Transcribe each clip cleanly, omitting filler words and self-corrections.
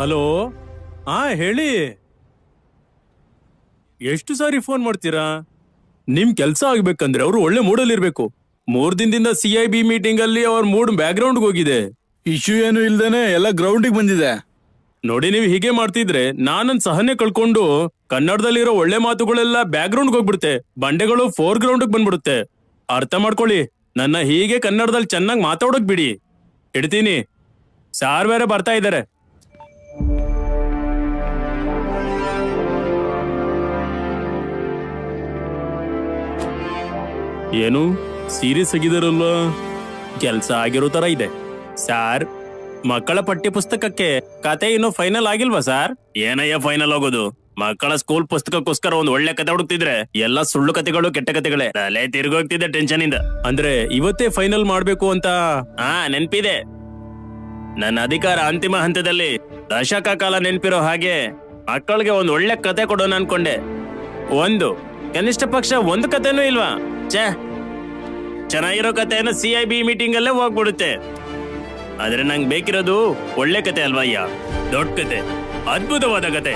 Hello, ಹಾ ಹೇಳಿ. ಎಷ್ಟು ಸಾರಿ ಫೋನ್ ಮಾಡ್ತೀರಾ? ನಿಮ್ ಕೆಲ್ಸ ಆಗ್ಬೇಕಂದ್ರೆ ಅವ್ರು ಒಳ್ಳೆ ಮೂಡಲ್ಲಿ ಇರ್ಬೇಕು. 3 ದಿನದಿಂದ CIB ಮೀಟಿಂಗ್ ಅಲ್ಲಿ ಅವ್ರ ಮೂಡ್ ಬ್ಯಾಕ್ ಗ್ರೌಂಡ್ ಹೋಗಿದೆ. ಇಶ್ಯೂ ಏನು ಇಲ್ದೇನೆ ಎಲ್ಲ ಗ್ರೌಂಡಿಗೆ ಬಂದಿದೆ. ನೋಡಿ, ನೀವು ಹೀಗೆ ಮಾಡ್ತಿದ್ರೆ ನಾನನ್ ಸಹನೆ ಕಳ್ಕೊಂಡು ಕನ್ನಡದಲ್ಲಿರೋ ಒಳ್ಳೆ ಮಾತುಗಳೆಲ್ಲ ಬ್ಯಾಕ್ ಗ್ರೌಂಡ್ ಹೋಗ್ಬಿಡುತ್ತೆ, ಬಂಡೆಗಳು ಫೋರ್ ಗ್ರೌಂಡ್ ಬಂದ್ಬಿಡುತ್ತೆ. ಅರ್ಥ ಮಾಡ್ಕೊಳ್ಳಿ, ನನ್ನ ಹೀಗೆ ಕನ್ನಡದಲ್ಲಿ ಚೆನ್ನಾಗಿ ಮಾತಾಡೋಕ್ ಬಿಡಿ. ಇಡ್ತೀನಿ, ಸಾರ್ ಬೇರೆ ಬರ್ತಾ ಇದ್ದಾರೆ. ಏನು ಸೀರಿಯಸ್ ಆಗಿದಾರಲ್ಲ? ಕೆಲ್ಸ ಆಗಿರೋ ತರ ಇದೆ. ಸಾರ್, ಮಕ್ಕಳ ಪಠ್ಯ ಪುಸ್ತಕಕ್ಕೆ ಕತೆ ಇನ್ನೂ ಫೈನಲ್ ಆಗಿಲ್ವಾ ಸಾರ್? ಏನಯ್ಯ ಫೈನಲ್ ಆಗೋದು? ಮಕ್ಕಳ ಸ್ಕೂಲ್ ಪುಸ್ತಕಕ್ಕೋಸ್ಕರ ಒಂದು ಒಳ್ಳೆ ಕತೆ ಹುಡುಕ್ತಿದ್ರೆ ಎಲ್ಲ ಸುಳ್ಳು ಕತೆಗಳು, ಕೆಟ್ಟ ಕತೆಗಳೇ. ತಲೆ ತಿರ್ಗೋಗ್ತಿದ್ದೆ ಟೆನ್ಷನ್ ಇಂದ. ಅಂದ್ರೆ ಇವತ್ತೇ ಫೈನಲ್ ಮಾಡ್ಬೇಕು ಅಂತ? ನೆನ್ಪಿದೆ. ನನ್ನ ಅಧಿಕಾರ ಅಂತಿಮ ಹಂತದಲ್ಲಿ ದಶಕ ಕಾಲ ನೆನ್ಪಿರೋ ಹಾಗೆ ಮಕ್ಕಳಿಗೆ ಒಂದು ಒಳ್ಳೆ ಕತೆ ಕೊಡೋಣ ಅನ್ಕೊಂಡೆ. ಕನಿಷ್ಠ ಪಕ್ಷ ಒಂದು ಕತೆನೂ ಇಲ್ವಾ? ಚೆನ್ನಾಗಿರೋ ಕತೆಯನ್ನು CIB ಮೀಟಿಂಗ್ ಅಲ್ಲೇ ಹೋಗ್ಬಿಡುತ್ತೆ. ಆದ್ರೆ ನಂಗೆ ಬೇಕಿರೋದು ಒಳ್ಳೆ ಕತೆ ಅಲ್ವಯ್ಯ, ದೊಡ್ಡ ಕತೆ, ಅದ್ಭುತವಾದ ಕತೆ,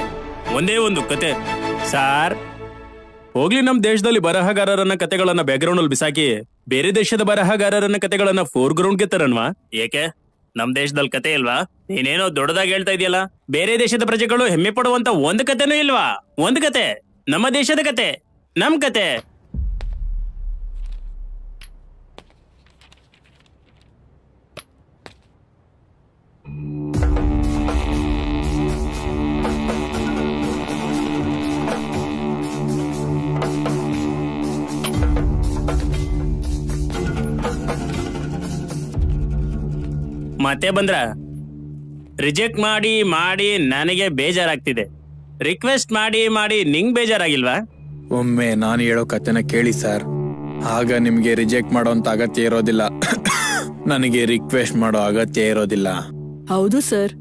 ಒಂದೇ ಒಂದು ಕತೆ. ಸಾರ್, ಹೋಗ್ಲಿ, ನಮ್ ದೇಶದಲ್ಲಿ ಬರಹಗಾರರನ್ನ ಕತೆಗಳನ್ನ ಬ್ಯಾಕ್ ಗ್ರೌಂಡ್ ಅಲ್ಲಿ ಬಿಸಾಕಿ ಬೇರೆ ದೇಶದ ಬರಹಗಾರರನ್ನ ಕತೆಗಳನ್ನ ಫೋರ್ ಗ್ರೌಂಡ್ ಗೆ ತರನ್ವಾ? ಏಕೆ ನಮ್ ದೇಶದಲ್ಲಿ ಕತೆ ಇಲ್ವಾ? ನೀನೇನೋ ದೊಡ್ಡದಾಗಿ ಹೇಳ್ತಾ ಇದೆಯಲ್ಲ. ಬೇರೆ ದೇಶದ ಪ್ರಜೆಗಳು ಹೆಮ್ಮೆ ಪಡುವಂತ ಒಂದು ಕತೆನೂ ಇಲ್ವಾ? ಒಂದು ಕತೆ, ನಮ್ಮ ದೇಶದ ಕತೆ, ನಮ್ ಕತೆ. ಮತ್ತೆ ಬಂದ್ರ? ರಿಜೆಕ್ಟ್ ಮಾಡಿ ಮಾಡಿ ನನಗೆ ಬೇಜಾರಾಗ್ತಿದೆ. ರಿಕ್ವೆಸ್ಟ್ ಮಾಡಿ ಮಾಡಿ ನಿಂಗ್ ಬೇಜಾರಾಗಿಲ್ವಾ? ಒಮ್ಮೆ ನಾನು ಹೇಳೋ ಕತೆನ ಕೇಳಿ ಸರ್, ಆಗ ನಿಮ್ಗೆ ರಿಜೆಕ್ಟ್ ಮಾಡೋಂತ ಅಗತ್ಯ ಇರೋದಿಲ್ಲ. ನನಗೆ ರಿಕ್ವೆಸ್ಟ್ ಮಾಡೋ ಅಗತ್ಯ ಇರೋದಿಲ್ಲ. ಹೌದು ಸರ್,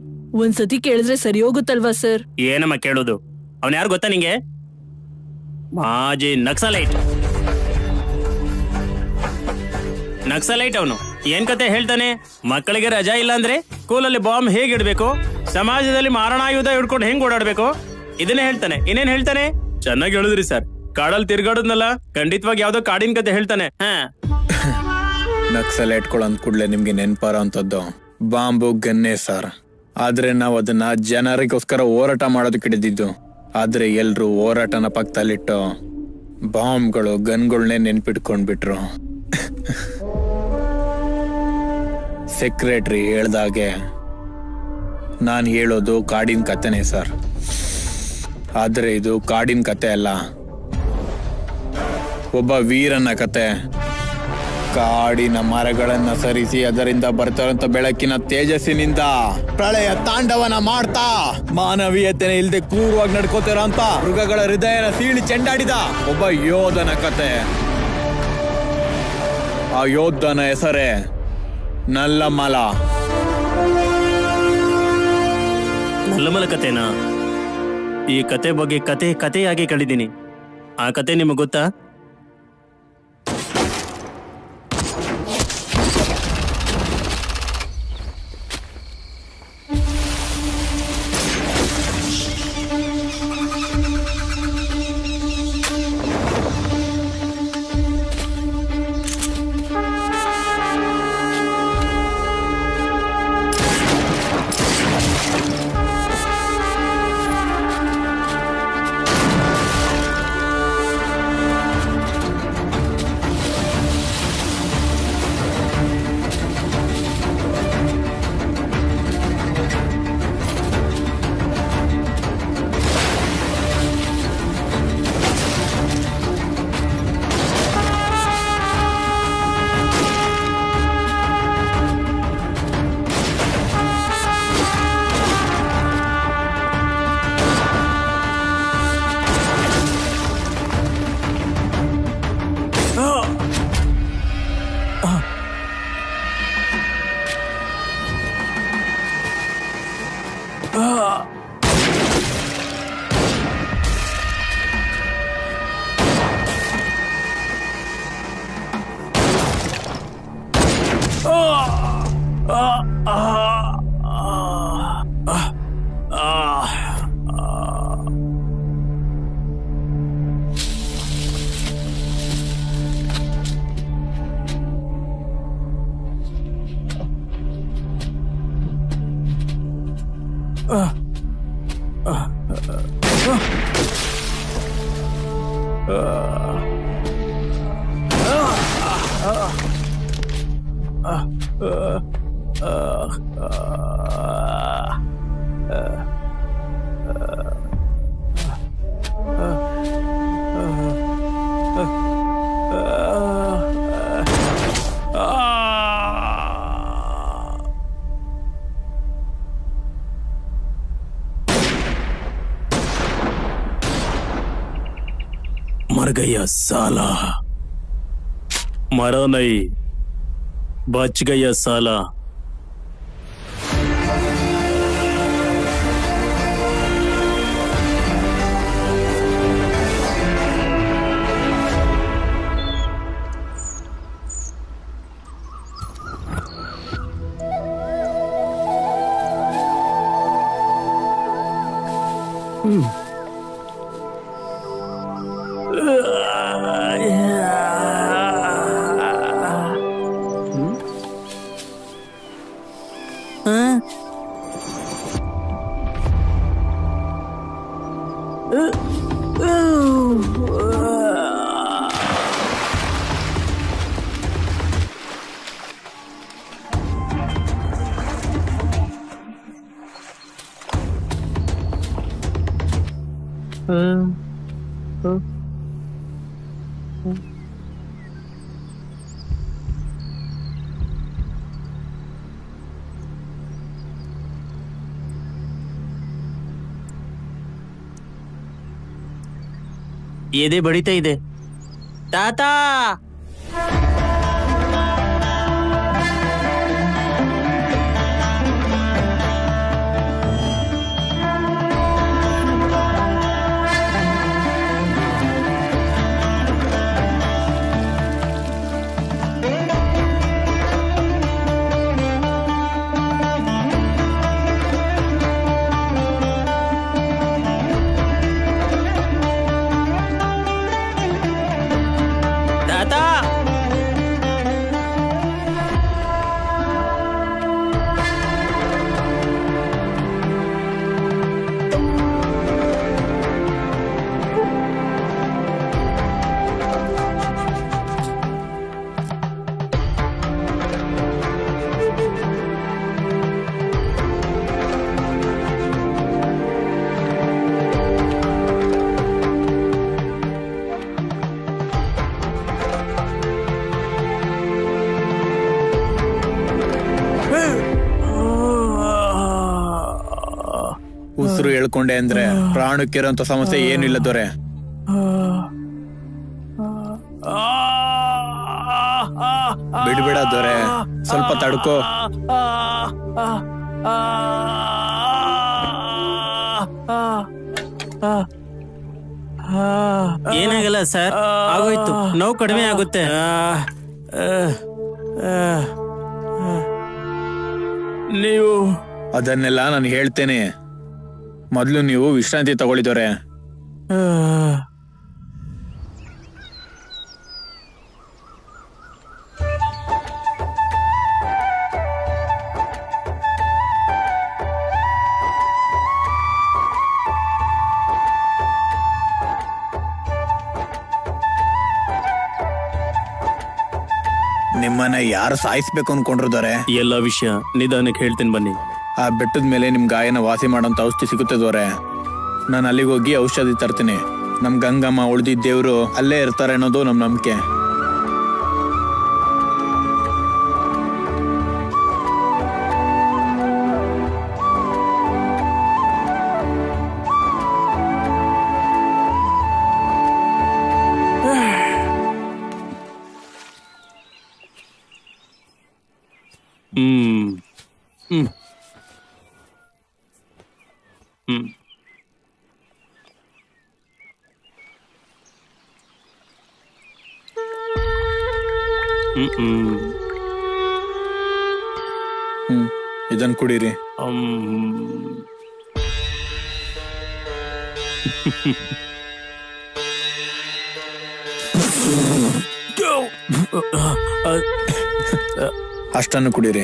ಒಂದ್ಸತಿ ಕೇಳಿದ್ರೆ ಸರಿ ಹೋಗುತ್ತಲ್ವಾ ಸರ್? ಏನಮ್ಮ ಕೇಳೋದು? ಅವನ್ ಯಾರು ಗೊತ್ತಾ ನಿಂಗೆ? ಮಾಜಿ ನಕ್ಸಲೈಟ್ ಅವನು. ಏನ್ ಕತೆ ಹೇಳ್ತಾನೆ? ಮಕ್ಕಳಿಗೆ ರಜಾ ಇಲ್ಲ ಅಂದ್ರೆ ಸ್ಕೂಲಲ್ಲಿ ಬಾಂಬ್ ಹೇಗ್ ಇಡ್ಬೇಕು, ಸಮಾಜದಲ್ಲಿ ಮಾರಣಾಯುಧ ಹಿಡ್ಕೊಂಡು ಹೆಂಗ್ ಓಡಾಡ್ಬೇಕು, ಇದನ್ನೇ ಹೇಳ್ತಾನೆ. ಇನ್ನೇನ್ ಹೇಳ್ತಾನೆ? ಚೆನ್ನಾಗಿ ಹೇಳಿದ್ರಿ ಸರ್. ಕಾಡಲ್ಲಿ ತಿರ್ಗಾಡೋದ್ನಲ್ಲ, ಖಂಡಿತವಾಗಿ ಯಾವ್ದೋ ಕಾಡಿನ ಕತೆ ಹೇಳ್ತಾನೆ. ನಕ್ಸಲೈಟ್ಗಳು ಅಂದ ಕೂಡ್ಲೆ ನಿಮ್ಗೆ ನೆನ್ಪಾರ ಅಂತದ್ದು ಬಾಂಬು ಗನ್ನೇ ಸರ್. ಆದ್ರೆ ನಾವು ಅದನ್ನ ಜನರಿಗೋಸ್ಕರ ಹೋರಾಟ ಮಾಡೋದಕ್ಕೆ ಹಿಡಿದಿದ್ದು. ಆದ್ರೆ ಎಲ್ರು ಹೋರಾಟನ ಪಕ್ಕದಲ್ಲಿಟ್ಟು ಬಾಂಬ್ಗಳು, ಗನ್ಗಳನ್ನೇ ನೆನ್ಪಿಟ್ಕೊಂಡ್ಬಿಟ್ರು. ಸೆಕ್ರೆಟರಿ ಹೇಳ್ದಾಗೆ ನಾನು ಹೇಳೋದು ಕಾಡಿನ ಕತೆನೇ ಸರ್. ಆದ್ರೆ ಇದು ಕಾಡಿನ ಕತೆ ಅಲ್ಲ, ಒಬ್ಬ ವೀರನ ಕತೆ. ಕಾಡಿನ ಮರಗಳನ್ನ ಸರಿಸಿ ಅದರಿಂದ ಬರ್ತಾರಂತ ಬೆಳಕಿನ ತೇಜಸ್ಸಿನಿಂದ ಪ್ರಳಯ ತಾಂಡವನ ಮಾಡ್ತಾ ಮಾನವೀಯತೆನ ಇಲ್ದೆ ಕ್ರೂರವಾಗಿ ನಡ್ಕೋತಾರ ಅಂತ ಮೃಗಗಳ ಹೃದಯನ ಸೀಳಿ ಚೆಂಡಾಡಿದ ಒಬ್ಬ ಯೋಧನ ಕತೆ. ಆ ಯೋಧನ ಹೆಸರೇ ನಲ್ಲಮಲ. ನಲ್ಲಮಲ ಕತೆನಾ? ಈ ಕತೆ ಬಗ್ಗೆ ಕತೆಯಾಗಿ ಕಳಿದೀನಿ. ಆ ಕತೆ ನಿಮಗೆ ಗೊತ್ತಾ? मर गया साला, मरा नहीं, बच गया साला। ಎದೆ ಬಡಿತಾ ಇದೆ ತಾತ. ಉಸಿರು ಹೇಳ್ಕೊಂಡೆ ಅಂದ್ರೆ ಪ್ರಾಣಕ್ಕಿರೋಂತ ಸಮಸ್ಯೆ ಏನು ಇಲ್ಲ ದೊರೆ. ಬಿಡ್ಬಿಡ ದೊರೆ, ಸ್ವಲ್ಪ ತಡ್ಕೋ. ಏನಾಗಲ್ಲ ಸರ್, ಆಗೋಯ್ತು, ನೋವು ಕಡಿಮೆ ಆಗುತ್ತೆ. ನೀವು ಅದನ್ನೆಲ್ಲ ನಾನು ಹೇಳ್ತೇನೆ, ಮೊದ್ಲು ನೀವು ವಿಶ್ರಾಂತಿ ತಗೊಳ್ಳಿದೋರೆ. ನಿಮ್ಮನ್ನ ಯಾರು ಸಾಯಿಸ್ಬೇಕು ಅನ್ಕೊಂಡಿರ್ತಾರೆ? ಎಲ್ಲ ವಿಷಯ ನಿಧಾನಕ್ಕೆ ಹೇಳ್ತೀನಿ ಬನ್ನಿ. ಆ ಬೆಟ್ಟದ ಮೇಲೆ ನಿಮ್ ಗಾಯನ ವಾಸಿ ಮಾಡೋಂತ ಔಷಧಿ ಸಿಗುತ್ತೆ ದೊರೆ. ನಾನು ಅಲ್ಲಿಗೆ ಹೋಗಿ ಔಷಧಿ ತರ್ತೀನಿ. ನಮ್ ಗಂಗಮ್ಮ ಉಳ್ದಿದ್ದ ದೇವ್ರು ಅಲ್ಲೇ ಇರ್ತಾರೆ ಅನ್ನೋದು ನಮ್ ನಂಬಿಕೆ. ಇದನ್ ಕುಡೀರಿ. ಅಷ್ಟನ್ನು ಕುಡೀರಿ.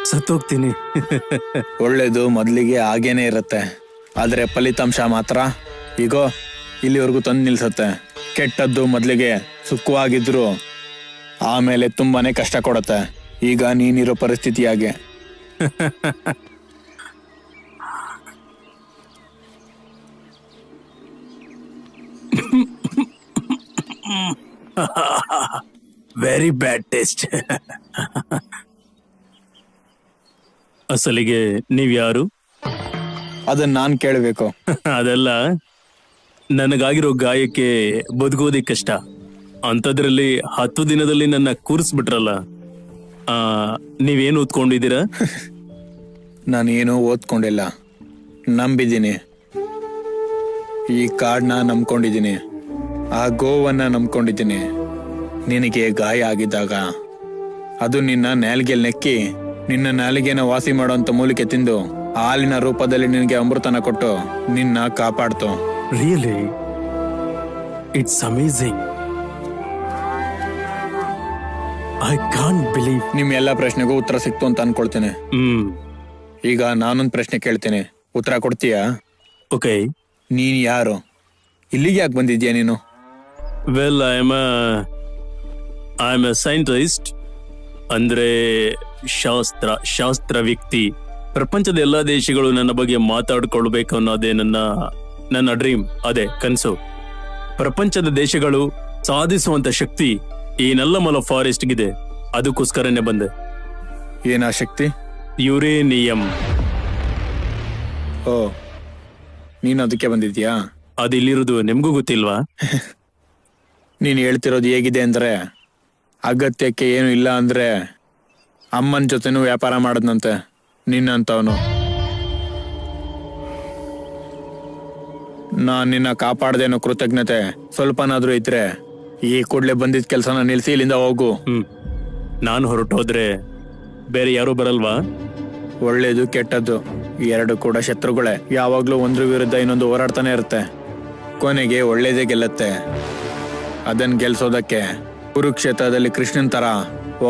ಸತ್ತೋಗ್ತೀನಿ. ಒಳ್ಳೇದು ಮೊದ್ಲಿಗೆ ಹಾಗೇನೆ ಇರುತ್ತೆ, ಆದ್ರೆ ಫಲಿತಾಂಶ ಮಾತ್ರ ಈಗೋ ಇಲ್ಲಿವರೆಗೂ ತಂದು ನಿಲ್ಸತ್ತೆ. ಕೆಟ್ಟದ್ದು ಮೊದ್ಲಿಗೆ ಸುಖವಾಗಿದ್ರು ಆಮೇಲೆ ತುಂಬಾನೇ ಕಷ್ಟ ಕೊಡುತ್ತೆ. ಈಗ ನೀನಿರೋ ಪರಿಸ್ಥಿತಿ ಹಾಗೆ. Very bad taste. ಅಸಲಿಗೆ ನೀವ್ಯಾರು? ಅದನ್ನ ನಾನ್ ಕೇಳಬೇಕು. ಅದೆಲ್ಲ, ನನಗಾಗಿರೋ ಗಾಯಕ್ಕೆ ಬದುಕೋದಿ ಕಷ್ಟ, ಅಂಥದ್ರಲ್ಲಿ 10 ದಿನದಲ್ಲಿ ನನ್ನ ಕೂರಿಸ್ಬಿಟ್ರಲ್ಲ. ನೀವೇನು ಓದ್ಕೊಂಡಿದ್ದೀರಾ? ನಾನೇನು ಓದ್ಕೊಂಡಿಲ್ಲ, ನಂಬಿದ್ದೀನಿ. ಈ ಕಾಡ್ನ ನಂಬ್ಕೊಂಡಿದ್ದೀನಿ, ಆ ಗೋವನ್ನ ನಂಬ್ಕೊಂಡಿದ್ದೀನಿ. ನಿನಗೆ ಗಾಯ ಆಗಿದ್ದಾಗ ಅದು ನಿನ್ನ ನಾಲಿಗೆಯಲ್ಲಿ ನೆಕ್ಕಿ ನಿನ್ನ ನಾಲಿಗೆನ ವಾಸಿ ಮಾಡೋಂಥ ಮೂಲಿಕೆ ತಿಂದು ಹಾಲಿನ ರೂಪದಲ್ಲಿ ನಿನಗೆ ಅಮೃತನ ಕೊಟ್ಟು ನಿನ್ನ ಕಾಪಾಡ್ತು. Really it's amazing. I can't believe. ನಿಮ್ ಎಲ್ಲ ಪ್ರಶ್ನೆಗೂ ಉತ್ತರ ಸಿಕ್ತು ಅಂತ ಅನ್ಕೊಳ್ತೇನೆ. ಈಗ ನಾನೊಂದು ಪ್ರಶ್ನೆ ಕೇಳ್ತೇನೆ, ಉತ್ತರ ಕೊಡ್ತೀಯಾ? ಓಕೆ. ನೀನ್ ಯಾರು? ಇಲ್ಲಿಗೆ ಯಾಕೆ ಬಂದಿದ್ಯಾ ನೀನು? Well, I am A scientist. ಅಂದ್ರೆ ಶಾಸ್ತ್ರ ವ್ಯಕ್ತಿ. ಪ್ರಪಂಚದ ಎಲ್ಲಾ ದೇಶಗಳು ನನ್ನ ಬಗ್ಗೆ ಮಾತಾಡ್ಕೊಳ್ಬೇಕು ಅನ್ನೋದೇ ನನ್ನ ಡ್ರೀಮ್, ಅದೇ ಕನಸು. ಪ್ರಪಂಚದ ದೇಶಗಳು ಸಾಧಿಸುವಂತ ಶಕ್ತಿ ಈ ನಲ್ಲಮಲ ಫಾರೆಸ್ಟ್ಗಿದೆ. ಅದಕ್ಕೋಸ್ಕರನೇ ಬಂದೆ. ಏನಾ ಶಕ್ತಿ? ಯುರೇನಿಯಂ. ಓ, ನೀನು ಅದಕ್ಕೆ ಬಂದಿದ್ಯಾ? ಅದಿಲ್ಲಿರೋದು ನಿಮ್ಗೂ ಗೊತ್ತಿಲ್ವಾ? ನೀನು ಹೇಳ್ತಿರೋದು ಹೇಗಿದೆ ಅಂದ್ರೆ, ಅಗತ್ಯಕ್ಕೆ ಏನು ಇಲ್ಲ ಅಂದ್ರೆ ಅಮ್ಮನ ಜೊತೆನೂ ವ್ಯಾಪಾರ ಮಾಡದ್ನಂತೆ ನಿನ್ನಂತವನು. ನಾನ್ ನಿನ್ನ ಕಾಪಾಡ್ದೇನೋ ಕೃತಜ್ಞತೆ ಸ್ವಲ್ಪನಾದ್ರೂ ಇದ್ರೆ ಈ ಕೂಡ್ಲೆ ಬಂದಿದ್ ಕೆಲ್ಸನ ನಿಲ್ಸಿ ಇಲ್ಲಿಂದ ಹೋಗು. ನಾನು ಹೊರಟೋದ್ರೆ ಬೇರೆ ಯಾರು ಬರಲ್ವಾ? ಒಳ್ಳೇದು ಕೆಟ್ಟದ್ದು ಎರಡು ಕೂಡ ಶತ್ರುಗಳೇ. ಯಾವಾಗ್ಲೂ ಒಂದ್ರ ವಿರುದ್ಧ ಇನ್ನೊಂದು ಹೋರಾಡ್ತಾನೆ ಇರುತ್ತೆ. ಕೊನೆಗೆ ಒಳ್ಳೇದೇ ಗೆಲ್ಲತ್ತೆ. ಅದನ್ನ ಗೆಲ್ಸೋದಕ್ಕೆ ಕುರುಕ್ಷೇತ್ರದಲ್ಲಿ ಕೃಷ್ಣನ್ ತರ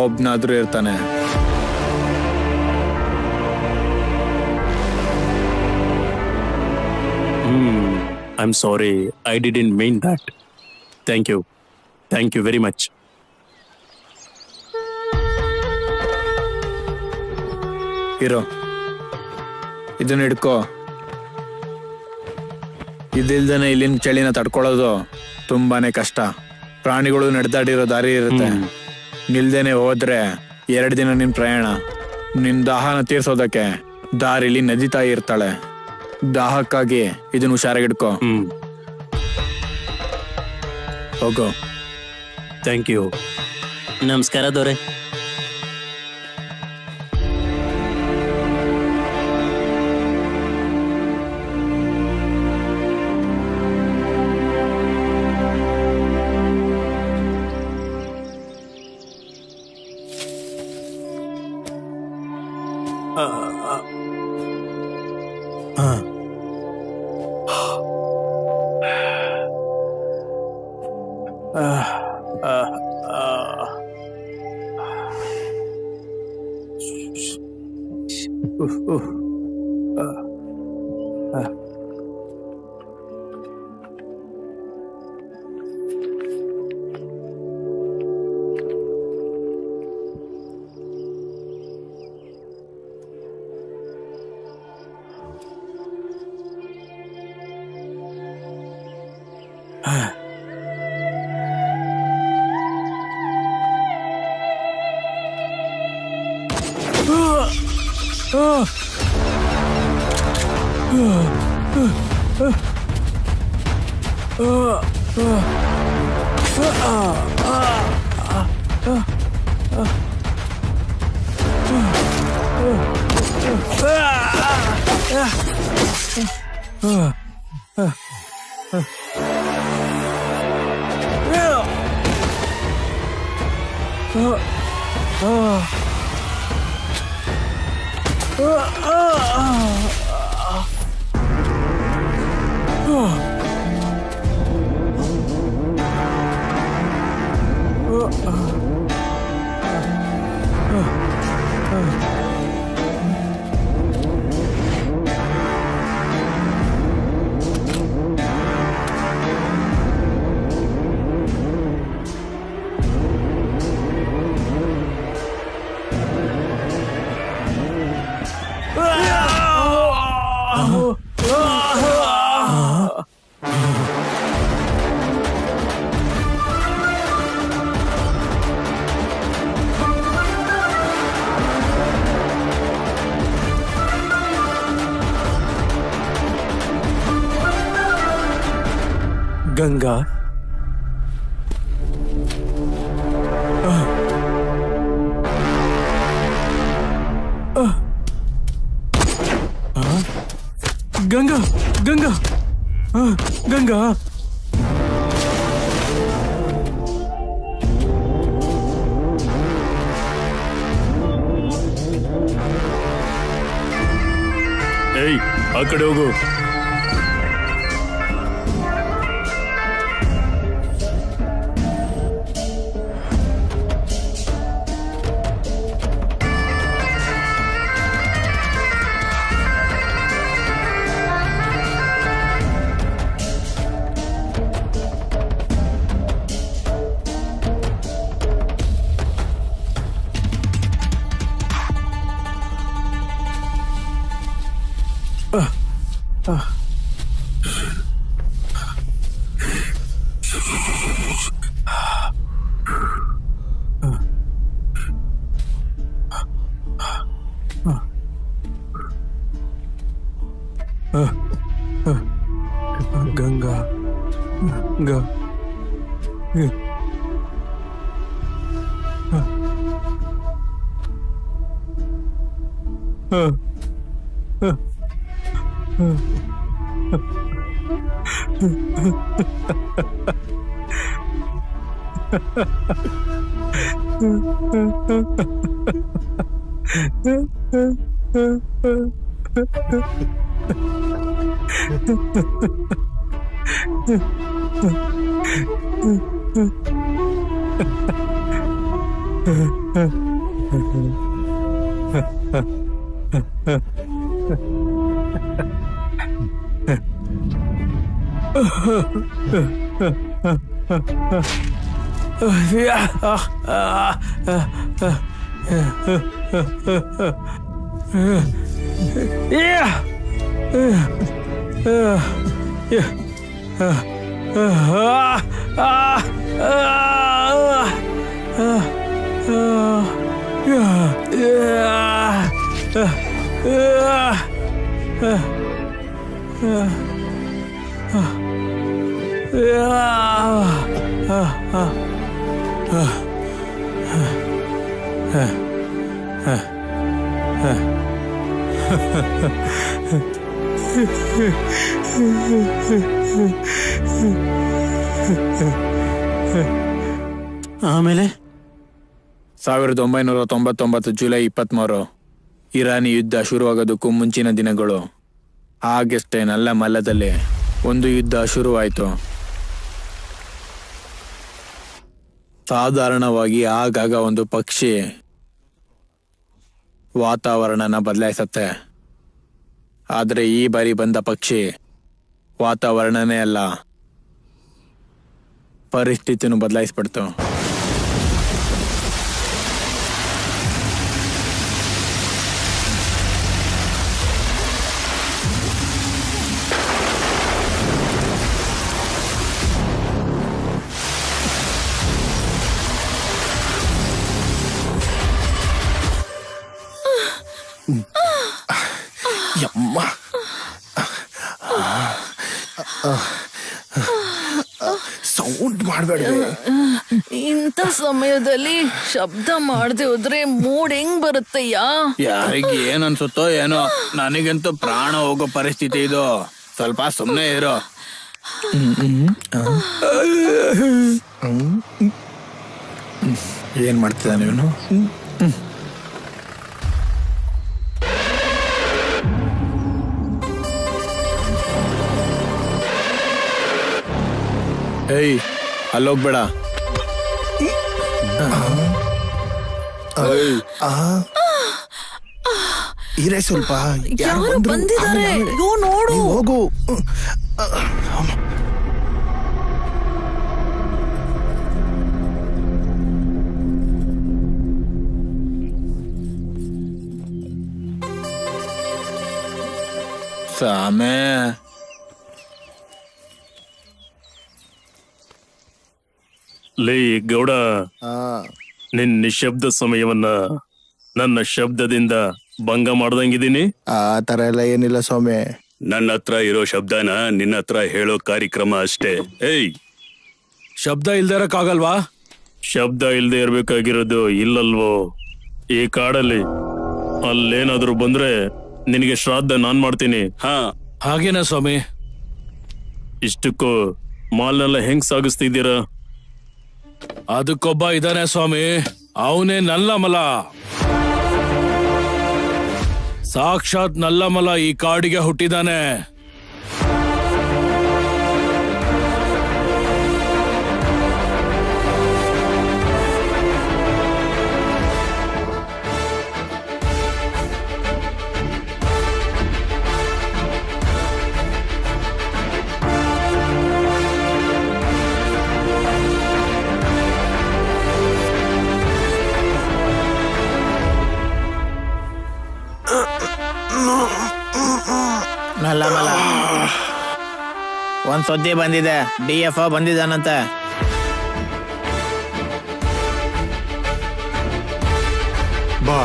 ಒಬ್ನಾದ್ರೂ ಇರ್ತಾನೆ. I am sorry, I didn't mean that. Thank you very much. ಇರೋ, ಇದನ್ನ ಹಿಡ್ಕೋ. ಇದಿಲ್ದೇನೆ ಇಲ್ಲಿನ ಚಳಿನ ತಡ್ಕೊಳ್ಳೋದು ತುಂಬಾನೇ ಕಷ್ಟ. ಪ್ರಾಣಿಗಳು ನಡೆದಾಡಿರೋ ದಾರಿ ಇರುತ್ತೆ. ನಿಲ್ದೇನೆ ಹೋದ್ರೆ 2 ದಿನ ನಿನ್ ಪ್ರಯಾಣ. ನಿನ್ ದಾಹನ ತೀರ್ಸೋದಕ್ಕೆ ದಾರಿಲಿ ನದಿ ತಾಯಿ ಇರ್ತಾಳೆ. ದಾಹಕ್ಕಾಗಿ ಇದನ್ನ ಹುಷಾರಾಗಿಡ್ಕೋ. ಹೋಗೋ. Thank you. ನಮಸ್ಕಾರ ದೊರೆ. ಗಂಗಾ ಗಂಗಾ ಗಂಗಾ ಗಂಗಾ ಏಯ್ ಆ ಕಡೆ ಹೋಗು. ಗಂಗಾ ಗಂಗಾ ಆಮೇಲೆ 1999 ಜುಲೈ 23 ಇರಾನಿ ಯುದ್ಧ ಶುರುವಾಗೋದಕ್ಕೂ ಮುಂಚಿನ ದಿನಗಳು. ಆಗಷ್ಟೇ ನಲ್ಲ ಮಲ್ಲದಲ್ಲಿ ಒಂದು ಯುದ್ಧ ಶುರುವಾಯಿತು. ಸಾಧಾರಣವಾಗಿ ಆಗಾಗ ಒಂದು ಪಕ್ಷಿ ವಾತಾವರಣನ ಬದಲಾಯಿಸತ್ತೆ. ಆದರೆ ಈ ಬಾರಿ ಬಂದ ಪಕ್ಷಿ ವಾತಾವರಣನೇ ಅಲ್ಲ, ಪರಿಸ್ಥಿತಿನೂ ಬದಲಾಯಿಸ್ಬಿಡ್ತು. ಯಮ್ಮ, ಸೌಂಡ್ ಮಾಡಬೇಡ. ಇಂಥ ಸಮಯದಲ್ಲಿ ಶಬ್ದ ಮಾಡದೆ ಹೋದ್ರೆ ಮೂಡ್ ಹೆಂಗ್ ಬರುತ್ತಯ್ಯ? ಯಾರಿಗೆ ಏನ್ ಅನ್ಸುತ್ತೋ ಏನೋ, ನನಗಂತೂ ಪ್ರಾಣ ಹೋಗೋ ಪರಿಸ್ಥಿತಿ ಇದು. ಸ್ವಲ್ಪ ಸುಮ್ಮನೆ ಇರೋ. ಏನ್ ಮಾಡ್ತಿದ್ದಾನೆ ಇವನು? ಏಯ್, ಅಲ್ಲೋಗ್ಬೇಡ. ಇರೇ ಸ್ವಲ್ಪ. ಯಾರು ಬಂದಿದ್ದಾರೆ? ಅಯ್ಯೋ ನೋಡು. ಹೋಗು. ಸಾಮೆ, ಲೇ ಗೌಡ, ನಿನ್ ನಿಶಬ್ದ ಸಮಯವನ್ನ ನನ್ನ ಶಬ್ದದಿಂದ ಭಂಗ ಮಾಡ್ದಂಗಿದ್ದೀನಿ. ಆ ತರ ಎಲ್ಲ ಏನಿಲ್ಲ ಸ್ವಾಮಿ. ನನ್ನ ಹತ್ರ ಇರೋ ಶಬ್ದನ ನಿನ್ನ ಹತ್ರ ಹೇಳೋ ಕಾರ್ಯಕ್ರಮ ಅಷ್ಟೇ. ಏಯ್, ಶಬ್ದ ಇಲ್ದಿರಕ್ಕಾಗಲ್ವಾ? ಶಬ್ದ ಇಲ್ದೇ ಇರ್ಬೇಕಾಗಿರೋದು ಇಲ್ಲಲ್ವೋ ಈ ಕಾಡಲ್ಲಿ. ಅಲ್ಲೇನಾದ್ರೂ ಬಂದ್ರೆ ನಿನಗೆ ಶ್ರಾದ್ದ ನಾನ್ ಮಾಡ್ತೀನಿ. ಹಾ, ಹಾಗೇನಾ ಸ್ವಾಮಿ? ಇಷ್ಟಕ್ಕೂ ಮಾಲ್ನೆಲ್ಲ ಹೆಂಗ್ ಸಾಗಿಸ್ತಿದ್ದೀರಾ? ಅದಕ್ಕೊಬ್ಬ ಇದಾನೆ ಸ್ವಾಮಿ, ಅವನೇ ನಲ್ಲಮಲ. ಸಾಕ್ಷಾತ್ ನಲ್ಲಮಲ ಈ ಕಾಡಿಗೆ ಹುಟ್ಟಿದಾನೆ. ನಲ್ಲಮಲ, ಒಂದ್ ಸುದ್ದಿ ಬಂದಿದೆ. DFO ಬಂದಿದ್ದಾನಂತೆ. ಬಾ.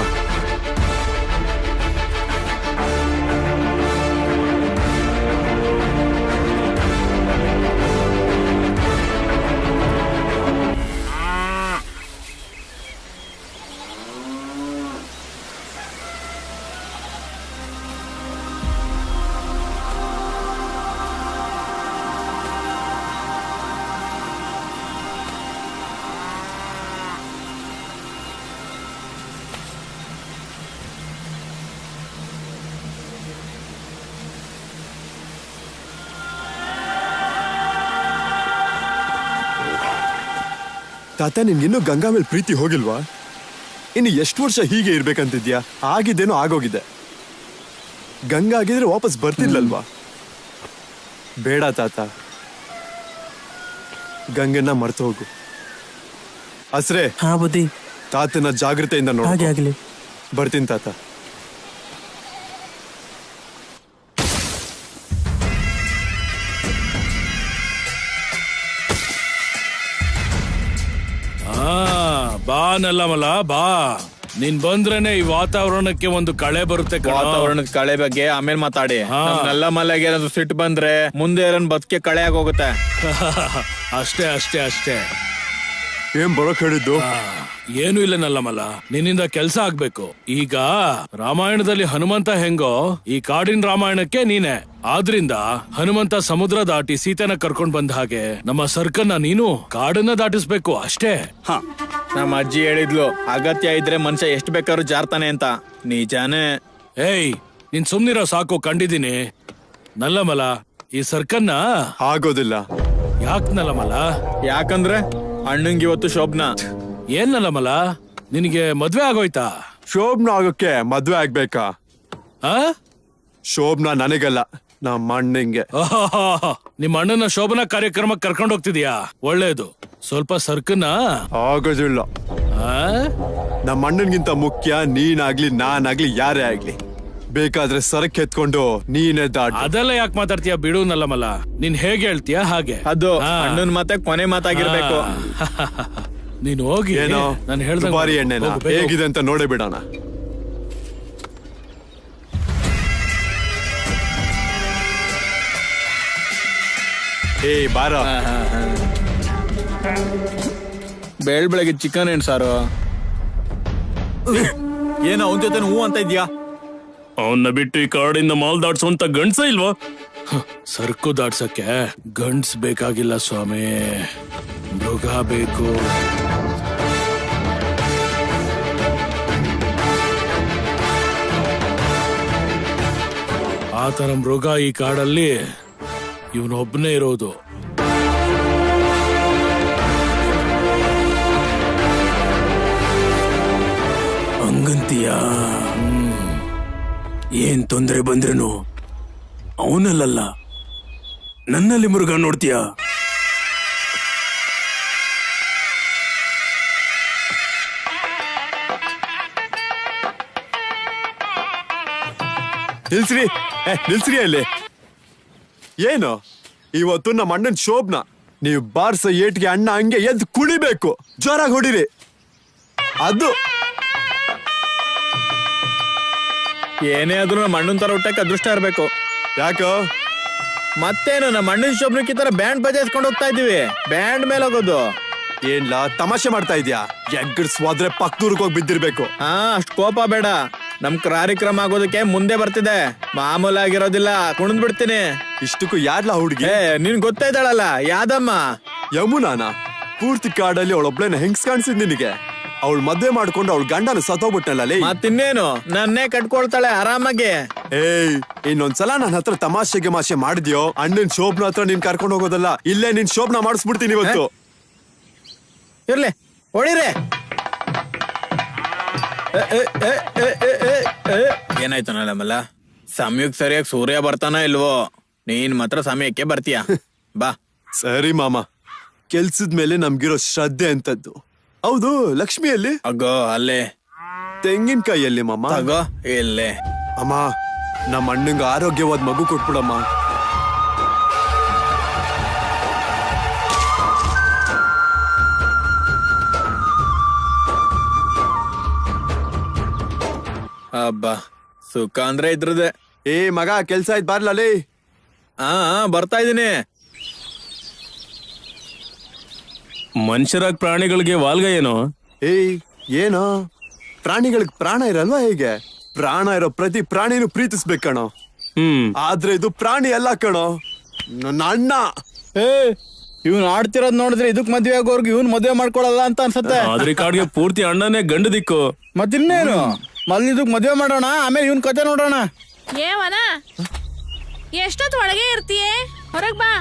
ತಾತ, ನಿನ್ಗಿನ್ನೂ ಗಂಗಾ ಮೇಲೆ ಪ್ರೀತಿ ಹೋಗಿಲ್ವಾ? ಇನ್ನು ಎಷ್ಟು ವರ್ಷ ಹೀಗೆ ಇರ್ಬೇಕಂತಿದ್ಯಾ? ಆಗಿದ್ದೇನೋ ಆಗೋಗಿದೆ. ಗಂಗಾ ಆಗಿದ್ರೆ ವಾಪಸ್ ಬರ್ತಿರ್ಲಲ್ವಾ? ಬೇಡ ತಾತ, ಗಂಗನ್ನ ಮರ್ತು ಹೋಗು. ಅಸ್ರೆ, ಹಾ ಬುದ್ಧಿ, ತಾತನ ಜಾಗ್ರತೆಯಿಂದ ಹಾಗೆ ನೋಡಿ. ಆಗ್ಲಿ. ಬರ್ತೀನಿ ತಾತ. ಬಾ ನಲ್ಲಮಲ, ಬಾ. ನೀನ್ ಬಂದ್ರೇನೆ ಈ ವಾತಾವರಣಕ್ಕೆ ಒಂದು ಕಳೆ ಬರುತ್ತೆ. ವಾತಾವರಣದ ಕಳೆ ಬಗ್ಗೆ ಆಮೇಲೆ ಮಾತಾಡಿ. ನಲ್ಲಮಲಗೆ ಏನಾದ್ರು ಸಿಟ್ಟು ಬಂದ್ರೆ ಮುಂದೆ ಬದುಕೆ ಕಳೆ ಆಗೋಗುತ್ತೆ. ಅಷ್ಟೇ ಅಷ್ಟೇ ಅಷ್ಟೇ. ಏನ್ ಬರೋಕ್ ಹೇಳಿದ್ದು? ಏನು ಇಲ್ಲ ನಲ್ಲಮಲ, ನಿನ್ನಿಂದ ಕೆಲ್ಸ ಆಗ್ಬೇಕು. ಈಗ ರಾಮಾಯಣದಲ್ಲಿ ಹನುಮಂತ ಹೆಂಗೋ, ಈ ಕಾಡಿನ ರಾಮಾಯಣಕ್ಕೆ ನೀನೆ. ಆದ್ರಿಂದ ಹನುಮಂತ ಸಮುದ್ರ ದಾಟಿ ಸೀತೆನ ಕರ್ಕೊಂಡ್ ಬಂದ ಹಾಗೆ ನಮ್ಮ ಸರ್ಕನ್ನ ನೀನು ಕಾಡನ್ನ ದಾಟಿಸ್ಬೇಕು ಅಷ್ಟೇ. ಹ, ನಮ್ಮ ಅಜ್ಜಿ ಹೇಳಿದ್ಲು, ಅಗತ್ಯ ಇದ್ರೆ ಮನುಷ್ಯ ಎಷ್ಟು ಬೇಕಾದ್ರೂ ಜಾರ್ತಾನೆ ಅಂತ. ನಿಜಾನೇ. ಏಯ್, ನೀನ್ ಸುಮ್ನಿರೋ ಸಾಕು, ಕಂಡಿದ್ದೀನಿ. ನಲ್ಲಮಲ, ಈ ಸರ್ಕನ್ನ ಆಗೋದಿಲ್ಲ. ಯಾಕ್ ನಲ್ಲಮಲ? ಯಾಕಂದ್ರೆ ಅಣ್ಣಂಗೆ ಇವತ್ತು ಶೋಭನಾ. ಏನ್ ನಲ್ಲಮಲ, ನಿನಗೆ ಮದ್ವೆ ಆಗೋಯ್ತಾ? ಶೋಭನ ಆಗೋಕ್ಕೆ ಮದ್ವೆ ಆಗ್ಬೇಕಾ? ಆ? ಶೋಭನಾ ನನಗಲ್ಲ, ನಮ್ಮ ಅಣ್ಣಂಗೆ. ನಿಮ್ಮ ಅಣ್ಣನ ಶೋಭನಾ ಕಾರ್ಯಕ್ರಮಕ್ಕೆ ಕರ್ಕೊಂಡು ಹೋಗ್ತಿದ್ಯಾ? ಒಳ್ಳೇದು. ಸ್ವಲ್ಪ ಸರ್ಕನ್ನ ಆಗೋದಿಲ್ಲ. ನಮ್ಮ ಅಣ್ಣನ್ಗಿಂತ ಮುಖ್ಯ ನೀನಾಗ್ಲಿ ನಾನಾಗ್ಲಿ ಯಾರೇ ಆಗ್ಲಿ. ಬೇಕಾದ್ರೆ ಸರಕ್ ಎತ್ಕೊಂಡು ನೀನೇ ದಾಟ. ಅದೆಲ್ಲ ಯಾಕೆ ಮಾತಾಡ್ತೀಯ? ಬಿಡು ನಲ್ಲಮಲ, ನೀನ್ ಹೇಗೆ ಹೇಳ್ತೀಯ ಹಾಗೆ. ಅದು ಅಣ್ಣನ ಮಾತೆ ಕೊನೆ ಮಾತಾಗಿರ್ಬೇಕು. ನೀನ್ ಹೋಗಿ ಏನೋ ನಾನು ಹೇಳ್ದ ಬಾರಿ ಎಣ್ಣೆನ ಹೇಗಿದೆ ಅಂತ ನೋಡೇ ಬಿಡೋಣ. ಏ ಬಾರ. ಬೆಳಗ್ಗೆ ಚಿಕನ್ ಏನ್ ಸಾರು? ಏನೋ ಅವನ ಜೊತೆ ಹೂ ಅಂತ ಇದ್ಯಾ? ಅವನ್ನ ಬಿಟ್ಟು ಈ ಕಾಡಿಂದ ಮಾಲ್ ದಾಟ್ಸುವಂತ ಗಂಡ್ಸ ಇಲ್ವಾ? ಸರ್ಕು ದಾಟ್ಸಕ್ಕೆ ಗಂಡ್ಸ್ ಬೇಕಾಗಿಲ್ಲ ಸ್ವಾಮಿ, ಮೃಗ ಬೇಕು. ಆತರ ಮೃಗ ಈ ಕಾಡಲ್ಲಿ ಇವನೊಬ್ಬನೇ ಇರೋದು. ಹಂಗಂತೀಯ? ಏನ್ ತೊಂದರೆ ಬಂದ್ರೇನು ಅವನಲ್ಲ, ನನ್ನಲ್ಲಿ ಮೃಗ ನೋಡ್ತೀಯ? ನಿಲ್ಸ್ರಿ, ನಿಲ್ಸ್ರಿ ಅಲ್ಲಿ. ಏನು ಇವತ್ತು ನಮ್ಮ ಅಣ್ಣನ್ ಶೋಭನ. ನೀವು ಬಾರ್ಸ ಏಟ್ಗೆ ಅಣ್ಣ ಹಂಗೆ ಎದ್ದು ಕುಣಿಬೇಕು, ಜೋರಾಗಿ ಹೊಡಿರಿ. ಅದು ಏನೇ ಆದ್ರೂ ನಮ್ಮ ಅಣ್ಣನ ತರ ಹುಟ್ಟಕ್ಕೆ ಅದೃಷ್ಟ ಇರ್ಬೇಕು. ಯಾಕೋ ಮತ್ತೇನು ನಮ್ಮ ಅಣ್ಣನ ಶೋಭನಕ್ಕೆ ತರ ಬ್ಯಾಂಡ್ ಬಜಾಯಿಸ್ಕೊಂಡು ಹೋಗ್ತಾ ಇದೀವಿ. ಬ್ಯಾಂಡ್ ಮೇಲೆ ಹೋಗೋದು. ಏನ್ಲಾ ತಮಾಷೆ ಮಾಡ್ತಾ ಇದ್ಯಾ? ಎಗ್ಗಡ್ಸ್ವಾದ್ರೆ ಪಕ್ಕದೂರ್ಗ್ ಹೋಗಿ ಬಿದ್ದಿರ್ಬೇಕು. ಅಷ್ಟ್ ಕೋಪ ಬೇಡ. ನಮ್ ಕಾರ್ಯಕ್ರಮ ಆಗೋದಕ್ಕೆ ಮುಂದೆ ಬರ್ತಿದೆ. ಮಾಮೂಲಾಗಿರೋದಿಲ್ಲ, ಕುಣಿದ್ ಬಿಡ್ತೀನಿ. ಇಷ್ಟಕ್ಕೂ ಯಾರ್ಲಾ ಹುಡುಗಿ? ನಿನ್ ಗೊತ್ತಾಯ್ತಾಳಲ್ಲ, ಯಾದಮ್ಮ. ಯಮುನಾನ? ಪೂರ್ತಿ ಕಾಡಲ್ಲಿ ಅವಳೊಬ್ಳೇನ ಹೆಂಗ್ಸ್ ಕಾಣಿಸಿದ್ ನಿನಗೆ? ಅವಳು ಮದ್ವೆ ಮಾಡ್ಕೊಂಡು ಅವಳ ಗಂಡನ ಸತ್ತೋಗ್ಬಿಟ್ನಲ್ಲ. ಮತ್ತಿನ್ನೇನು, ನನ್ನೇ ಕಟ್ಕೊಳ್ತಾಳೆ ಆರಾಮಾಗಿ. ಏಯ್, ಇನ್ನೊಂದ್ಸಲ ನನ್ನ ಹತ್ರ ತಮಾಷೆಗೆ ಮಾಷೆ ಮಾಡಿದ್ಯೋ ಅಣ್ಣನ್ ಶೋಭನ ಹತ್ರ ನೀನ್ ಕರ್ಕೊಂಡು ಹೋಗೋದಲ್ಲ, ಇಲ್ಲೇ ನಿನ್ ಶೋಭನ ಮಾಡಿಸ್ಬಿಡ್ತೀನಿ ಇವತ್ತು. ಇರ್ಲಿ, ಹೊಡಿರೆ. ಏನಾಯ್ತು ನಲ್ಲಮಲ್ಲ? ಸಮಯಕ್ಕೆ ಸರಿಯಾಗಿ ಸೂರ್ಯ ಬರ್ತಾನ ಇಲ್ವೋ? ನೀನ್ ಮಾತ್ರ ಸಮಯಕ್ಕೆ ಬರ್ತೀಯ. ಬಾ. ಸರಿ ಮಾಮ, ಕೆಲ್ಸದ ಮೇಲೆ ನಮ್ಗಿರೋ ಶ್ರದ್ಧೆ ಅಂತದ್ದು. ಹೌದು, ಲಕ್ಷ್ಮಿಯಲ್ಲಿ? ಅಗೋ ಅಲ್ಲೇ. ತೆಂಗಿನಕಾಯಲ್ಲಿ ಮಾಮ? ಅಗೋ ಇಲ್ಲೇ. ಅಮ್ಮ, ನಮ್ಮ ಅಣ್ಣಂಗ ಆರೋಗ್ಯವಾದ ಮಗು ಕೊಟ್ಬಿಡಮ್ಮ. ಅಬ್ಬಾ, ಸುಖ ಅಂದ್ರೆ ಇದ್ರದೆ. ಏ ಮಗ, ಕೆಲ್ಸ ಆಯ್ತು ಬರ್ಲಲ್ಲಿ. ಬರ್ತಾ ಇದೀನಿ. ಮನುಷ್ಯರಾಗ್ ಪ್ರಾಣಿಗಳಿಗೆ ವಾಲ್ಗ ಏನು? ಏಯ್, ಏನೋ ಪ್ರಾಣಿಗಳಿಗೆ ಪ್ರಾಣ ಇರಲ್ವಾ? ಹೇಗೆ? ಪ್ರಾಣ ಇರೋ ಪ್ರತಿ ಪ್ರಾಣಿನೂ ಪ್ರೀತಿಸ್ಬೇಕು ಕಣೋ. ಆದ್ರೆ ಇದು ಪ್ರಾಣಿ ಅಲ್ಲ ಕಣೋ, ನನ್ನ ಅಣ್ಣ. ಇವ್ನು ಆಡ್ತಿರೋದ್ ನೋಡಿದ್ರೆ ಇದಕ್ ಮದ್ವೆ ಆಗೋರ್ಗು ಇವ್ನ್ ಮದ್ವೆ ಮಾಡ್ಕೊಳಲ್ಲ ಅಂತ ಅನ್ಸತ್ತೆ. ಆದ್ರೆ ಕಾಡ್ಗೆ ಪೂರ್ತಿ ಅಣ್ಣನೇ ಗಂಡು ದಿಕ್ಕು. ಮತ್ತಿನ್ನೇನು, ಇದಕ್ ಮದ್ವೆ ಮಾಡೋಣ, ಆಮೇಲೆ ಇವನ್ ಕತೆ ನೋಡೋಣ. ಏವನ ಎಷ್ಟೊತ್ತು ಒಳಗೆ ಇರ್ತೀಯೇ? ಹೊರಗ್ ಬಾ.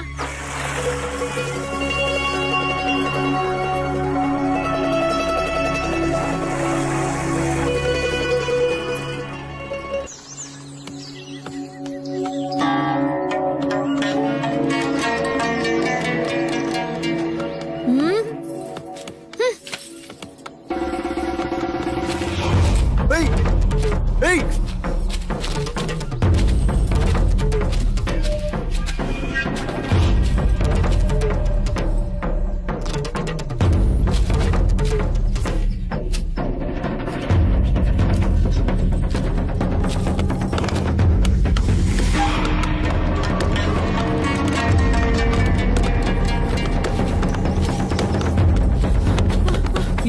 ಏಯ್,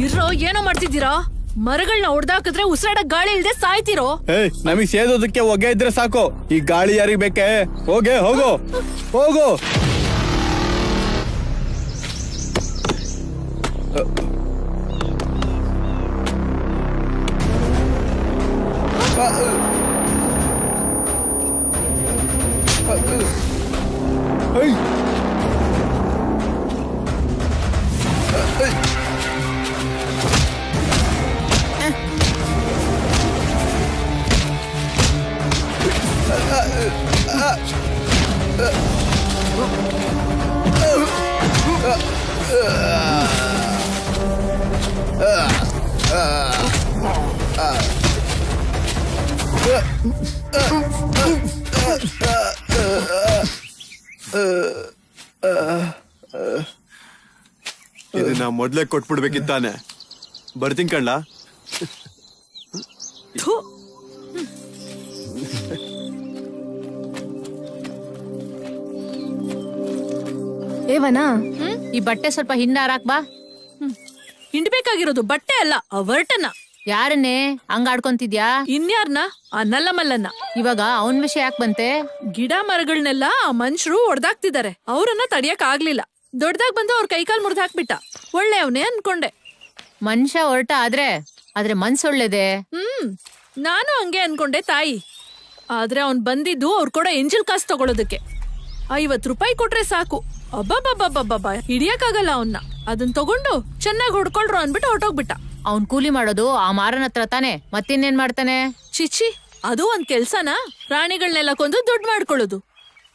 ಇರೋ, ಏನೋ ಮಾಡ್ತಿದ್ದೀರಾ? ಮರಗಳನ್ನ ಹೊಡೆದಾಕಿದ್ರೆ ಉಸಿರಾಡಕ್ ಗಾಳಿ ಇಲ್ದೆ ಸಾಯ್ತಿರೋ. ನಮಗ್ ಸೇದೋದಕ್ಕೆ ಹೊಗೆ ಇದ್ರೆ ಸಾಕು, ಈ ಗಾಳಿ ಯಾರಿಗ್ ಬೇಕೆ? ಹೋಗೆ, ಹೋಗು ಹೋಗು. ಇದನ್ನ ಮೊದ್ಲೇ ಕೊಟ್ಬಿಡ್ಬೇಕಿತ್ತಾನೆ. ಬರ್ತೀನಿ ಕಣ್ಣ. ಏವನ, ಈ ಬಟ್ಟೆ ಸ್ವಲ್ಪ ಹಿಂಡ ಹಾರಾಕ್ ಬಾ. ಹಿಂಡ್ಬೇಕಾಗಿರೋದು ಬಟ್ಟೆ ಅಲ್ಲ, ಅವರ್ಟನ. ಯಾರನ್ನೇ ಹಂಗ ಆಡ್ಕೊಂತಿದ್ಯಾ? ಇನ್ಯಾರ್ನ? ಆ ನಲ್ಲಮಲ್ಲನ್ನ. ಇವಾಗ ಅವನ್ ವಿಷಯ ಯಾಕೆ ಬಂತೆ? ಗಿಡ ಮರಗಳನ್ನೆಲ್ಲ ಆ ಮನುಷ್ಯರು ಹೊಡೆದಾಕ್ತಿದ್ದಾರೆ. ಅವ್ರನ್ನ ತಡಿಯಕ್ ಆಗ್ಲಿಲ್ಲ. ದೊಡ್ಡದಾಗ್ ಬಂದು ಅವ್ರ ಕೈಕಾಲ್ ಮುರಿದ್ ಹಾಕ್ಬಿಟ್ಟ. ಒಳ್ಳೆಯವನೇ ಅನ್ಕೊಂಡೆ. ಮನುಷ್ಯ ಹೊರಟ ಆದ್ರೆ ಮನ್ಸು ಒಳ್ಳೇದೆ. ನಾನು ಹಂಗೆ ಅನ್ಕೊಂಡೆ ತಾಯಿ. ಆದ್ರೆ ಅವ್ನ್ ಬಂದಿದ್ದು ಅವ್ರು ಕೊಡೋ ಎಂಜಿಲ್ ಕಾಸು ತಗೊಳೋದಕ್ಕೆ. 50 ರೂಪಾಯಿ ಕೊಟ್ರೆ ಸಾಕು. ಅಬ್ಬಬ್ಬಬ್ಬಬ್ಬಬ್ಬ, ಹಿಡಿಯಕ್ಕಾಗಲ್ಲ ಅವನ್ನ. ಅದನ್ ತಗೊಂಡು ಚೆನ್ನಾಗಿ ಹೊಡ್ಕೊಳ್ರು ಅನ್ಬಿಟ್ಟು ಹೊರಟೋಗ್ಬಿಟ್ಟ. ಅವ್ನ್ ಕೂಲಿ ಮಾಡೋದು ಆ ಮಾರನ ಹತ್ರ ತಾನೆ, ಮತ್ತಿನ್ನೇನ್ ಮಾಡ್ತಾನೆ? ಚಿಚ್ಚಿ, ಅದು ಒಂದ್ ಕೆಲ್ಸನಾ? ಪ್ರಾಣಿಗಳನ್ನೆಲ್ಲ ಕೊಂದು ದುಡ್ಡು ಮಾಡ್ಕೊಳ್ಳೋದು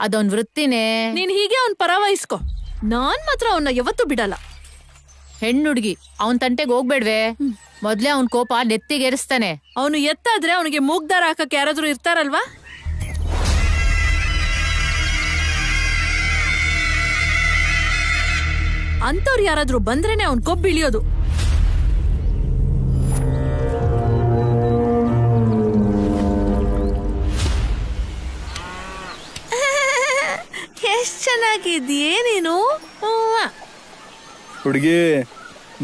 ಅದೊಂದ್ ವೃತ್ತಿನೇ. ನೀನ್ ಹೀಗೆ ಅವ್ನ್ ಪರವಹಿಸ್ಕೊ. ನಾನ್ ಮಾತ್ರ ಅವನ್ನ ಯಾವತ್ತೂ ಬಿಡಲ್ಲ. ಹೆಣ್ಣುಡ್ಗಿ ಅವನ್ ತಂಟೆಗೆ ಹೋಗ್ಬೇಡ್ವೆ. ಮೊದ್ಲೇ ಅವನ್ ಕೋಪ ನೆತ್ತಿಗೇರಿಸ್ತಾನೆ. ಅವನು ಎತ್ತಾದ್ರೆ ಅವನಿಗೆ ಮೂಗ್ದಾರ ಹಾಕಕ್ ಯಾರಾದ್ರೂ ಇರ್ತಾರಲ್ವಾ? ಅಂತವ್ರು ಯಾರಾದ್ರೂ ಬಂದ್ರೇನೆ ಅವ್ನ್ ಕೊಬ್ಬು ಇಳಿಯೋದು. ಚೆನ್ನಾಗಿದ್ದೀಯೇ ನೀನು? ಹುಡುಗಿ,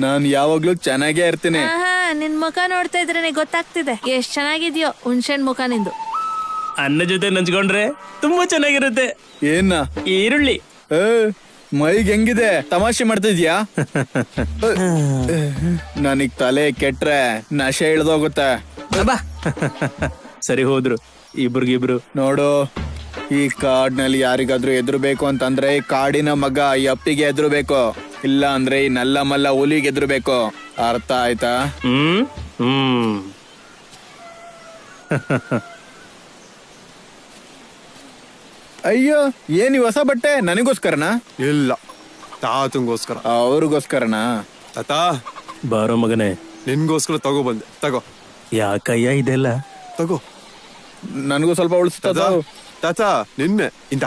ನಾನ್ ಯಾವಾಗ್ಲೂ ಚೆನ್ನಾಗೇ ಇರ್ತೀನಿ. ನಿನ್ ಮುಖ ನೋಡ್ತಾ ಇದ್ರೆ ಗೊತ್ತಾಗ್ತಿದೆ ಎಷ್ಟ್ ಚೆನ್ನಾಗಿದ್ಯೋ. ಹುಣ್ಸೆಣ್ ಮುಖ ನಿಂದು. ಅನ್ನ ಜೊತೆ ನಂಚ್ಕೊಂಡ್ರೆ ತುಂಬಾ ಚೆನ್ನಾಗಿರುತ್ತೆ. ಏನ? ಈರುಳ್ಳಿ. ಮೈಗ್ ಹೆಂಗಿದೆ? ತಮಾಷೆ ಮಾಡ್ತಿದ್ಯಾ? ನನಗ್ ತಲೆ ಕೆಟ್ರೆ ನಶೆ ಇಳ್ದೋಗುತ್ತೆ. ಸರಿ ಹೋದ್ರು ಇಬ್ರಿಗಿಬ್ರು. ನೋಡು, ಈ ಕಾಡ್ನಲ್ಲಿ ಯಾರಿಗಾದ್ರೂ ಎದುರ್ಬೇಕು ಅಂತಂದ್ರೆ ಈ ಕಾಡಿನ ಮಗ ಈ ಅಪ್ಪಿಗೆ ಎದುರ್ಬೇಕು, ಇಲ್ಲ ಅಂದ್ರೆ ಈ ನಲ್ಲ ಮಲ್ಲ ಹುಲಿಗೆ ಎದುರ್ಬೇಕು. ಅರ್ಥ ಆಯ್ತಾ? ಅಯ್ಯೋ, ಏನ್ ಈ ಹೊಸ ಬಟ್ಟೆ? ನನಗೋಸ್ಕರನಾ? ಇಲ್ಲ, ತಾತಂಗೋಸ್ಕರ. ಅವ್ರಿಗೋಸ್ಕರನಾ? ತಾತ, ಬಾರೋ ಮಗನೇ, ನಿನ್ಗೋಸ್ಕರ ತಗೋ ಬಂದೆ. ತಗೋ. ಯಾಕಯ್ಯ ಇದೆಲ್ಲ? ತಗೋ. ನನಗೂ ಸ್ವಲ್ಪ ಉಳಿಸ್ತದ. ತಾತ, ನಿನ್ನೆ ಇಂದ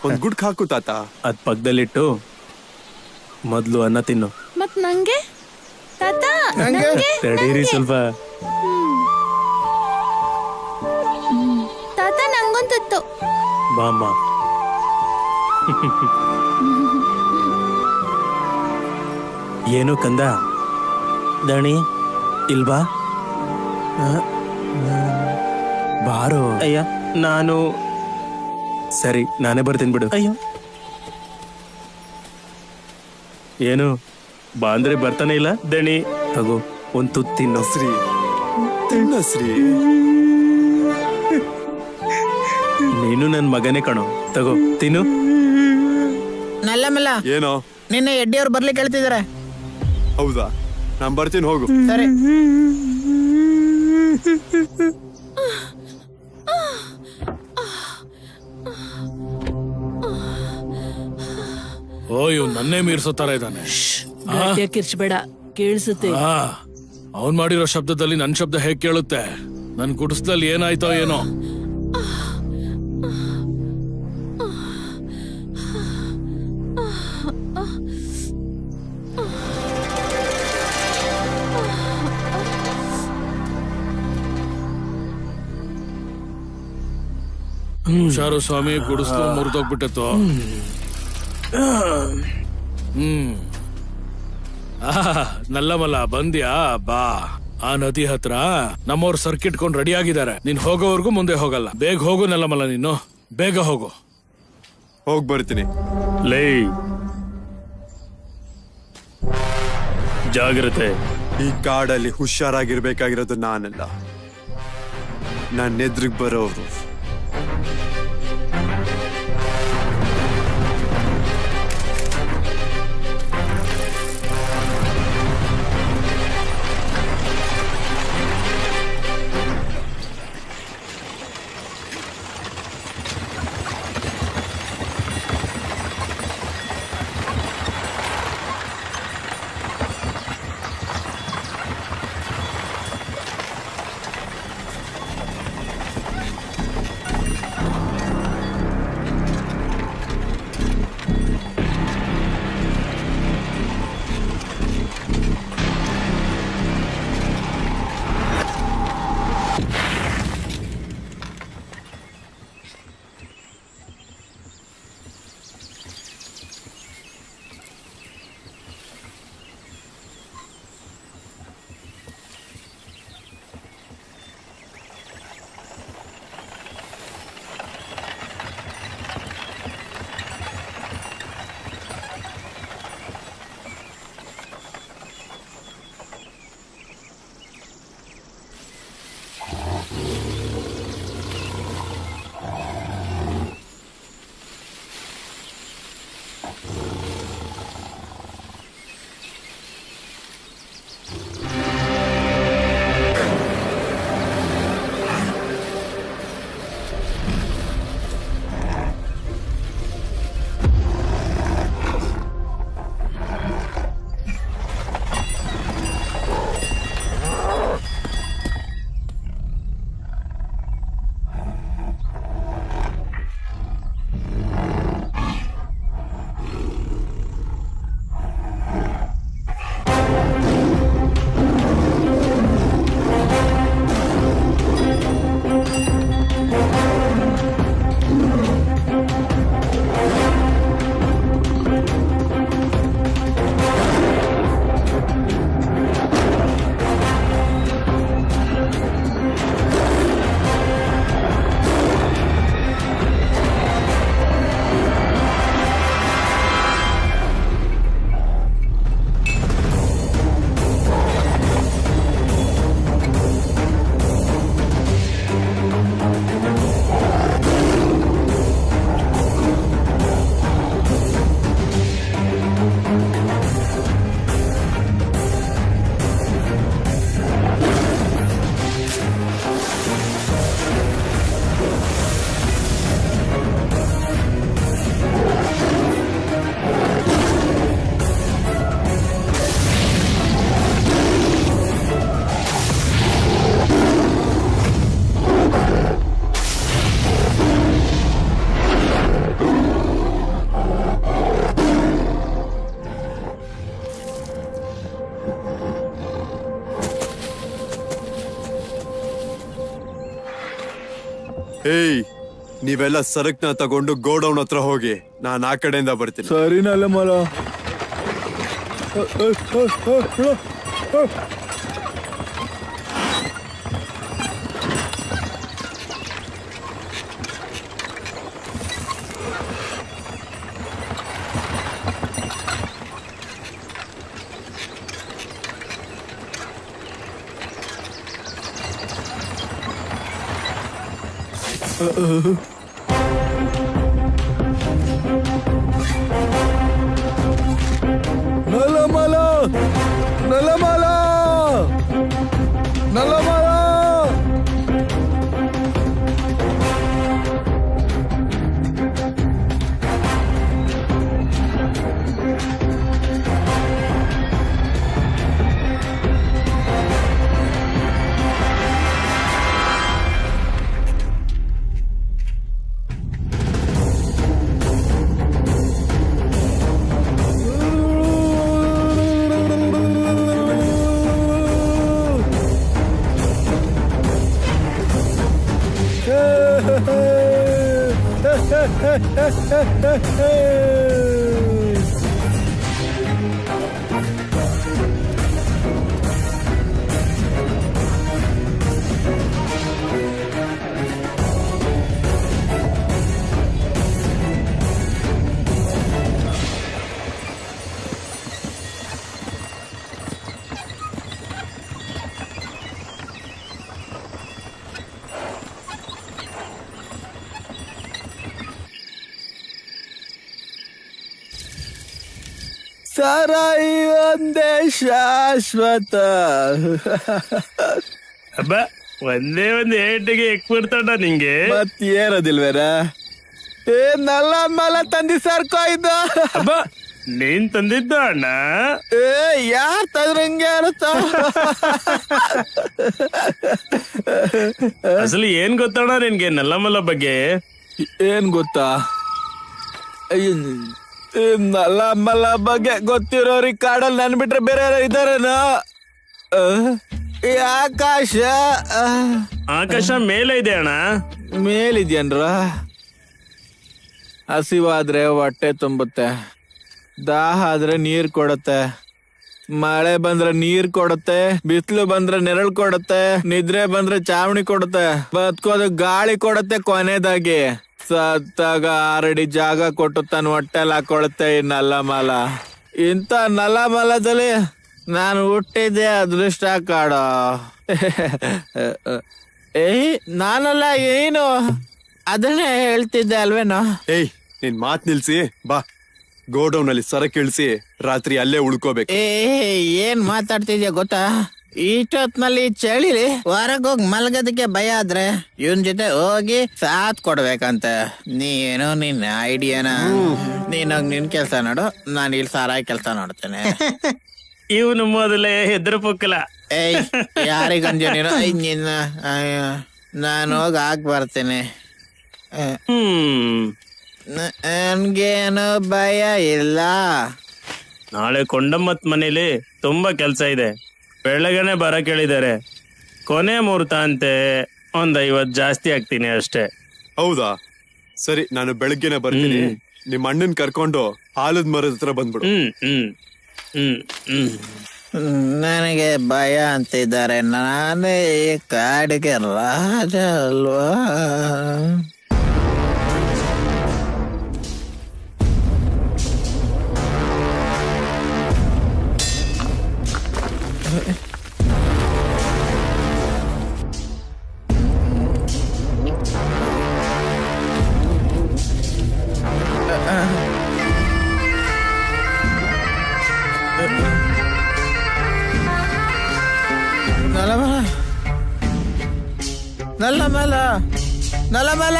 ಒಂದ್ ಗುಡ್ಕ್ ಹಾಕು ತಾತ. ಅದ್ ಪಕ್ಕದಲ್ಲಿಟ್ಟು ಮೊದ್ಲು ಅನ್ನ ತಿನ್ನು. ಮತ್ ನಂಗೆ? ತಾತ, ತಡೀರಿ ಸ್ವಲ್ಪ. ತಾತ ನಂಗೊಂದು ಬಾಮ್ಮ. ಏನು ಕಂದ? ದಣಿ ಇಲ್ವಾ? ಬಾರೋ. ಅಯ್ಯ, ನಾನು ಸರಿ, ನಾನೇ ಬರ್ತೀನಿ ಬಿಡು. ಅಯ್ಯೋ, ಏನು ಬಾ ಅಂದ್ರೆ ಬರ್ತಾನೆ ಇಲ್ಲ? ದಣಿ ತಗೋ, ಒಂದ್ ತುತ್ತು ತಿನ್ನು. ಶ್ರೀ ತಿನ್ನ ಶ್ರೀ. ನೀನು ನನ್ ಮಗನೇ ಕಣೋ, ತಗೋ ತಿನ್ನು. ನಲ್ಲಮಲ್ಲ, ಏನೋ ನಿನ್ನೆ ಎಡ್ಡಿಯವ್ರು ಬರ್ಲಿಕ್ಕೆ ಹೇಳ್ತಿದಾರೆ. ಹೌದಾ? ನಾನ್ ಬರ್ತೀನಿ, ಹೋಗು. ಸರಿ. ಓ, ಇವ್ ನನ್ನೇ ಮೀರ್ಸೋ ತರ ಇದ್ದಾನೆ. ಕಿರ್ಚ್ಬೇಡ, ಕೇಳಿಸುತ್ತೆ. ಅವನ್ ಮಾಡಿರೋ ಶಬ್ದದಲ್ಲಿ ನನ್ ಶಬ್ದ ಹೇಗ್ ಕೇಳುತ್ತೆ? ನನ್ ಗುಡಿಸ್ದಲ್ಲಿ ಏನಾಯ್ತೋ ಏನೋ. ಹುಷಾರು ಸ್ವಾಮಿ, ಗುಡಿಸ್ಲು ಮುರಿದೋಗ್ಬಿಟ್ಟಿತ್ತು. ನಲ್ಲಮಲ್ಲ, ಬಂದ್ಯಾ? ಬಾ. ಆ ನದಿ ಹತ್ರ ನಮ್ಮವ್ರು ಸರ್ಕಿಟ್ ಕೊಂಡು ರೆಡಿ ಆಗಿದ್ದಾರೆ. ನೀನ್ ಹೋಗೋವರೆಗೂ ಮುಂದೆ ಹೋಗಲ್ಲ. ಬೇಗ ಹೋಗು ನಲ್ಲಮಲ್ಲ, ನೀನು ಬೇಗ ಹೋಗು. ಹೋಗ್ ಬರ್ತೀನಿ. ಲೇ, ಜಾಗ್ರತೆ. ಈ ಕಾಡಲ್ಲಿ ಹುಷಾರಾಗಿರ್ಬೇಕಾಗಿರೋದು ನಾನಲ್ಲ, ನನ್ನ ಎದುರಿಗೆ ಬರೋರು. ಏಯ್ ನೀವೆಲ್ಲ ಸರಕ್ನ ತಗೊಂಡು ಗೋಡೌನ್ ಹತ್ರ ಹೋಗಿ ನಾನ್ ಆ ಕಡೆಯಿಂದ ಬರ್ತೀನಿ. ಸರಿ ನಲ್ಲಮಲ. ನಲ್ಲಮಲ ನಲ್ಲಮಲ ನಲ್ಲಮಲ. ಸಾರಾಯಿ ಒಂದೇ ಶಾಶ್ವತ. ಹಬ್ಬ ಒಂದೇ ಒಂದು ಏಟಿಗೆ ಎಕ್ಬಿಡ್ತಾಡ ನಿಂಗೆ. ಮತ್ತೇನದಿಲ್ವೇರ? ಏ ನಲ್ಲ ಮಲ ತಂದಿ ಸರ್ಕೋಯ್ದು. ಹಬ್ಬ ನೀನ್ ತಂದಿದ್ದ ಅಣ್ಣ? ಏ ಯಾರ್ ತಂದ್ರಂಗೆ ಅರುತ್ತ. ಅಸಲಿ ಏನ್ ಗೊತ್ತಣ್ಣ ನಿನ್ಗೆ ನಲ್ಲಮಲ್ಲ ಬಗ್ಗೆ? ಏನ್ ಗೊತ್ತಾ? ನಲ್ಲ ಮಲ್ಲ ಬಗ್ಗೆ ಗೊತ್ತಿರೋರಿಗೆ ಕಾಡಲ್ಲಿ ನನ್ ಬಿಟ್ರೆ ಬೇರೆ ಯಾರು ಇದಾರೇನ? ಆಕಾಶ ಆಕಾಶ ಮೇಲೆ ಇದೆ ಅಣ್ಣ. ಮೇಲಿದ್ಯನ್ರ? ಹಸಿವಾದ್ರೆ ಹೊಟ್ಟೆ ತುಂಬುತ್ತೆ, ದಾಹ ಆದ್ರೆ ನೀರ್ ಕೊಡುತ್ತೆ, ಮಳೆ ಬಂದ್ರೆ ನೀರ್ ಕೊಡುತ್ತೆ, ಬಿಸಿಲು ಬಂದ್ರೆ ನೆರಳು ಕೊಡುತ್ತೆ, ನಿದ್ರೆ ಬಂದ್ರೆ ಚಾವಣಿ ಕೊಡುತ್ತೆ, ಬದುಕೋದು ಗಾಳಿ ಕೊಡುತ್ತೆ, ಕೊನೆದಾಗಿ ಸತ್ತಾಗ 6 ಅಡಿ ಜಾಗ ಕೊಟ್ಟು ತನ್ನ ಹೊಟ್ಟೆಲ್ ಹಾಕೊಳುತ್ತೆ ಈ ನಲ್ಲಮಲ. ಇಂಥ ನಲ್ಲಮಲದಲ್ಲಿ ನಾನು ಹುಟ್ಟಿದ್ದೆ ಅದೃಷ್ಟ ಕಾಡೋ. ಏಯ್ ನಾನಲ್ಲ, ಏನು ಅದನ್ನೇ ಹೇಳ್ತಿದ್ದೆ ಅಲ್ವೇನೋ. ಏಯ್ ನಿನ್ ಮಾತ್ ನಿಲ್ಸಿ, ಬಾ ಗೋಡೌನ್ ಅಲ್ಲಿ ಸರಕ್ ಇಳಿಸಿ ರಾತ್ರಿ ಅಲ್ಲೇ ಉಳ್ಕೋಬೇಕು. ಏನ್ ಮಾತಾಡ್ತಿದ್ಯಾ ಗೊತ್ತಾ? ಇಷ್ಟೊತ್ನಲ್ಲಿ ಚಳಿಲಿ ಹೊರಗೋಗಿ ಮಲ್ಗೋದಕ್ಕೆ ಭಯ ಆದ್ರೆ ಇವನ್ ಜೊತೆ ಹೋಗಿ ಸಾಥ್ ಕೊಡ್ಬೇಕಂತೆ. ನೀನು ನಿನ್ನ ಐಡಿಯಾನ. ನೀನೋಗ್ ನಿನ್ ಕೆಲ್ಸ ನೋಡು, ನಾನು ಇಲ್ಲಿ ಸಾರಾಯಿ ಕೆಲ್ಸ ನೋಡ್ತೇನೆ. ಇವನು ಮೊದಲೇ ಹೆದ್ರ ಪುಕ್ಕಲ. ಏಯ್ ಯಾರಿಗಂಜ ನೀನು? ನಿನ್ನ ನಾನು ಹೋಗಿ ಹಾಕ್ ಬರ್ತೇನೆ. ನನ್ಗೇನು ಭಯ ಇಲ್ಲ. ನಾಳೆ ಕೊಂಡಮ್ಮತ್ ಮನೇಲಿ ತುಂಬಾ ಕೆಲ್ಸ ಇದೆ. ಬೆಳಗ್ಗೆನೆ ಬರ ಕೇಳಿದ್ದಾರೆ. ಕೊನೆ ಮುಹೂರ್ತ ಅಂತೆ. 50 ಜಾಸ್ತಿ ಆಗ್ತೀನಿ ಅಷ್ಟೇ. ಹೌದಾ? ಸರಿ, ನಾನು ಬೆಳಗ್ಗೆನೆ ಬರ್ತೀನಿ. ನಿಮ್ ಅಣ್ಣನ್ ಕರ್ಕೊಂಡು ಆಲದ ಮರದ ಹತ್ರ ಬಂದ್ಬಿಡು. ನನಗೆ ಭಯ ಅಂತಿದ್ದಾರೆ. ನಾನೇ ಈ ಕಾಡಿಗೆ ರಾಜ ಅಲ್ವಾ? ನಲ್ಲಮಲ ನಲ್ಲಮಲ.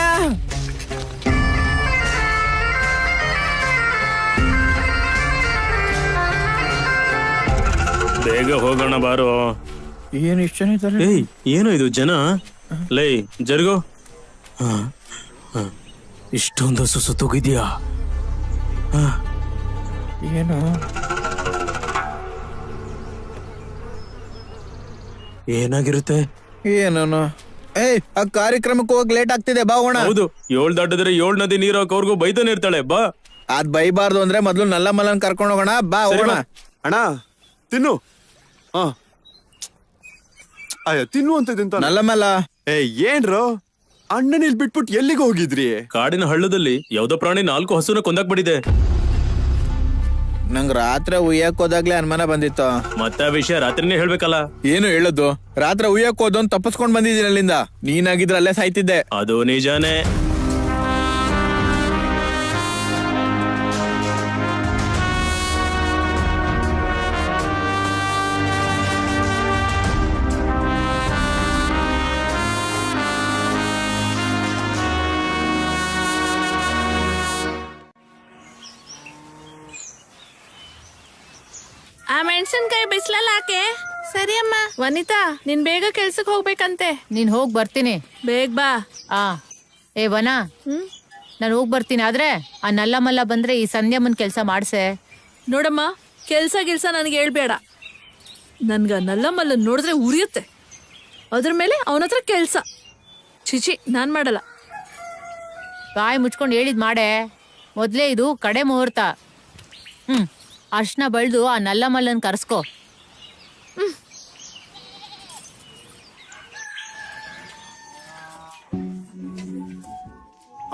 ಬೇಗ ಹೋಗೋಣ ಬಾರೋ. ಏನು ಇಷ್ಟ ಜನ ಇದ್ದಾರೆ? ಏಯ್ ಏನು ಇದು ಜನ? ಲೈ ಜರ್ಗೋ. ಇಷ್ಟೊಂದು ಸುತ್ತೋಗಿದ್ಯಾ? ಏನು ಏನಾಗಿರುತ್ತೆ? ಏನೋ ಆ ಕಾರ್ಯಕ್ರಮಕ್ಕೆ ಹೋಗಿ ಲೇಟ್ ಆಗ್ತಿದೆ, ಬಾ ಹೋಗೋಣ. ಹೌದು, 7 ದಾಟಿದ್ರೆ 7 ನದಿ ನೀರು ಹಾಕೋರ್ಗು ಬೈತಾನೆ ಇರ್ತಾಳೆ, ಬಾ. ಅದ್ ಬೈಬಾರ್ದು ಅಂದ್ರೆ ಮೊದ್ಲು ನಲ್ಲ ಮಲ್ಲನ್ ಕರ್ಕೊಂಡು ಹೋಗೋಣ, ಬಾ ಹೋಗೋಣ. ಅಣ್ಣ ತಿನ್ನು. ಅಯ್ಯ ತಿನ್ನು ಅಂತ ನಲ್ಲ ಮಲ್ಲ. ಏನ್ರು ಅಣ್ಣನ ಇಲ್ಲಿ ಬಿಟ್ಬಿಟ್ಟು ಎಲ್ಲಿಗೆ ಹೋಗಿದ್ರಿ? ಕಾಡಿನ ಹಳ್ಳದಲ್ಲಿ ಯಾವ್ದೋ ಪ್ರಾಣಿ 4 ಹಸುನ ಕೊಂದಾಕ್ಬಿಟ್ಟಿದೆ. ನಂಗ್ ರಾತ್ರಿ ಉಯ್ಯಕ್ ಹೋದಾಗ್ಲೇ ಅನುಮಾನ ಬಂದಿತ್ತು. ಮತ್ತೆ ಆ ವಿಷಯ ರಾತ್ರಿನೇ ಹೇಳ್ಬೇಕಲ್ಲ. ಏನು ಹೇಳೋದು? ರಾತ್ರಿ ಉಯ್ಯಕ್ ಹೋದೊಂದು ತಪ್ಪಿಸ್ಕೊಂಡ್ ಬಂದಿದ್ದೀನಿ ಅಲ್ಲಿಂದ. ನೀನಾಗಿದ್ರೆ ಅಲ್ಲೇ ಸಾಯ್ತಿದ್ದೆ. ಅದು ನಿಜಾನೇ. ಆ ಮೆಣಸಿನ್ಕಾಯಿ ಬಿಸ್ಲಲ್ಲಿ ಹಾಕೆ. ಸರಿ ಅಮ್ಮ. ವನಿತಾ, ನೀನ್ ಬೇಗ ಕೆಲ್ಸಕ್ಕೆ ಹೋಗ್ಬೇಕಂತೆ. ನೀನ್ ಹೋಗ್ ಬರ್ತೀನಿ. ಬೇಗ ಬಾ. ಏ ವನ, ನಾನು ಹೋಗ್ ಬರ್ತೀನಿ. ಆದ್ರೆ ಆ ನಲ್ಲ ಮಲ್ಲ ಬಂದ್ರೆ ಈ ಸಂಧ್ಯಾಮನ್ ಕೆಲ್ಸ ಮಾಡ್ಸೆ. ನೋಡಮ್ಮ, ಕೆಲ್ಸ ನನಗೆ ಹೇಳ್ಬೇಡ. ನನ್ಗ ನಲ್ಲ ಮಲ್ಲ ನೋಡಿದ್ರೆ ಉರಿಯುತ್ತೆ. ಅದ್ರ ಮೇಲೆ ಅವನತ್ರ ಕೆಲ್ಸ. ಚಿಚಿ, ನಾನ್ ಮಾಡಲ್ಲ. ಬಾಯಿ ಮುಚ್ಕೊಂಡು ಹೇಳಿದ್ ಮಾಡೆ. ಮೊದ್ಲೇ ಇದು ಕಡೆ ಮುಹೂರ್ತ. ಅರ್ಶನ ಬಳ್ದು ಆ ನಲ್ಲ ಮಲ್ಲನ್ ಕರ್ಸ್ಕೋ.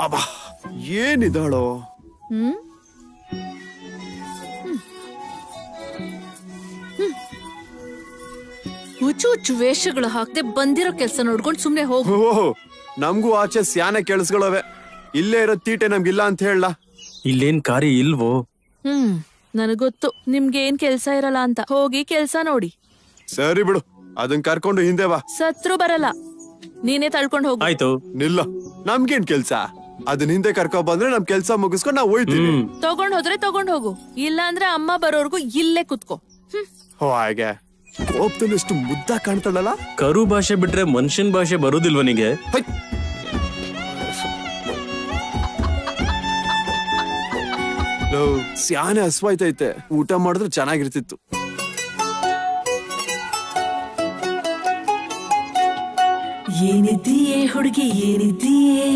ಅಬ್ಬಾ ಏನಿದಾಳೋ. ಹುಚ್ಚು ಹುಚ್ಚು ವೇಷಗಳು ಹಾಕ್ದೆ ಬಂದಿರೋ ಕೆಲ್ಸ ನೋಡ್ಕೊಂಡು ಸುಮ್ನೆ ಹೋಗು. ನಮ್ಗೂ ಆಚೆ ಸ್ಯಾನೆ ಕೆಲ್ಸಗಳವೆ. ಇಲ್ಲೇ ಇರೋ ತೀಟೆ ನಮ್ಗಿಲ್ಲ ಅಂತ ಹೇಳ. ಇಲ್ಲೇನ್ ಕಾರ್ಯ ಇಲ್ವೋ? ನನಗೊತ್ತು ನಿಮ್ಗೆ ಏನ್ ಕೆಲ್ಸ ಇರಲ್ಲ ಅಂತ. ಹೋಗಿ ಕೆಲ್ಸ ನೋಡಿ. ಸರಿ ಬಿಡು, ಅದನ್ ಕರ್ಕೊಂಡು ಹಿಂದೆ ಬಾ. ಸತ್ರು ಬರಲ್ಲ, ನೀನೇ ತಳ್ಕೊಂಡು ಹೋಗು. ಆಯ್ತು. ನಿಲ್ಲ, ನಮ್ಗೇನ್ ಕೆಲ್ಸ? ಅದನ್ ಹಿಂದೆ ಕರ್ಕೊ ಬಂದ್ರೆ ನಮ್ ಕೆಲ್ಸ ಮುಗಿಸ್ಕೊಂಡು ನಾವ್ ಹೋಯ್ತೀವಿ. ತಗೊಂಡ್ ಹೋದ್ರೆ ತಗೊಂಡ್ ಹೋಗು, ಇಲ್ಲ ಅಂದ್ರೆ ಅಮ್ಮ ಬರೋರ್ಗು ಇಲ್ಲೇ ಕುತ್ಕೋ. ಹಾಗೆ ಕೋಪದಲ್ಲಿ ಎಷ್ಟು ಮುದ್ದ ಕಾಣ್ತಾಳಲ್ಲ. ಕರು ಭಾಷೆ ಬಿಟ್ರೆ ಮನುಷ್ಯನ್ ಭಾಷೆ ಬರುದಿಲ್ವನಿಗೆ? ಸ್ಯಾನೆ ಹಸ್ವಾಯ್ತೈತೆ, ಊಟ ಮಾಡಿದ್ರೆ ಚೆನ್ನಾಗಿರ್ತಿತ್ತು. ಏನಿದ್ದೀಯೇ ಹುಡುಗಿ, ಏನಿದ್ದೀಯೇ?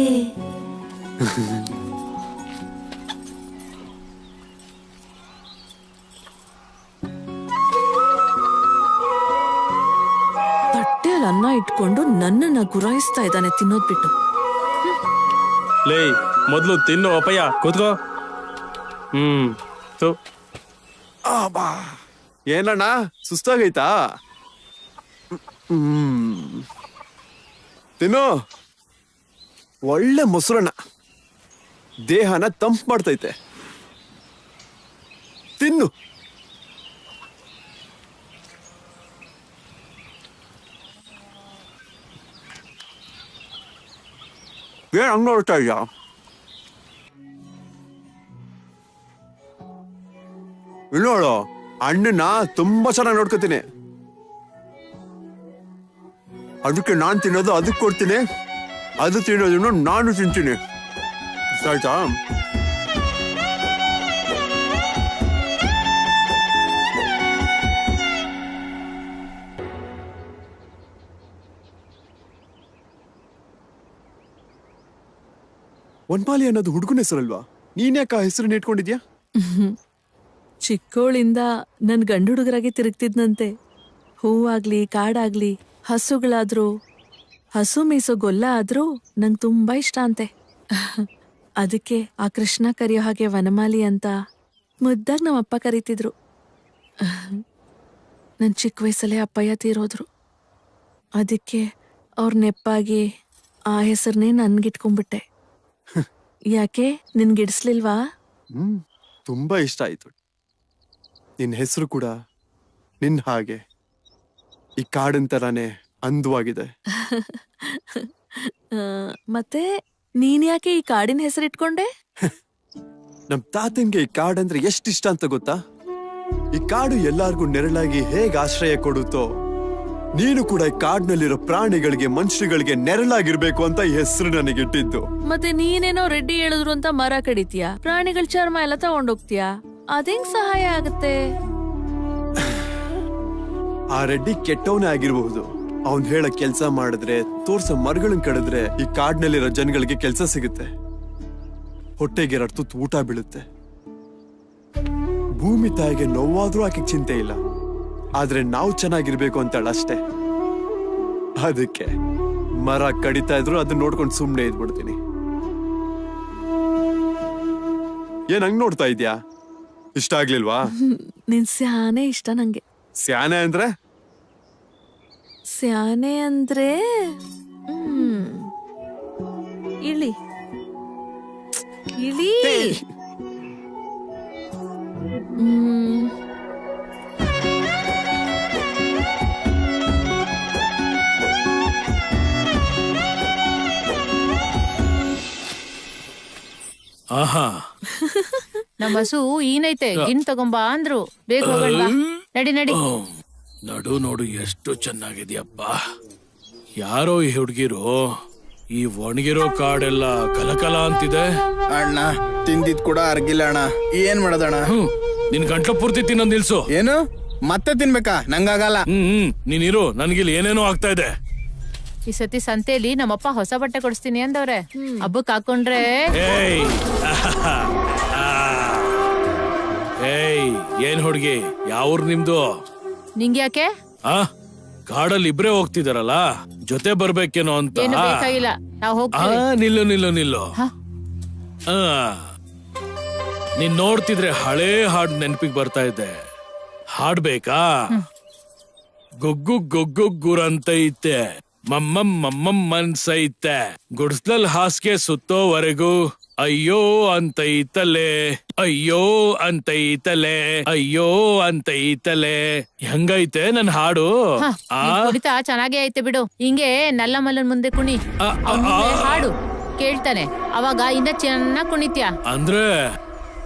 ತಟ್ಟೆಯಲ್ಲಿ ಅನ್ನ ಇಟ್ಕೊಂಡು ನನ್ನನ್ನ ಗುರಾಯಿಸ್ತಾ ಇದ್ದಾನೆ ತಿನ್ನೋದ್ ಬಿಟ್ಟು. ಲೇ, ಮೊದ್ಲು ತಿನ್ನು ಅಪ್ಪಯ್ಯ, ಕೂತ್ಕೋ. ಏನಣ್ಣ ಸುಸ್ತಾಗೈತಾ? ತಿನ್ನು. ಒಳ್ಳೆ ಮೊಸರಣ್ಣ, ದೇಹನ ತಂಪು ಮಾಡ್ತೈತೆ. ತಿನ್ನು. ಏನ್ ಹಂಗ ನೋಡ್ತಾ ಇದ್ಯಾ? ನೋಡು, ಅಣ್ಣನ ತುಂಬಾ ಚೆನ್ನಾಗಿ ನೋಡ್ಕೊತೀನಿ. ಅದಕ್ಕೆ ನಾನ್ ತಿನ್ನೋದು ಅದಕ್ಕೆ ಕೊಡ್ತೀನಿ, ಅದು ತಿನ್ನೋದನ್ನು ನಾನು ತಿಂತೀನಿ. ಆಯ್ತಾ? ವನ್ಮಾಲಿ ಅನ್ನೋದು ಹುಡುಗನ ಹೆಸರಲ್ವಾ? ನೀನ್ ಯಾಕೆ ಆ ಹೆಸರನ್ನ ಇಟ್ಕೊಂಡಿದ್ಯಾ? ಚಿಕ್ಕೋಳಿಂದ ನನ್ ಗಂಡು ಹುಡುಗರಾಗಿ ತಿರುಗ್ತಿದ್ನಂತೆ. ಹೂವಾಗ್ಲಿ ಕಾಡಾಗ್ಲಿ ಹಸುಗಳಾದ್ರೂ ಹಸು ಮೇಸೋ ಗೊಲ್ಲ ಆದ್ರೂ ನಂಗೆ ತುಂಬಾ ಇಷ್ಟ ಅಂತೆ. ಅದಕ್ಕೆ ಆ ಕೃಷ್ಣ ಕರೆಯೋ ಹಾಗೆ ವನಮಾಲಿ ಅಂತ ಮುದ್ದಾಗ ನಮ್ಮಪ್ಪ ಕರೀತಿದ್ರು. ನನ್ ಚಿಕ್ಕ ವಯಸ್ಸಲ್ಲೇ ಅಪ್ಪಯ್ಯ ತೀರೋದ್ರು. ಅದಕ್ಕೆ ಅವ್ರ ನೆಪ್ಪಾಗಿ ಆ ಹೆಸರನ್ನೇ ನನ್ಗಿಟ್ಕೊಂಡ್ಬಿಟ್ಟೆ. ಯಾಕೆ ನಿನ್ಗಿಡ್ಸ್ಲಿಲ್ವಾ? ತುಂಬಾ ಇಷ್ಟ ಆಯ್ತು. ನಿನ್ ಹೆಸರು ಕೂಡ ನಿನ್ ಹಾಗೆ ಈ ಕಾಡಿನ ತರಾನೇ ಅಂದವಾಗಿದೆ. ಮತ್ತೆ ನೀನ್ ಯಾಕೆ ಈ ಕಾಡಿನ ಹೆಸರಿಟ್ಕೊಂಡೆ? ನಮ್ ತಾತನ್ಗೆ ಈ ಕಾಡಂದ್ರೆ ಎಷ್ಟ್ ಇಷ್ಟ ಅಂತ ಗೊತ್ತಾ? ಈ ಕಾಡು ಎಲ್ಲಾರ್ಗೂ ನೆರಳಾಗಿ ಹೇಗ್ ಆಶ್ರಯ ಕೊಡುತ್ತೋ, ನೀನು ಕೂಡ ಈ ಕಾಡಿನಲ್ಲಿರೋ ಪ್ರಾಣಿಗಳಿಗೆ ಮನುಷ್ಯಗಳಿಗೆ ನೆರಳಾಗಿರ್ಬೇಕು ಅಂತ ಈ ಹೆಸರು ನನಗಿಟ್ಟಿದ್ದು. ಮತ್ತೆ ನೀನೇನೋ ರೆಡ್ಡಿ ಹೇಳಿದ್ರು ಅಂತ ಮರ ಕಡಿತೀಯಾ, ಪ್ರಾಣಿಗಳ ಚರ್ಮ ಎಲ್ಲ ತಗೊಂಡೋಗ್ತೀಯಾ, ಅದೇಂಗ್ ಸಹಾಯ ಆಗತ್ತೆ? ಆ ರೆಡ್ಡಿ ಕೆಟ್ಟವನೇ ಆಗಿರಬಹುದು, ಅವ್ನ್ ಹೇಳ ಕೆಲ್ಸ ಮಾಡಿದ್ರೆ, ತೋರ್ಸ ಮರಗಳನ್ನ ಕಡಿದ್ರೆ ಈ ಕಾಡ್ನಲ್ಲಿರೋ ಜನಗಳಿಗೆ ಕೆಲ್ಸ ಸಿಗುತ್ತೆ, ಹೊಟ್ಟೆಗೆ ತುತ್ತು ಊಟ ಬೀಳುತ್ತೆ. ಭೂಮಿ ತಾಯಿಗೆ ನೋವಾದ್ರೂ ಆಕೆ ಚಿಂತೆ ಇಲ್ಲ, ಆದ್ರೆ ನಾವು ಚೆನ್ನಾಗಿರ್ಬೇಕು ಅಂತಾಳಷ್ಟೇ. ಅದಕ್ಕೆ ಮರ ಕಡಿತಾ ಇದ್ರು ಅದನ್ನ ನೋಡ್ಕೊಂಡು ಸುಮ್ನೆ ಇದ್ಬಿಡ್ತೀನಿ. ಏನ್ ಹಂಗ್ ನೋಡ್ತಾ ಇದ್ಯಾ? ಇಷ್ಟ ಆಗ್ಲಿಲ್ವಾ? ನಿನ್ ಸ್ಯಾನೆ ಇಷ್ಟ ನಂಗೆ. ಸ್ಯಾನೆ ಅಂದ್ರೆ? ಸ್ಯಾನೆ ಅಂದ್ರೆ ಇಳಿ ಇಳಿ. ಆಹಾ, ನಮ್ಮ ಹಸು ಏನೈತೆ ಗಿನ್ ತಗೊಂಬಾ ಅಂದ್ರು. ಬೇಗ ಹೋಗೋಣ, ನಡಿ ನಡಿ. ನಡು ನೋಡು ಎಷ್ಟು ಚೆನ್ನಾಗಿದ್ಯಪ್ಪ. ಯಾರೋ ಈ ಹುಡ್ಗಿರು ಈ ಒಣಗಿರೋ ಕಾಡೆಲ್ಲ ಕಲಕಲ ಅಂತಿದೆ. ಅಣ್ಣ ತಿಂದಿದ್ ಕೂಡ ಅರ್ಗಿಲ್ಲ ಅಣ್ಣ, ಏನ್ ಮಾಡೋದಣ್ಣ? ನಿನ್ ಗಂಟ್ಲ ಪೂರ್ತಿ ತಿನ್ನೋದ್ ನಿಲ್ಸು. ಏನು ಮತ್ತೆ ತಿನ್ಬೇಕಾ? ನಂಗಾಗಲ್ಲ. ನೀನಿರು, ನನ್ಗಿಲ್ಲಿ ಏನೇನೋ ಆಗ್ತಾ ಇದೆ. ಈ ಸತಿ ಸಂತೆಲಿ ನಮ್ಮಪ್ಪ ಹೊಸ ಬಟ್ಟೆ ಕೊಡಿಸ್ತೀನಿ ಅಂದವ್ರೆ. ಹಬ್ಬಕ್ ಹಾಕೊಂಡ್ರೆ ಏಯ್, ಏನ್ ಹುಡ್ಗಿ, ಯಾವ್ರು ನಿಮ್ದು? ನಿಂಗ್ಯಾಕೆ? ಕಾಡಲ್ಲಿ ಇಬ್ರೇ ಹೋಗ್ತಿದಾರಲ್ಲ, ಜೊತೆ ಬರ್ಬೇಕೇನೋ ಅಂತ. ಏನು ಬೇಕಾಗಿಲ್ಲ, ನಾವ್ ಹೋಗ್ತೀವಿ. ನಿಲ್ಲು ನಿಲ್ಲು ನಿಲ್ಲು. ನೀನ್ ನೋಡ್ತಿದ್ರೆ ಹಳೇ ಹಾಡ್ ನೆನಪಿಗೆ ಬರ್ತಾ ಇದೆ. ಹಾಡ್ಬೇಕಾ? ಗೊಗ್ಗು ಗೊಗ್ಗು ಗುರಂತೈತೆ, ಮಮ್ಮಮ್ ಮಮ್ಮಮ್ ಮನ್ಸೈತೆ, ಗುಡ್ಸ್ಲಲ್ ಹಾಸ್ಗೆ ಸುತ್ತೋವರೆಗೂ ಅಯ್ಯೋ ಅಂತೈತಲೆ, ಅಯ್ಯೋ ಅಂತೈತಲೆ, ಅಯ್ಯೋ ಅಂತೈತಲೆ. ಹೆಂಗೈತೆ ನನ್ ಹಾಡು? ಕುಣಿತ ಚೆನ್ನಾಗೇ ಐತೆ ಬಿಡು. ಹಿಂಗೆ ನಲ್ಲ ಮಲ್ಲನ್ ಮುಂದೆ ಕುಣಿ, ಹಾಡು ಕೇಳ್ತಾನೆ, ಅವಾಗ ಇನ್ನ ಚೆನ್ನಾಗ್ ಕುಣಿತ್ಯಾ. ಅಂದ್ರೆ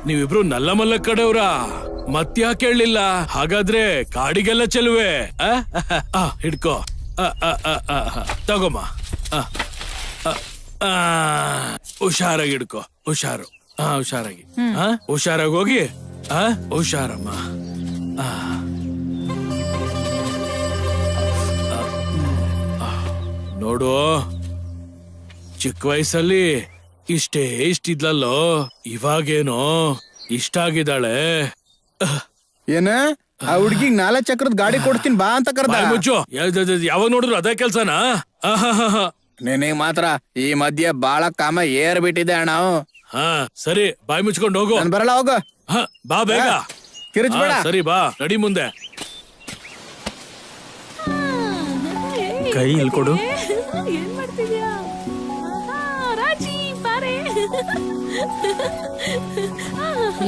ನೀವಿಬ್ರು ನಲ್ಲ ಮಲ್ಲ ಕಡೆವ್ರ? ಮತ್ಯಾಕೆ ಹೇಳಲಿಲ್ಲ? ಹಾಗಾದ್ರೆ ಕಾಡಿಗೆಲ್ಲ ಚೆಲುವೆ. ಹಿಡ್ಕೋ, ತಗೋಮ್ಮ. ಹುಷಾರಾಗಿ ಹಿಡ್ಕೋ, ಹುಷಾರು. ಹುಷಾರಾಗಿ, ಹುಷಾರಾಗಿ ಹೋಗಿ. ಹುಷಾರಮ್ಮ. ನೋಡು, ಚಿಕ್ಕ ವಯಸ್ಸಲ್ಲಿ ಇಷ್ಟೇ ಇಷ್ಟಿದ್ಲಲ್ಲೋ, ಇವಾಗೇನೋ ಇಷ್ಟ ಆಗಿದ್ದಾಳೆ. ಏನ ಆ ಹುಡ್ಗಿಗ್ 4 ಚಕ್ರದ ಗಾಡಿ ಕೊಡ್ತೀನಿ ಬಾ ಅಂತ ಕರ್ದ. ಮುಚ್ಚು, ಯಾವಾಗ ನೋಡಿದ್ರು ಅದೇ ಕೆಲ್ಸನಾ? ನಿನಗ್ ಮಾತ್ರ ಈ ಮಧ್ಯೆ ಬಾಳ ಕಾಮ ಏರ್ ಬಿಟ್ಟಿದೆ ಅಣ್ಣ. ಸರಿ, ಬಾಯಿ ಮುಚ್ಕೊಂಡು ಹೋಗು. ನಾನು ಬರಲ್ಲ, ಹೋಗು. ಬಾ ಬೇಗ, ಕಿರಿಚ್ಬೇಡ. ಸರಿ ಬಾ, ನಡಿ ಮುಂದೆ. ಕೈ ಇಲ್ಲಿ ಕೊಡು. ಏನ್ ಮಾಡ್ತಿದ್ಯಾ ರಾಜಿ? ಬಾರೆ.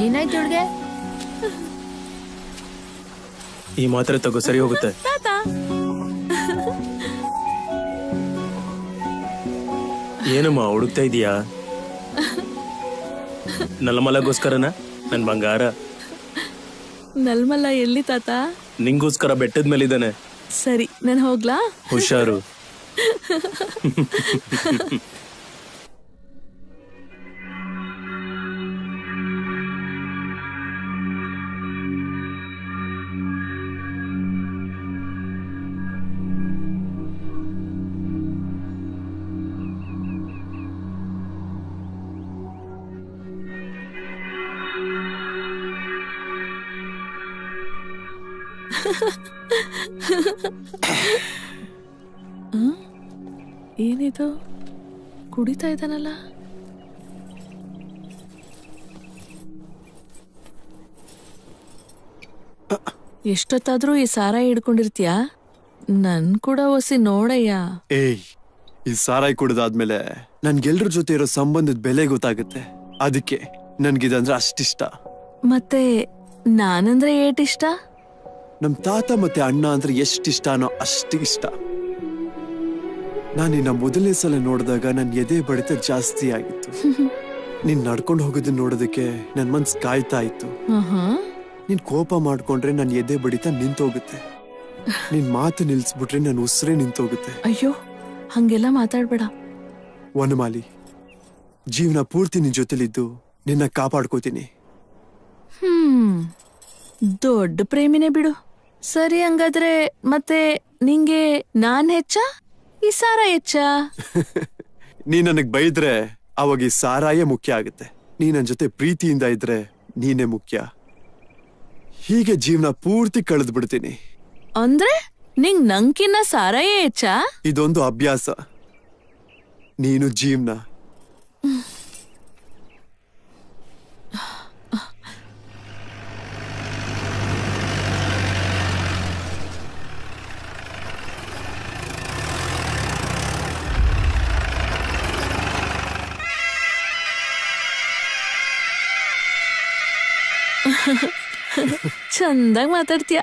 ಏನಾಯ್ತು ಹುಡ್ಗೆ? ಈ ಮಾತ್ರೆ ತಗೋ, ಸರಿ ಹೋಗುತ್ತೆ. ಏನಮ್ಮ ಹುಡುಕ್ತಾ ಇದೀಯಾ? ನಲ್ಮಲಗೋಸ್ಕರನ? ನನ್ ಬಂಗಾರ. ನಲ್ಮಲ್ಲ ಎಲ್ಲಿ ತಾತ? ನಿಂಗೋಸ್ಕರ ಬೆಟ್ಟದ ಮೇಲಿದ್ದಾನೆ. ಸರಿ, ನಾನು ಹೋಗ್ಲಾ? ಹುಷಾರು. ಏನಿದು? ಕುಡಿತಾ ಇದ್ದಾನಲ್ಲ. ಎಷ್ಟೊತ್ತಾದ್ರೂ ಈ ಸಾರಾಯಿ ಹಿಡ್ಕೊಂಡಿರ್ತೀಯಾ? ನನ್ ಕೂಡ ಒಸಿ ನೋಡಯ್ಯ. ಏಯ್, ಈ ಸಾರಾಯಿ ಕುಡಿದಾದ್ಮೇಲೆ ನನ್ಗೆಲ್ರ ಜೊತೆ ಇರೋ ಸಂಬಂಧದ ಬೆಲೆ ಗೊತ್ತಾಗುತ್ತೆ. ಅದಕ್ಕೆ ನನ್ಗಿದಂದ್ರೆ ಅಷ್ಟಿಷ್ಟ. ಮತ್ತೆ ನಾನಂದ್ರೆ ಏಟಿಷ್ಟ? ನಮ್ ತಾತ ಮತ್ತೆ ಅಣ್ಣ ಅಂದ್ರೆ ಎಷ್ಟಿಷ್ಟನೋ ಅಷ್ಟು ಇಷ್ಟ. ನಾನಿನ್ನ ಮೊದಲನೇ ಸಲ ನೋಡಿದಾಗ ನನ್ ಎದೆ ಬಡಿತ ಜಾಸ್ತಿ ಆಗಿತ್ತು. ನೀನ್ ನಡ್ಕೊಂಡು ಹೋಗೋದನ್ನ ನೋಡೋದಕ್ಕೆ ನನ್ ಮನ್ಸ್ ಕಾಯ್ತಾ ಇತ್ತು. ನೀನ್ ಕೋಪ ಮಾಡ್ಕೊಂಡ್ರೆ ನನ್ ಎದೆ ಬಡಿತ ನಿಂತೋಗುತ್ತೆ. ನಿನ್ ಮಾತು ನಿಲ್ಸ್ಬಿಟ್ರೆ ನನ್ ಉಸಿರೇ ನಿಂತೋಗುತ್ತೆ. ಅಯ್ಯೋ, ಹಂಗೆಲ್ಲ ಮಾತಾಡ್ಬೇಡ ವನಮಾಲಿ. ಜೀವನ ಪೂರ್ತಿ ನಿನ್ ಜೊತೆಲಿದ್ದು ನಿನ್ನ ಕಾಪಾಡ್ಕೋತೀನಿ. ದೊಡ್ಡ ಪ್ರೇಮಿನೇ ಬಿಡು. ಸರಿ, ಹಂಗಾದ್ರೆ ಮತ್ತೆ ನಿಂಗೆ ನಾನ್ ಹೆಚ್ಚ ಈ ಸಾರ ಹೆಚ್ಚ? ನೀ ನನಗ್ ಬೈದ್ರೆ ಅವಾಗ ಈ ಸಾರಾಯೇ ಮುಖ್ಯ ಆಗುತ್ತೆ. ನೀ ನನ್ ಜೊತೆ ಪ್ರೀತಿಯಿಂದ ಇದ್ರೆ ನೀನೇ ಮುಖ್ಯ. ಹೀಗೆ ಜೀವನ ಪೂರ್ತಿ ಕಳೆದು ಬಿಡ್ತೀನಿ. ಅಂದ್ರೆ ನಿಂಗ್ ನಂಕಿನ್ನ ಸಾರಾಯೇ ಹೆಚ್ಚ? ಇದೊಂದು ಅಭ್ಯಾಸ. ನೀನು ಜೀವನ. ಚಂದಾಗ್ ಮಾತಾಡ್ತೀಯ.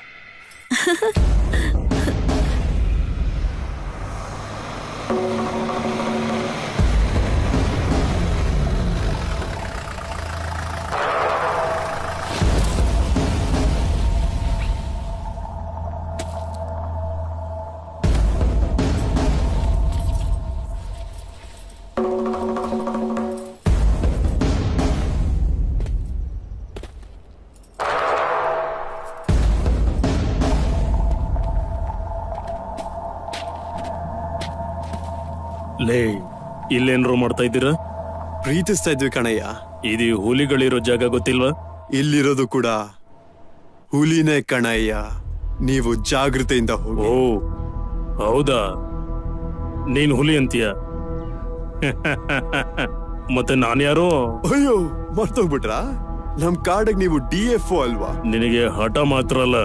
ಲೇ, ಇಲ್ಲೇನ್ರು ಮಾಡ್ತಾ ಇದ್ದೀರಾ? ಪ್ರೀತಿಸ್ತಾ ಇದ್ವಿ ಕಣಯ್ಯ. ಇದು ಹುಲಿಗಳಿರೋ ಜಾಗ ಗೊತ್ತಿಲ್ವಾ? ಇಲ್ಲಿರೋದು ಕೂಡ ಹುಲಿನೇ ಕಣಯ್ಯ. ನೀವು ಜಾಗೃತೆಯಿಂದ ಹೋಗಿ. ಓ ಹೌದಾ, ನೀನ್ ಹುಲಿ ಅಂತೀಯ? ಮತ್ತೆ ನಾನ್ಯಾರೋ? ಅಯ್ಯೋ, ಮರ್ತೋಗ್ಬಿಟ್ರಾ? ನಮ್ ಕಾಡಿಗೆ ನೀವು DFO ಅಲ್ವಾ? ನಿನಗೆ ಹಠ ಮಾತ್ರ ಅಲ್ಲ,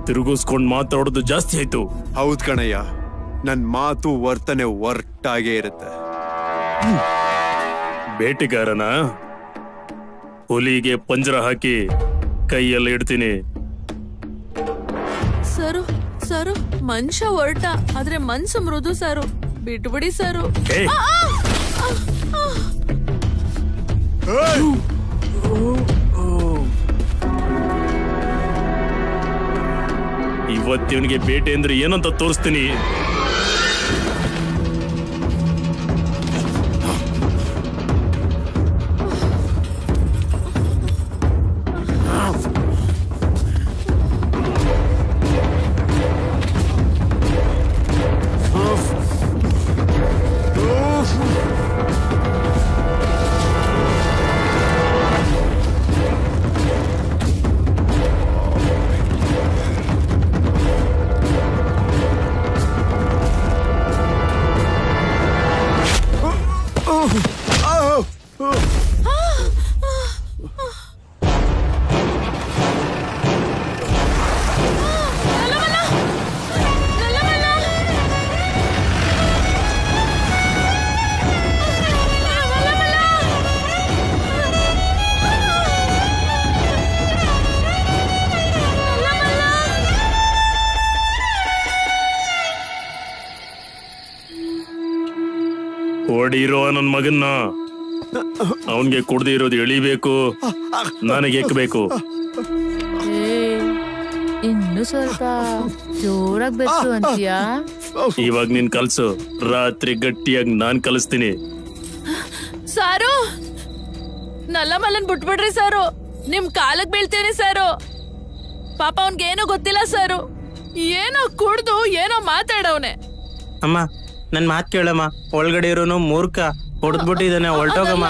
ತಿರುಗಿಸ್ಕೊಂಡ್ ಮಾತಾಡೋದು ಜಾಸ್ತಿ ಆಯ್ತು. ಹೌದ್ ಕಣಯ್ಯ, ನನ್ ಮಾತು ವರ್ತನೆ ಒರ್ಟಾಗೇ ಇರುತ್ತೆ. ಬೇಟೆಗಾರನ ಹುಲಿಗೆ ಪಂಜರ ಹಾಕಿ ಕೈಯಲ್ಲಿ ಇಡ್ತೀನಿ. ಸರು ಸರು, ಮನುಷ್ಯ ಹೊರಟ, ಆದ್ರೆ ಮನ್ಸು ಮೃದು ಸಾರು. ಬಿಟ್ಬಿಡಿ ಸಾರು. ಏಯ್! ಇವತ್ತಿವನಿಗೆ ಬೇಟೆ ಅಂದ್ರೆ ಏನಂತ ತೋರಿಸ್ತೀನಿ. ಹೊಡಿರೋ ನನ್ ಮಗನ್ನ. ಅವನ್ಗೆ ಕುಡ್ದೇ ಇರೋದು ಎಳಿಬೇಕು, ನನಗೆ ಎಕ್ಕಬೇಕು. ಇನ್ನು ಸ್ವಲ್ಪ ಜೋರಾಗಿ ಬೆಚ್ಚು ಅಂತೀಯಾ? ಇವಾಗ ನೀನ್ ಕಲ್ಸು, ರಾತ್ರಿ ಗಟ್ಟಿಯಾಗಿ ನಾನ್ ಕಲಿಸ್ತೀನಿ. ಸಾರು, ನಲ್ಲ ಮಲ್ಲನ್ ಬಿಟ್ಬಿಡ್ರಿ ಸಾರು. ನಿಮ್ ಕಾಲಕ್ ಬೀಳ್ತೇನೆ ಸಾರು. ಪಾಪ ಅವನ್ಗೇನು ಗೊತ್ತಿಲ್ಲ ಸಾರು. ಏನೋ ಕುಡ್ದು ಏನೋ ಮಾತಾಡವನೆ. ಅಮ್ಮ, ನನ್ ಮಾತ್ ಕೇಳಮ್ಮ. ಒಳಗಡೆ ಇರೋನು ಮೂರ್ಖ, ಹೊಡೆದ್ಬಿಟ್ಟಿದ್ದಾನೆ, ಹೊರಟೋಗಮ್ಮ.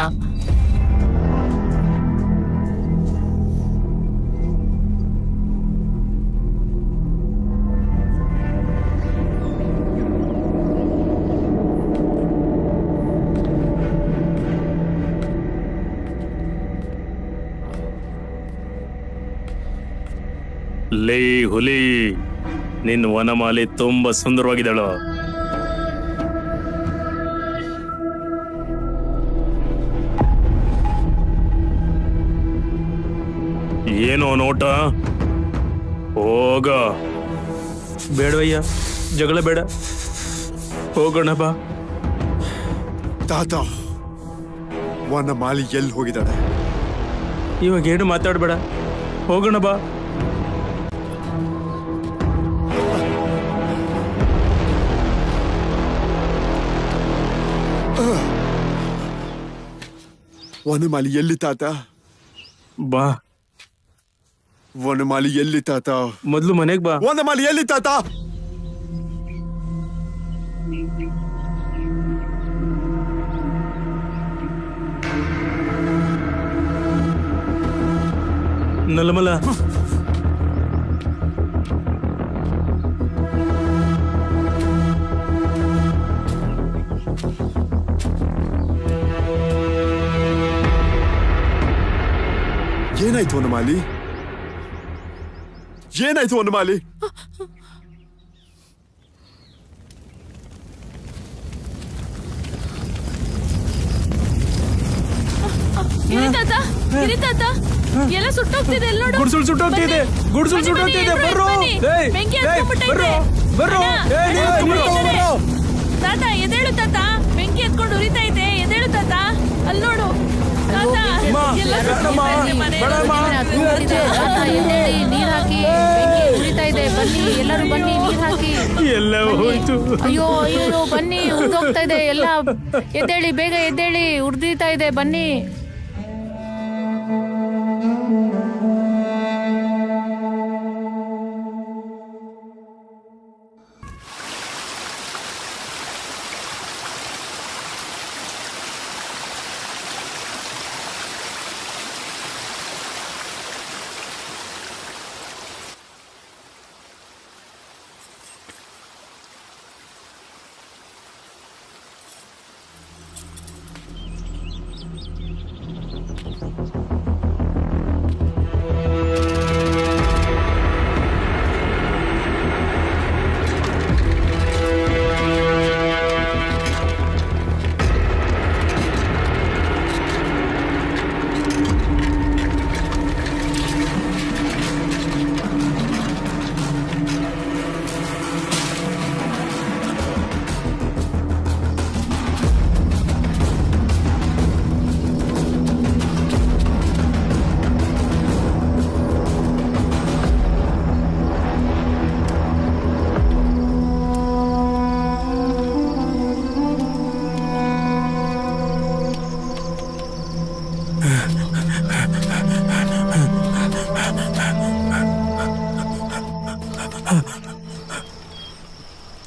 ಲೇ ಹುಲಿ, ನಿನ್ ವನಮಾಲಿ ತುಂಬಾ ಸುಂದರವಾಗಿದ್ದಾಳು. ಏನೋ ನೋಟ? ಹೋಗ. ಬೇಡವಯ್ಯ, ಜಗಳ ಬೇಡ, ಹೋಗೋಣ ಬಾ. ತಾತ, ವನಮಾಲಿ ಎಲ್ಲಿ ಹೋಗಿದ್ದಾಳೆ? ಇವಾಗ ಏನು ಮಾತಾಡ್ಬೇಡ, ಹೋಗೋಣ ಬಾ. ವನಮಾಲಿ ಎಲ್ಲಿ ತಾತ? ಬಾ. ವನಮಾಲಿ ಎಲ್ಲಿ ತಾತ? ಮೊದ್ಲು ಮನೆಗ್ ಬಾ. ವನಮಾಲಿ ಎಲ್ಲಿ ತಾತ? ನಲ್ಲಮಲ್ಲ ಏನಾಯ್ತು ವನಮಾಲಿ? ಏನಾಯ್ತು ವನಮಾಲಿ? ಗಿರಿ ತಾತ, ಗಿರಿ ತಾತ, ಎಲ್ಲ ಸುಟ್ಟೋಗ್ತಿದೆ, ಎಲ್ಲಿ ನೋಡು. ಗುಡ್ಸುಳ್ ಸುಟ್ಟೋಗ್ತಿದೆ, ಬನ್ನಿ. ಗುಡ್ಸುಳ್ ಬನ್ನಿ, ಸುಟ್ಟೋಗ್ತಿದೆ, ಬನ್ನಿ, ಬರ್ರೋ. ಬನ್ನಿ. ಏಯ್, ಬೆಂಕಿ ಏಯ್, ಹತ್ಕೊಂಡ್ಬಿಟ್ಟೈತೆ. ಬರ್ರೋ, ಬರ್ರೋ. ಅಣ್ಣ, ಏಯ್, ನೀವು ಬನ್ನಿ, ತಗೊಂಡು ಬನ್ನಿ. ಬರ್ರೋ. ತಾತ ಎದ್ದೇಳು ತಾತ, ಬೆಂಕಿ ಎತ್ಕೊಂಡು ಉರಿತಾ ಇದೆ, ಎದ್ದೇಳು ತಾತ, ಅಲ್ಲಿ ನೋಡು ತಾತ, ಎಲ್ಲ ಸುಟ್ಟೋಗ್ತಾ ಇದೆ ಮನೆ. ನೀರ್ ಹಾಕಿ, ಬೆಂಕಿ ಉರಿತಾ ಇದೆ, ಬನ್ನಿ ಎಲ್ಲರೂ ಬನ್ನಿ, ನೀರ್ ಹಾಕಿ. ಎಲ್ಲ ಹೋಯ್ತು. ಅಯ್ಯೋ ಅಯ್ಯೋ ಬನ್ನಿ, ಉರ್ದೋಗ್ತಾ ಇದೆ ಎಲ್ಲ. ಎದ್ದೇಳಿ, ಬೇಗ ಎದ್ದೇಳಿ, ಉರ್ದಿತಾ ಇದೆ, ಬನ್ನಿ.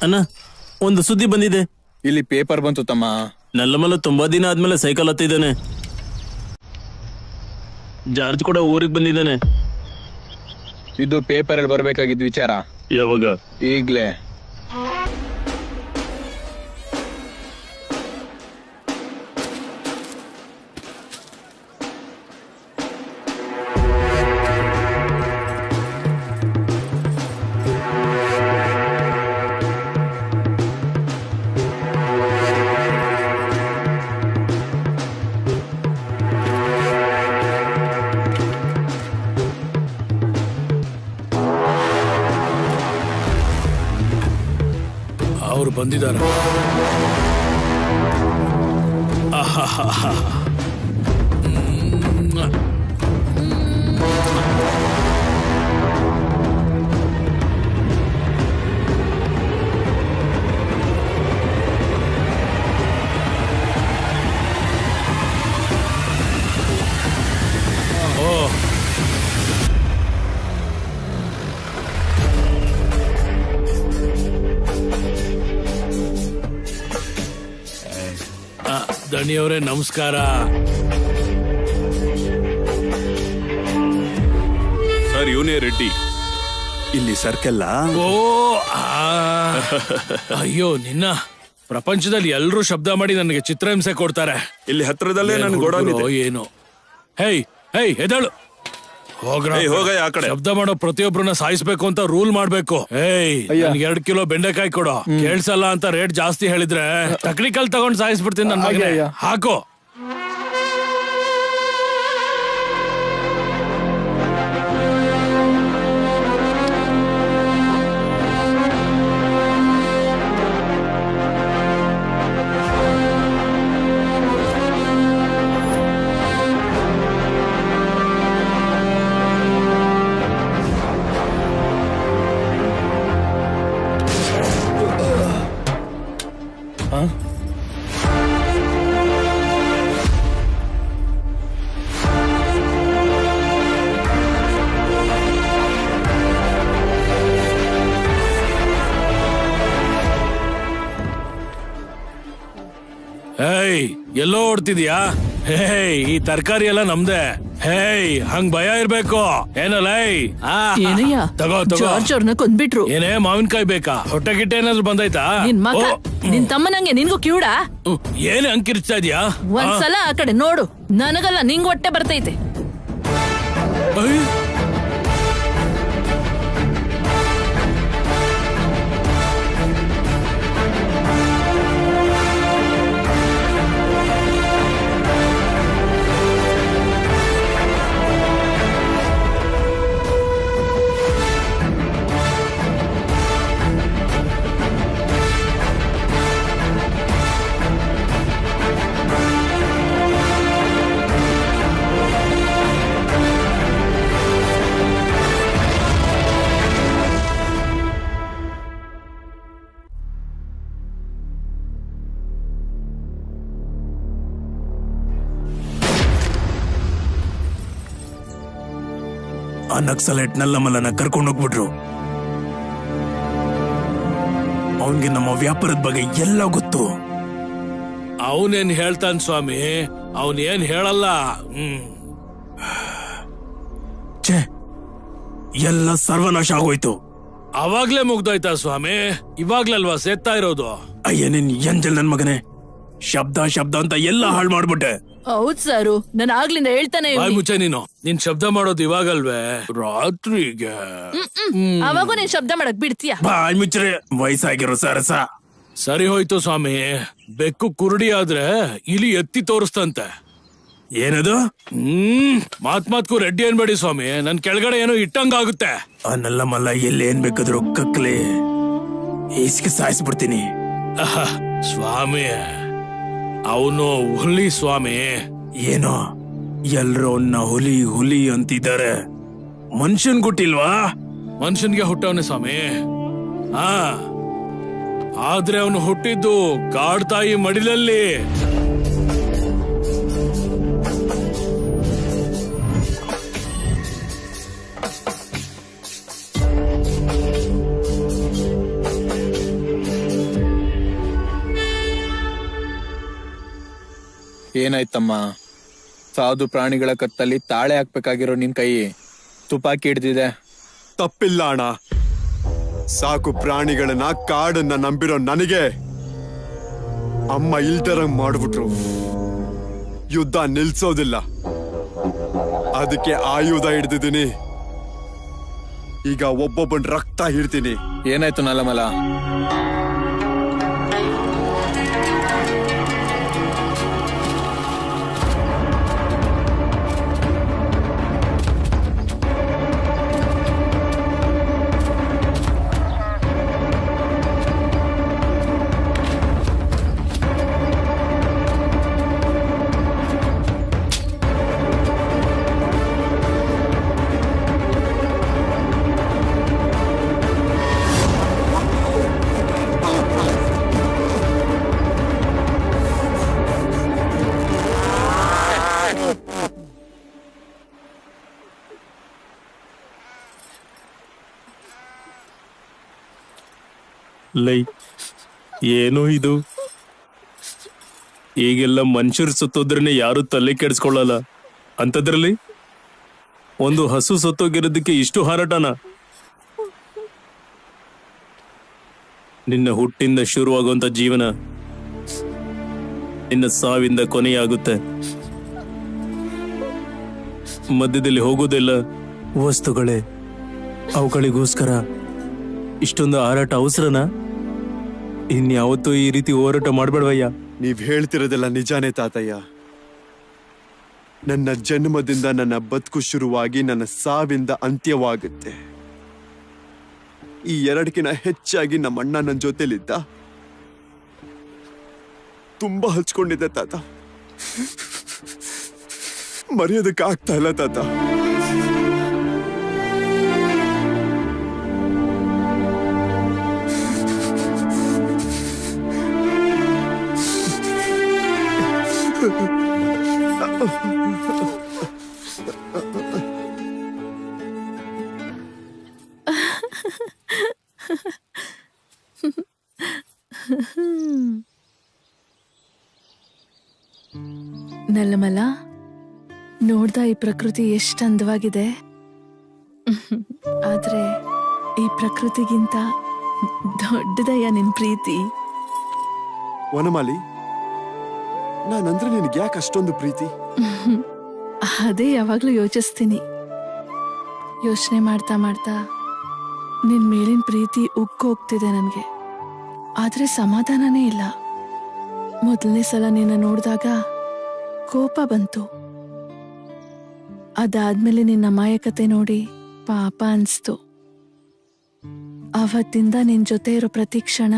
ಅಣ್ಣ, ಒಂದು ಸುದ್ದಿ ಬಂದಿದೆ. ಇಲ್ಲಿ ಪೇಪರ್ ಬಂತು ತಮ್ಮ. ನಲ್ಲಮಲ್ಲ ತುಂಬಾ ದಿನ ಆದ್ಮೇಲೆ ಸೈಕಲ್ ಹತ್ತಿದ್ದಾನೆ. ಜಾರ್ಜ್ ಕೂಡ ಊರಿಗೆ ಬಂದಿದ್ದಾನೆ. ಇದು ಪೇಪರ್ ಅಲ್ಲಿ ಬರ್ಬೇಕಾಗಿದ್ ವಿಚಾರ. ಯಾವಾಗ? ಈಗ್ಲೇ. ಅವ್ರು ಬಂದಿದ್ದಾರೆ. ದಣಿಯವರೇ ನಮಸ್ಕಾರ. ಸರ್, ಇವನೇ ರೆಡ್ಡಿ. ಇಲ್ಲಿ ಸರ್ಕಲ್ಲ. ಓ ಅಯ್ಯೋ, ನಿನ್ನ ಪ್ರಪಂಚದಲ್ಲಿ ಎಲ್ರೂ ಶಬ್ದ ಮಾಡಿ ನನಗೆ ಚಿತ್ರಹಿಂಸೆ ಕೊಡ್ತಾರೆ. ಇಲ್ಲಿ ಹತ್ರದಲ್ಲೇ ನನ್ ಗೋಡೌನ್ ಇದೆ. ಏನು? ಹೇಯ್ ಹೇಯ್ ಎದಳು ಹೋಗ್ರ. ಹೋಗಯ್ಯ ಆ ಕಡೆ. ಶಬ್ದ ಮಾಡೋ ಪ್ರತಿಯೊಬ್ಬರನ್ನ ಸಾಯಿಸ್ಬೇಕು ಅಂತ ರೂಲ್ ಮಾಡ್ಬೇಕು. ಏಯ್, ನನ್ಗೆ 2 ಕಿಲೋ ಬೆಂಡೆಕಾಯಿ ಕೊಡು. ಕೇಳ್ಸಲ್ಲ ಅಂತ ರೇಟ್ ಜಾಸ್ತಿ ಹೇಳಿದ್ರೆ ಟೆಕ್ನಿಕಲ್ ತಗೊಂಡ್ ಸಾಯಿಸ್ಬಿಡ್ತೀನಿ ನನ್ನ ಮಗನೇ. ಹಾಕೋ. ಹೇಯ್ ಎಲ್ಲೋ ಓಡ್ತಿದ್ಯಾ? ಹೇಯ್ ಈ ತರಕಾರಿ ಎಲ್ಲ ನಮ್ದೆ. ಹೇಯ್ ಹಂಗ್ ಭಯ ಇರ್ಬೇಕು ಏನಲ್ಲ. ಏನಯ್ಯ ತಗೋ ತಗೋ. ಜಾರ್ಜ್ ಅವ್ರನ್ನ ಕೊಂದ್ಬಿಟ್ರು. ಏನೇ ಮಾವಿನಕಾಯಿ ಬೇಕಾ? ಹೊಟ್ಟೆ ಗಿಟ್ಟೆ ಏನಾದ್ರು ಬಂದೈತಾ? ನಿನ್ ಮಗ ನಿನ್ ತಮ್ಮನಂಗೆ ನಿನ್ಗೂ ಕಿವುಡ. ಏನ್ ಹಂಗಿರ್ತಾ ಇದ್ಯಾ? ಒಂದ್ಸಲ ಆ ಕಡೆ ನೋಡು, ನನಗಲ್ಲ ನಿಂಗ್ ಹೊಟ್ಟೆ ಬರ್ತೈತೆ. ಆ ನಕ್ಸಲೈಟ್ ನಲ್ಲಮಲ್ಲನ ಕರ್ಕೊಂಡು ಹೋಗ್ಬಿಟ್ರು. ಅವನ್ಗೆ ನಮ್ಮ ವ್ಯಾಪಾರದ ಬಗ್ಗೆ ಎಲ್ಲ ಗೊತ್ತು. ಅವನೇನ್ ಹೇಳ್ತಾನ ಸ್ವಾಮಿ? ಅವನ್ ಏನ್ ಹೇಳಲ್ಲ. ಛೇ, ಎಲ್ಲ ಸರ್ವನಾಶ ಆಗೋಯ್ತು. ಅವಾಗ್ಲೇ ಮುಗ್ದೋಯ್ತಾ ಸ್ವಾಮಿ? ಇವಾಗ್ಲಲ್ವಾ ಸೇತ್ತಾ ಇರೋದು? ಅಯ್ಯ ನಿನ್ ಎಂಜಲ್ ನನ್ ಮಗನೇ, ಶಬ್ದ ಶಬ್ದ ಅಂತ ಎಲ್ಲ ಹಾಳು ಮಾಡ್ಬಿಟ್ಟೆ. ಹೌದ್ ಸಾರು, ನಾನು ಆಗ್ಲಿಂದ ಹೇಳ್ತಾನೆ ಬಾಯ್ ಮುಚ್ಚೆ ನೀನು. ನೀನ್ ಶಬ್ದ ಮಾಡೋದು ಇವಾಗಲ್ವೇ? ರಾತ್ರಿಗೆ. ಅವಾಗೂ ನೀನ್ ಶಬ್ದ ಮಾಡಕ್ ಬಿಡ್ತೀಯ? ಬಾಯ್ ಮುಚ್ಚ್ರೆ, ವಯಸ್ಸಾಗಿರೋ ಸರಸ. ಸರಿ ಹೋಯ್ತು ಸ್ವಾಮಿ. ಬೆಕ್ಕು ಕುರುಡಿ ಆದ್ರೆ ಇಲಿ ಎತ್ತಿ ತೋರಿಸ್ತಂತೆ. ಏನದು? ಮಾತ್ಮಾತ್ಕು ರೆಡ್ಡಿ ಅನ್ಬೇಡಿ ಸ್ವಾಮಿ, ನನ್ ಕೆಳಗಡೆ ಏನೋ ಇಟ್ಟಂಗಾಗುತ್ತೆ. ಆ ನಲ್ಲಮಲ್ಲ ಎಲ್ಲಿ ಏನ್ ಬೇಕಾದ್ರು ಕಕ್ಲೆ ಈಸ್ಗೆ ಸಾಯಿಸ್ಬಿಡ್ತೀನಿ. ಸ್ವಾಮಿ ಅವನು ಹುಲಿ ಸ್ವಾಮಿ. ಏನೋ ಎಲ್ರು ಅವನ್ನ ಹುಲಿ ಹುಲಿ ಅಂತಿದ್ದಾರೆ, ಮನುಷ್ಯನ್ ಗುಟ್ಟಿಲ್ವಾ? ಮನುಷ್ಯನ್ಗೆ ಹುಟ್ಟವನೆ ಸ್ವಾಮಿ. ಆದ್ರೆ ಅವನು ಹುಟ್ಟಿದ್ದು ಕಾಡ್ತಾಯಿ ಮಡಿಲಲ್ಲಿ. ಏನಾಯ್ತಮ್ಮ? ಸಾಧು ಪ್ರಾಣಿಗಳ ಕತ್ತಲ್ಲಿ ತಾಳೆ ಹಾಕ್ಬೇಕಾಗಿರೋ ನಿನ್ ಕೈ ತುಪಾಕಿ ಹಿಡ್ದಿದೆ. ತಪ್ಪಿಲ್ಲ ಅಣ್ಣ. ಸಾಕು ಪ್ರಾಣಿಗಳನ್ನ ಕಾಡನ್ನ ನಂಬಿರೋ ನನಗೆ ಅಮ್ಮ ಇಲ್ದರಂಗ್ ಮಾಡ್ಬಿಟ್ರು. ಯುದ್ಧ ನಿಲ್ಸೋದಿಲ್ಲ, ಅದಕ್ಕೆ ಆಯುಧ ಹಿಡ್ದಿದ್ದೀನಿ. ಈಗ ಒಬ್ಬೊಬ್ಬನ್ ರಕ್ತ ಹಿಡ್ತೀನಿ. ಏನಾಯ್ತು ನಲ್ಲಮಲ? ಲೈ, ಏನೋ ಇದು? ಈಗೆಲ್ಲ ಮನುಷ್ಯರು ಸುತ್ತೋದ್ರನೆ ಯಾರು ತಲೆ ಕೆಡಿಸ್ಕೊಳ್ಳಲ್ಲ, ಅಂತದ್ರಲ್ಲಿ ಒಂದು ಹಸು ಸತ್ತೋಗಿರೋದಕ್ಕೆ ಇಷ್ಟು ಹಾರಾಟನ? ನಿನ್ನ ಹುಟ್ಟಿಂದ ಶುರುವಾಗುವಂತ ಜೀವನ ನಿನ್ನ ಸಾವಿಂದ ಕೊನೆಯಾಗುತ್ತೆ. ಮಧ್ಯದಲ್ಲಿ ಹೋಗೋದೆಲ್ಲ ವಸ್ತುಗಳೇ. ಅವುಗಳಿಗೋಸ್ಕರ ಇಷ್ಟೊಂದು ಹಾರಾಟ ಅವಸರನ? ಇನ್ಯಾವತ್ತೂ ಈ ರೀತಿ ಹೋರಾಟ ಮಾಡ್ಬೇಡವಯ್ಯ. ನೀವ್ ಹೇಳ್ತಿರೋದೆಲ್ಲ ನಿಜಾನೇ ತಾತಯ್ಯ. ನನ್ನ ಜನ್ಮದಿಂದ ನನ್ನ ಬದುಕು ಶುರುವಾಗಿ ನನ್ನ ಸಾವಿಂದ ಅಂತ್ಯವಾಗುತ್ತೆ. ಈ ಎರಡಕ್ಕಿಂತ ಹೆಚ್ಚಾಗಿ ನಮ್ಮ ಅಣ್ಣ ನನ್ನ ಜೊತೆಲಿದ್ದ. ತುಂಬಾ ಹಚ್ಕೊಂಡಿದ್ದೆ ತಾತ, ಮರೆಯೋದಕ್ಕಾಗ್ತಾ ಇಲ್ಲ ತಾತ. ನಲ್ಲಮಲ, ನೋಡ್ದ ಈ ಪ್ರಕೃತಿ ಎಷ್ಟು ಅಂದವಾಗಿದೆ. ಆದ್ರೆ ಈ ಪ್ರಕೃತಿಗಿಂತ ದೊಡ್ಡದಯ್ಯ ನಿನ್ ಪ್ರೀತಿ. ವನಮಾಲಿ, ನಾನಂದ್ರೆ ನಿನಗೆ ಯಾಕೆ ಅಷ್ಟೊಂದು ಪ್ರೀತಿ? ಅದೇ ಯಾವಾಗ್ಲೂ ಯೋಚಿಸ್ತೀನಿ. ಯೋಚನೆ ಮಾಡ್ತಾ ಮಾಡ್ತಾ ನಿನ್ ಮೇಲಿನ ಪ್ರೀತಿ ಉಕ್ಕೋಗ್ತಿದೆ ನನ್ಗೆ. ಆದ್ರೆ ಸಮಾಧಾನನೇ ಇಲ್ಲ. ಮೊದಲನೇ ಸಲ ನಿನ್ನ ನೋಡಿದಾಗ ಕೋಪ ಬಂತು. ಅದಾದ್ಮೇಲೆ ನಿನ್ನ ಅಮಾಯಕತೆ ನೋಡಿ ಪಾಪ ಅನ್ಸ್ತು. ಅವತ್ತಿಂದ ನಿನ್ ಜೊತೆ ಇರೋ ಪ್ರತಿ ಕ್ಷಣ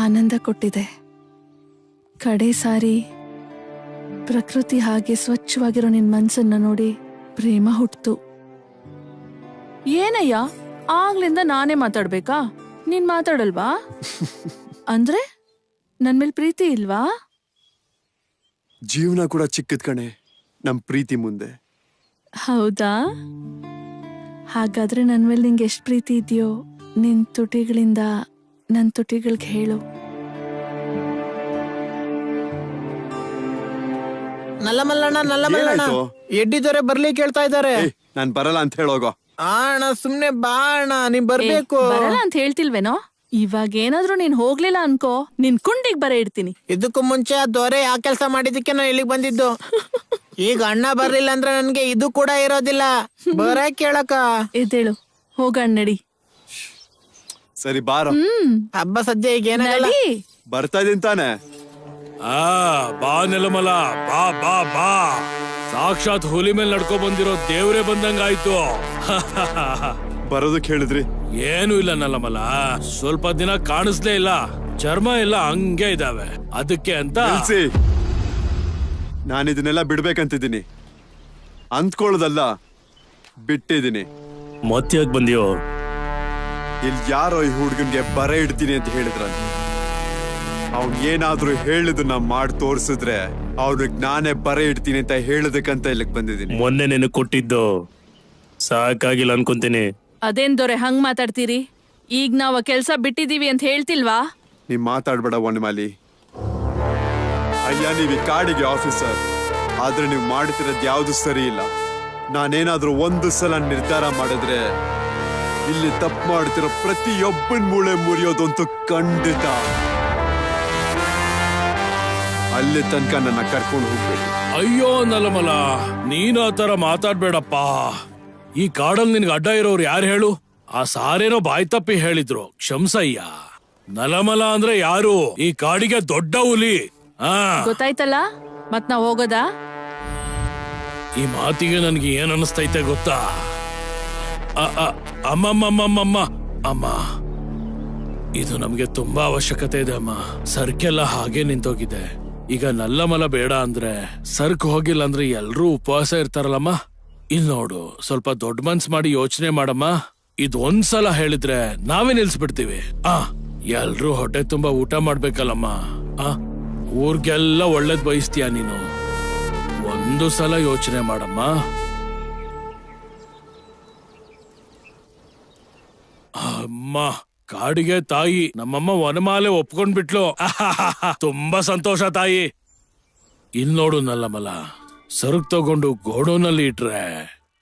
ಆನಂದ ಕೊಟ್ಟಿದೆ. ಕಡೆ ಸಾರಿ ಪ್ರಕೃತಿ ಹಾಗೆ ಸ್ವಚ್ಛವಾಗಿರೋ ನಿನ್ ಮನ್ಸನ್ನ ನೋಡಿ ಪ್ರೇಮ ಹುಟ್ತು. ಏನಯ್ಯ, ಆಗ್ಲಿಂದ ನಾನೇ ಮಾತಾಡ್ಬೇಕಾ? ನೀನ್ ಮಾತಾಡಲ್ವಾ? ಅಂದ್ರೆ ನನ್ ಮೇಲ್ ಪ್ರೀತಿ ಇಲ್ವಾ? ಜೀವನ ಕೂಡ ಚಿಕ್ಕದ್ ಕಣೆ ನಮ್ ಪ್ರೀತಿ ಮುಂದೆ. ಹೌದಾ? ಹಾಗಾದ್ರೆ ನನ್ ಮೇಲೆ ನಿಂಗೆ ಎಷ್ಟ್ ಪ್ರೀತಿ ಇದೆಯೋ ನಿನ್ ತುಟಿಗಳಿಂದ ನನ್ ತುಟಿಗಳ್ಗೆ ಹೇಳು. ನಲ್ಲಮಲ್ಲಣ್ಣ, ಎಡ್ಡಿದವರೆ ಬರ್ಲಿ ಕೇಳ್ತಾ ಇದ್ದಾರೆ. ನಾನ್ ಬರಲ್ಲ ಅಂತ ಹೇಳೋಗೋ. ಅಣ್ಣ ಸುಮ್ನೆ ಬಾ ಅಣ್ಣ, ನೀನ್ ಬರ್ಬೇಕು. ಬರಲ್ಲ ಅಂತ ಹೇಳ್ತಿಲ್ವೇನೋ? ಇವಾಗ ಏನಾದ್ರೂ ನೀನ್ ಹೋಗ್ಲಿಲ್ಲ ಅನ್ಕೋ, ನಿನ್ ಕುಂಡಿಗ್ ಬರ ಇಡ್ತೀನಿ. ಇದಕ್ಕೂ ಮುಂಚೆ ಆ ದೊರೆ ಆ ಕೆಲಸ ಮಾಡಿದಕ್ಕೆ ನಾನು ಇಲ್ಲಿಗೆ ಬಂದಿದ್ದು. ಈಗ ಅಣ್ಣ ಬರ್ಲಿಲ್ಲ ಅಂದ್ರೆ ನನ್ಗೆ ಇದು ಕೂಡ ಇರೋದಿಲ್ಲ. ಬರ ಕೇಳಕ. ಎದ್ದೇಳು, ಹೋಗಣ್ಣ ನಡಿ. ಸರಿ ಬಾರೋ. ಹಬ್ಬ ಸದ್ಯ ಈಗ ಏನಾಗಲ್ಲ. ಬರ್ತಾ ಇದೀನಿ ತಾನೆ. ಬಾ ನೆಲಮಲ, ಬಾ ಬಾ ಬಾ. ಸಾಕ್ಷಾತ್ ಹುಲಿ ಮೇಲೆ ನಡ್ಕೊ ಬಂದಿರೋ ದೇವ್ರೇ ಬಂದಂಗಾಯ್ತು. ಬರೋದಕ್ಕೆ ಹೇಳಿದ್ರಿ? ಏನು ಇಲ್ಲ ನಲ್ಲಮಲ, ಸ್ವಲ್ಪ ದಿನ ಕಾಣಿಸ್ಲೇ ಇಲ್ಲ. ಚರ್ಮ ಎಲ್ಲ ಹಂಗೆ ಇದಾವೆ, ಅದಕ್ಕೆ ಅಂತ. ನಾನು ಇದನ್ನೆಲ್ಲ ಬಿಡ್ಬೇಕಂತಿದ್ದೀನಿ. ಅಂದ್ಕೊಳ್ಳೋದಲ್ಲ, ಬಿಟ್ಟಿದ್ದೀನಿ. ಮತ್ತ್ಯಾಕ್ ಬಂದಿಯೋ? ಇಲ್ಲಿ ಯಾರೋ ಈ ಹುಡ್ಗನ್ಗೆ ಬರ ಇಡ್ತೀನಿ ಅಂತ ಹೇಳಿದ್ರ. ಅವ್ನ್ ಏನಾದ್ರೂ ಹೇಳಿದನ್ನ ಮಾಡಿ ತೋರ್ಸಿದ್ರೆ ಅವ್ರಿಗೆ ನಾನೇ ಬರ ಇಡ್ತೀನಿ ಅಂತ ಹೇಳೋದಕ್ಕಂತ ಇಲ್ಲಿಗೆ ಬಂದಿದ್ದೀನಿ. ಮೊನ್ನೆ ನಿನಗೆ ಕೊಟ್ಟಿದ್ದು ಸಾಕಾಗಿಲ್ಲ ಅನ್ಕೊಂತೀನಿ. ಅದೇನ್ ದೊರೆ ಹಂಗ್ ಮಾತಾಡ್ತೀರಿ? ಈಗ ನಾವ್ ಕೆಲ್ಸ ಬಿಟ್ಟಿದೀವಿ ಅಂತ ಹೇಳ್ತಿಲ್ವಾ? ನೀವ್ ಮಾತಾಡ್ಬೇಡ ವನಮಾಲಿ. ಅಯ್ಯ, ನೀವ್ ಈ ಕಾಡಿಗೆ ಆಫೀಸರ್, ಆದ್ರೆ ನೀವು ಮಾಡ್ತಿರೋದ್ ಯಾವ್ದು ಸರಿ ಇಲ್ಲ. ನಾನೇನಾದ್ರೂ ಒಂದು ಸಲ ನಿರ್ಧಾರ ಮಾಡಿದ್ರೆ ಇಲ್ಲಿ ತಪ್ಪು ಮಾಡ್ತಿರೋ ಪ್ರತಿಯೊಬ್ಬನ್ ಮೂಳೆ ಮುರಿಯೋದಂತೂ ಖಂಡಿತ. ಅಲ್ಲಿ ತನಕ ನನ್ನ ಕರ್ಕೊಂಡು ಹೋಗ್ಬೇಕು. ಅಯ್ಯೋ ನಲಮಲ, ನೀನ್ ಆ ತರ ಮಾತಾಡ್ಬೇಡಪ್ಪ. ಈ ಕಾಡಲ್ಲಿ ನಿನ್ಗೆ ಅಡ್ಡ ಇರೋರು ಯಾರು ಹೇಳು? ಆ ಸಾರೇನೋ ಬಾಯ್ ತಪ್ಪಿ ಹೇಳಿದ್ರು, ಕ್ಷಮ್ಸಯ್ಯ. ನಲಮಲ ಅಂದ್ರೆ ಯಾರು? ಈ ಕಾಡಿಗೆ ದೊಡ್ಡ ಹುಲಿ. ಗೊತ್ತಾಯ್ತಲ್ಲ, ಮತ್ ನಾವ್ ಹೋಗೋದಾ? ಈ ಮಾತಿಗೆ ನನ್ಗೆ ಏನ್ ಅನಿಸ್ತೈತೆ ಗೊತ್ತಾ? ಅಮ್ಮಮ್ಮಮ್ಮಮ್ಮಮ್ಮ ಅಮ್ಮ, ಇದು ನಮ್ಗೆ ತುಂಬಾ ಅವಶ್ಯಕತೆ ಇದೆ ಅಮ್ಮ. ಸರ್ಕೆಲ್ಲ ಹಾಗೆ ನಿಂತೋಗಿದೆ. ಈಗ ನಲ್ಲಮಲ ಬೇಡ ಅಂದ್ರೆ, ಸರ್ಕ್ ಹೋಗಿಲ್ಲ ಅಂದ್ರೆ ಎಲ್ರೂ ಉಪವಾಸ ಇರ್ತಾರಲ್ಲಮ್ಮ. ಇಲ್ ನೋಡು, ಸ್ವಲ್ಪ ದೊಡ್ಡ ಮನ್ಸ್ ಮಾಡಿ ಯೋಚನೆ ಮಾಡಮ್ಮ. ಇದೊಂದ್ಸಲ ಹೇಳಿದ್ರೆ ನಾವೇ ನಿಲ್ಸ್ಬಿಡ್ತೀವಿ. ಎಲ್ರೂ ಹೊಟ್ಟೆ ತುಂಬಾ ಊಟ ಮಾಡ್ಬೇಕಲ್ಲಮ್ಮ. ಊರ್ಗೆಲ್ಲ ಒಳ್ಳೇದ್ ಬಯಸ್ತೀಯ ನೀನು. ಒಂದು ಸಲ ಯೋಚನೆ ಮಾಡಮ್ಮ. ಅಮ್ಮ, ಕಾಡಿಗೆ ತಾಯಿ ನಮ್ಮಮ್ಮ ವನಮಾಲೆ ಒಪ್ಕೊಂಡ್ಬಿಟ್ಲು. ತುಂಬಾ ಸಂತೋಷ ತಾಯಿ. ಇಲ್ ನೋಡು ನಲ್ಲಮಲ, ಸರಕ್ ತಗೊಂಡು ಗೋಡೌನಲ್ಲಿ ಇಟ್ರೆ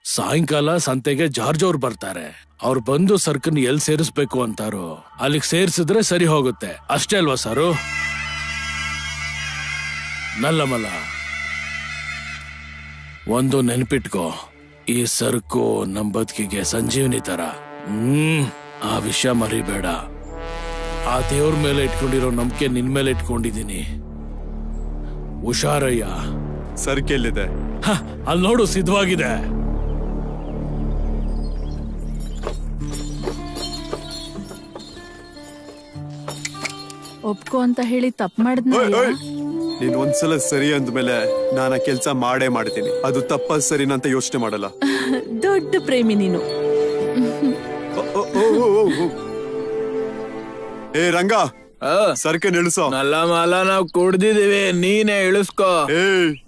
ಸಾಯಂಕಾಲ ಸಂತೆಗೆ ಜಾರ್ಜ್ ಅವ್ರು ಬರ್ತಾರೆ. ಅವ್ರು ಬಂದು ಸರ್ಕನ್ ಎಲ್ ಸೇರಿಸ್ಬೇಕು ಅಂತಾರೋ ಅಲ್ಲಿಗೆ ಸೇರ್ಸಿದ್ರೆ ಸರಿ ಹೋಗುತ್ತೆ. ಅಷ್ಟೇ ಅಲ್ವಾ ಸರು? ನಲ್ಲಮಲ, ಒಂದು ನೆನ್ಪಿಟ್ಕೋ, ಈ ಸರಕು ನಮ್ ಬದುಕಿಗೆ ಸಂಜೀವನಿ ತರ. ಆ ವಿಷಯ ಮರಿಬೇಡ. ಆ ದೇವ್ರ ಮೇಲೆ ಇಟ್ಕೊಂಡಿರೋ ನಂಬಿಕೆ ನಿನ್ ಮೇಲೆ ಇಟ್ಕೊಂಡಿದೀನಿ. ಹುಷಾರಯ್ಯ. ಸರ್ಕೆಲ್ಲಿದೆ? ಅಲ್ಲಿ ನೋಡು, ಸಿದ್ಧವಾಗಿದೆ. ಒಪ್ಕೋ ಅಂತ ಹೇಳಿ ತಪ್ಪು ಮಾಡಿದ್ನ. ನೀನ್ ಒಂದ್ಸಲ ಸರಿ ಅಂದ್ಮೇಲೆ ನಾನು ಆ ಕೆಲ್ಸ ಮಾಡೇ ಮಾಡ್ತೀನಿ. ಅದು ತಪ್ಪ ಸರಿನಾ ಅಂತ ಯೋಚನೆ ಮಾಡಲ್ಲ. ದೊಡ್ಡ ಪ್ರೇಮಿ ನೀನು. ಏ ರಂಗ, ಸರ್ಕನ್ ಇಳಿಸೋ. ನಲ್ಲಮಲ, ನಾವ್ ಕುಡ್ದಿದೀವಿ, ನೀನೇ ಇಳಿಸ್ಕೋ.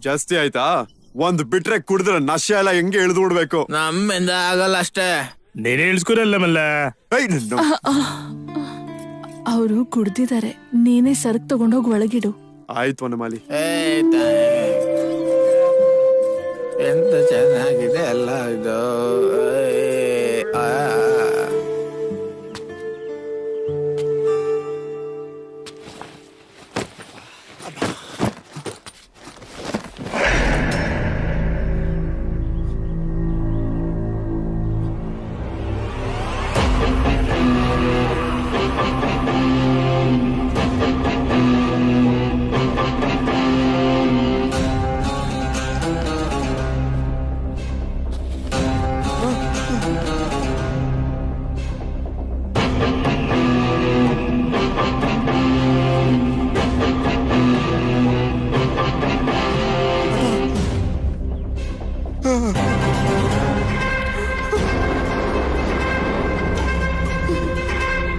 ಜಾಸ್ತಿ ಆಯ್ತಾ? ಒಂದ್ ಬಿಟ್ರೆ ಕುಡಿದ್ರೆ ನಶೆ ಎಲ್ಲ ಹೆಂಗೆ ಇಳಿದು ಬಿಡ್ಬೇಕು. ನಮ್ಮಿಂದ ಆಗಲ್ಲ ಅಷ್ಟೇ. ನೀನೇ ಇಳಿಸ್ಕೊರಲ್ಲ ಮಲ್ಲ. ಅವರು ಕುಡ್ದಿದ್ದಾರೆ, ನೀನೇ ಸರಕ್ ತಗೊಂಡೋಗಿ ಒಳಗಿಡು. ಆಯ್ತು ವನಮಾಲಿ. ಎಂತ ಚೆನ್ನಾಗಿದೆ ಅಲ್ಲ ಇದು. ಆ.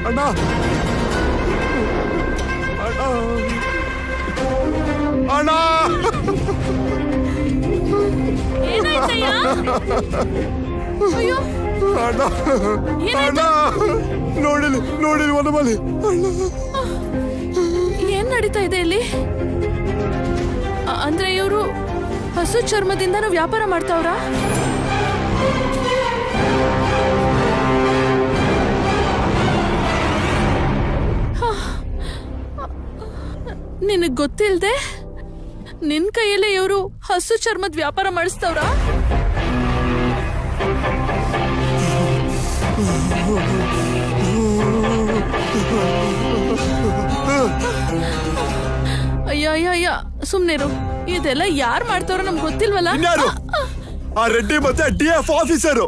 ಅಣ್ಣ ಅಣ್ಣ ಅಣ್ಣ ಏನಾಯ್ತಯ್ಯ? ಅಯ್ಯೋ ಅಣ್ಣ ಅಣ್ಣ ನೋಡಿಲಿ ವನಮಾಲಿ ಅಣ್ಣ. ಏನ್ ನಡೀತಾ ಇದೆ ಇಲ್ಲಿ? ಅಂದ್ರೆ ಇವರು ಹಸು ಚರ್ಮದಿಂದನೂ ವ್ಯಾಪಾರ ಮಾಡ್ತಾವ್ರ? ನಿನಗ್ ಗೊತ್ತಿಲ್ದೆ ನಿನ್ ಕೈಯಲ್ಲೇ ಇವರು ಹಸು ಚರ್ಮದ ವ್ಯಾಪಾರ ಮಾಡಿಸ್ತವ್ರ? ಅಯ್ಯ ಅಯ್ಯ ಅಯ್ಯ ಸುಮ್ನಿರು. ಇದೆಲ್ಲ ಯಾರ್ ಮಾಡ್ತಾವ್ರ ನಮ್ಗೆ ಗೊತ್ತಿಲ್ವಲ್ಲ. ಇನ್ಯಾರು? ಆ ರೆಡ್ಡಿ ಮತ್ತೆ DF ಆಫೀಸರು.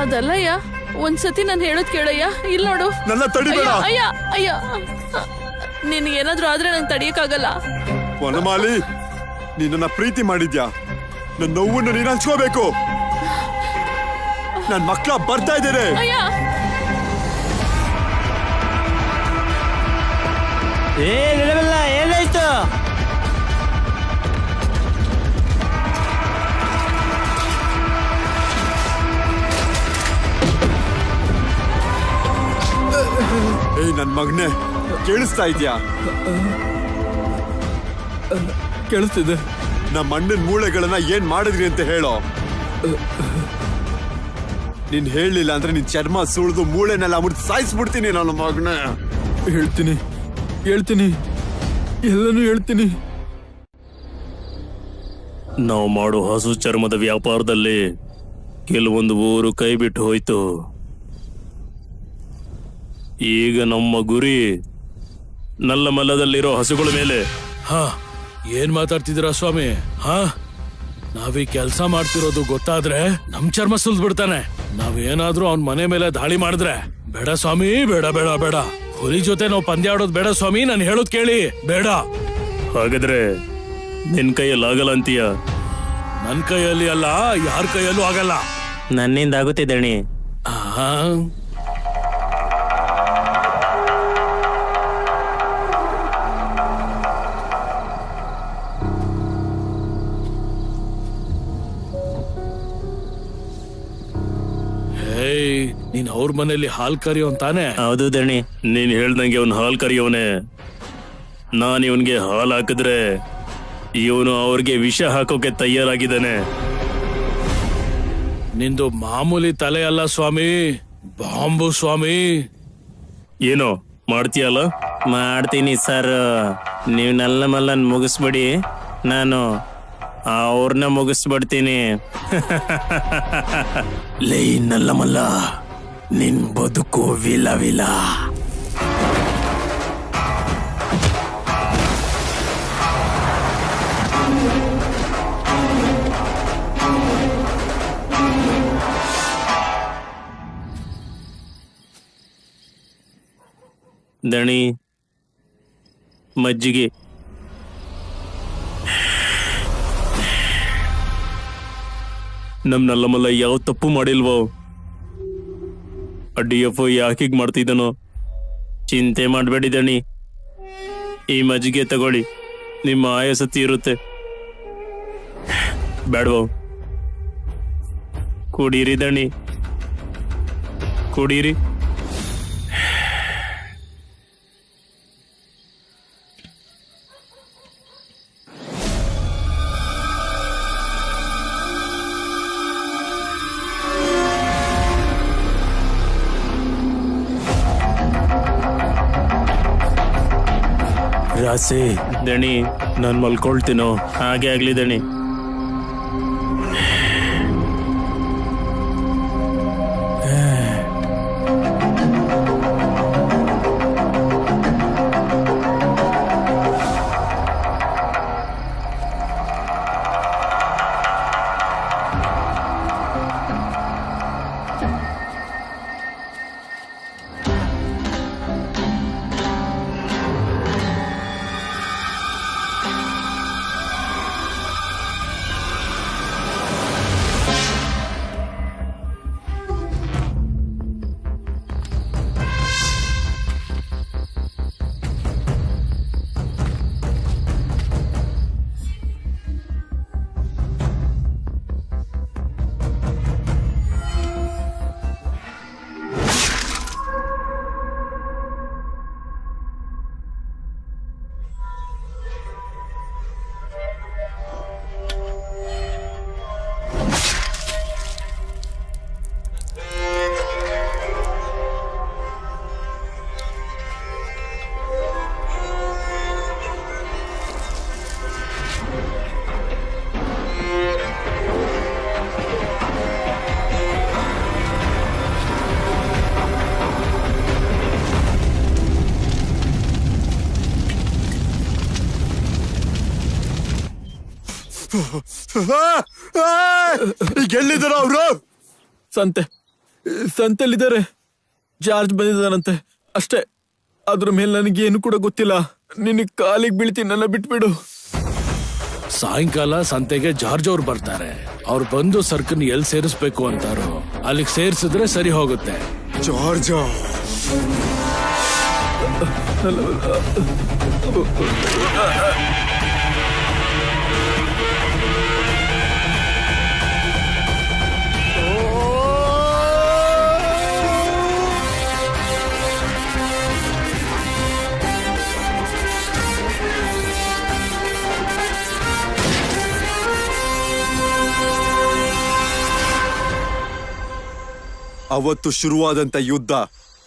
ಅದಲ್ಲಯ್ಯ, ಒಂದ್ಸತಿ ನಾನು ಹೇಳೋದ್ ಕೇಳಯ್ಯ. ಇಲ್ಲಿ ನೋಡು. ನನ್ನ ತಡಿಬೇಡ. ಅಯ್ಯ ಅಯ್ಯ, ನಿನ್ಗೇನಾದ್ರೂ ಆದ್ರೆ ನಂಗೆ ತಡಿಯಕ್ಕಾಗಲ್ಲ. ವನಮಾಲಿ, ನೀನನ್ನ ಪ್ರೀತಿ ಮಾಡಿದ್ಯಾ? ನನ್ನ ನೋವನ್ನು ನೀನು ಹಂಚ್ಕೋಬೇಕು. ನನ್ ಮಕ್ಕಳ ಬರ್ತಾ ಇದ್ದೇನೆ. ಅಯ್ಯ ಏನಾಯ್ತು? ಏಯ್ ನನ್ ಮಗನೇ, ಕೇಳಿಸ್ತಾ ಇದ್ಯಾ? ಕೇಳಿಸ್ತಿದೆ. ನಮ್ಮ ಅಣ್ಣನ ಮೂಳೆಗಳನ್ನ ಏನ್ ಮಾಡಿದ್ರಿ ಅಂತ ಹೇಳೋ. ನೀನ್ ಹೇಳಿಲ್ಲ ಅಂದ್ರೆ ನಿನ್ ಚರ್ಮ ಸುಳಿದು ಮೂಳೆನೆಲ್ಲ ಮುಟ್ಟಿ ಸಾಯಿಸ್ಬಿಡ್ತೀನಿ ನನ್ನ ಮಗನೇ. ಹೇಳ್ತೀನಿ ಎಲ್ಲನೂ ಹೇಳ್ತೀನಿ. ನಾವು ಮಾಡೋ ಹಸು ಚರ್ಮದ ವ್ಯಾಪಾರದಲ್ಲಿ ಕೆಲವೊಂದು ಊರು ಕೈ ಬಿಟ್ಟು ಹೋಯ್ತು. ಈಗ ನಮ್ಮ ಗುರಿ ನಲ್ಲಮಲ್ಲದಲ್ಲಿರೋ ಹಸುಗಳ ಮೇಲೆ. ಹಾ, ಏನ್ ಮಾತಾಡ್ತಿದ್ದೀರಾ ಸ್ವಾಮಿ? ಹಾ, ನಾವೀ ಕೆಲ್ಸ ಮಾಡ್ತಿರೋದು ಗೊತ್ತಾದ್ರೆ ನಮ್ ಚರ್ಮ ಸುಲ್ದ್ ಬಿಡ್ತಾನೆ. ನಾವೇನಾದ್ರೂ ಅವ್ನ್ ಮನೆ ಮೇಲೆ ದಾಳಿ ಮಾಡಿದ್ರೆ ಬೇಡ ಸ್ವಾಮಿ, ಬೇಡ ಬೇಡ ಬೇಡ. ಹುಲಿ ಜೊತೆ ನಾವು ಪಂದ್ಯ ಆಡೋದ್ ಬೇಡ ಸ್ವಾಮಿ, ನಾನು ಹೇಳೋದ್ ಕೇಳಿ. ಬೇಡ. ಹಾಗಾದ್ರೆ ನಿನ್ ಕೈಯಲ್ಲಿ ಆಗಲ್ಲ ಅಂತೀಯ? ನನ್ ಕೈಯಲ್ಲಿ ಅಲ್ಲ, ಯಾರ ಕೈಯಲ್ಲೂ ಆಗಲ್ಲ. ನನ್ನಿಂದ ಆಗುತ್ತೆ ದಣಿ. ನೀನ್ ಅವ್ರ ಮನೇಲಿ ಹಾಲ್ ಕರಿಯೋನ್ ತಾನೆ? ಹೌದು ದಣಿ. ನೀನ್ ಹೇಳ್ದಂಗೆ ಅವ್ನ್ ಹಾಲ್ ಕರಿಯವನೆ. ನಾನ್ ಇವನ್ಗೆ ಹಾಲ್ ಹಾಕಿದ್ರೆ ಇವನು ಅವ್ರಿಗೆ ವಿಷ ಹಾಕೋಕೆ ತಯಾರಾಗಿದ್ದಾನೆ. ನಿಂದು ಮಾಮೂಲಿ ತಲೆ ಅಲ್ಲ ಸ್ವಾಮಿ, ಬಾಂಬು ಸ್ವಾಮಿ. ಏನೋ ಮಾಡ್ತೀಯಲ್ಲ? ಮಾಡ್ತೀನಿ ಸರ್. ನೀವ್ ನಲ್ಲಮಲ್ಲನ್ ಮುಗಿಸ್ಬಿಡಿ, ನಾನು ಅವ್ರನ್ನ ಮುಗಿಸ್ಬಿಡ್ತೀನಿ. ಲೇ ನಲ್ಲಮಲ್ಲ, ನಿನ್ ಬದುಕು ವಿಲ ವಿಲ. ದಣಿ, ಮಜ್ಜಿಗೆ. ನಮ್ ನಲ್ಲಮಲ್ಲ ಯಾವ ತಪ್ಪು ಮಾಡಿಲ್ವೋ. DF ಯಾಕೀಗ್ ಮಾಡ್ತಿದ್ದನೋ? ಚಿಂತೆ ಮಾಡ್ಬೇಡಿ ದಣಿ, ಈ ಮಜ್ಜಿಗೆ ತಗೊಳ್ಳಿ, ನಿಮ್ಮ ಆಯಾಸ ತೀರುತ್ತೆ. ಬೇಡವೋ? ಕುಡೀರಿ ದಣಿ, ಕುಡೀರಿ. ರಾಸೆ ದಣಿ ನಾನ್ ಮಲ್ಕೊಳ್ತೀನೋ. ಹಾಗೆ ಆಗ್ಲಿ ದಣಿ. ಈಗ ಎಲ್ಲಿದ್ದಾರ ಅವರು? ಸಂತೆಲಿದ್ದಾರೆ. ಜಾರ್ಜ್ ಬಂದಿದ್ದಾನಂತೆ ಅಷ್ಟೇ. ಅದ್ರ ಮೇಲೆ ನನಗೇನು ಕೂಡ ಗೊತ್ತಿಲ್ಲ. ನಿನಗೆ ಕಾಲಿಗೆ ಬೀಳ್ತೀನಿ, ನನ್ನ ಬಿಟ್ಬಿಡು. ಸಾಯಂಕಾಲ ಸಂತೆಗೆ ಜಾರ್ಜ್ ಅವ್ರು ಬರ್ತಾರೆ. ಅವ್ರು ಬಂದು ಸರ್ಕನ್ ಎಲ್ಲಿ ಸೇರಿಸ್ಬೇಕು ಅಂತಾರೋ ಅಲ್ಲಿಗೆ ಸೇರಿಸಿದ್ರೆ ಸರಿ ಹೋಗುತ್ತೆ. ಜಾರ್ಜ ಅವತ್ತು ಶುರುವಾದಂತ ಯುದ್ಧ,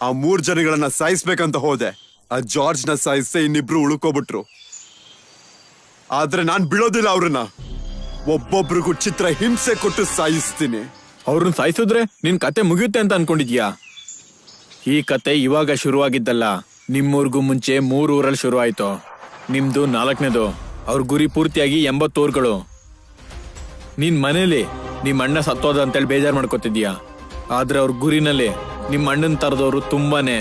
ಆ 3 ಜನಗಳನ್ನ ಸಾಯಿಸ್ಬೇಕಂತ ಹೋದೆ. ಆ ಜಾರ್ಜ್ ನ ಸಾಯಿಸೆ ಇನ್ನಿಬ್ರು ಉಳ್ಕೋಬಿಟ್ರು. ಆದ್ರೆ ನಾನ್ ಬಿಡೋದಿಲ್ಲ ಅವ್ರನ್ನ. ಒಬ್ಬೊಬ್ರಿಗೂ ಚಿತ್ರ ಹಿಂಸೆ ಕೊಟ್ಟು ಸಾಯಿಸ್ತೀನಿ. ಅವ್ರನ್ನ ಸಾಯಿಸಿದ್ರೆ ನಿನ್ ಕತೆ ಮುಗಿಯುತ್ತೆ ಅಂತ ಅನ್ಕೊಂಡಿದ್ಯಾ? ಈ ಕತೆ ಇವಾಗ ಶುರುವಾಗಿದ್ದಲ್ಲ. ನಿಮ್ಮೂರ್ಗೂ ಮುಂಚೆ 3 ಊರಲ್ಲಿ ಶುರು ಆಯ್ತು. ನಿಮ್ದು 4ನೇದು. ಅವ್ರ ಗುರಿ ಪೂರ್ತಿಯಾಗಿ 80 ಊರುಗಳು. ನಿನ್ ಮನೇಲಿ ನಿಮ್ ಅಣ್ಣ ಸತ್ತೋದ ಅಂತೇಳಿ ಬೇಜಾರ್ ಮಾಡ್ಕೊತಿದ್ಯಾ? ಆದ್ರೆ ಅವ್ರ ಗುರಿನಲ್ಲಿ ನಿಮ್ ಅಣ್ಣನ್ ತರದವ್ರು ತುಂಬಾನೇ.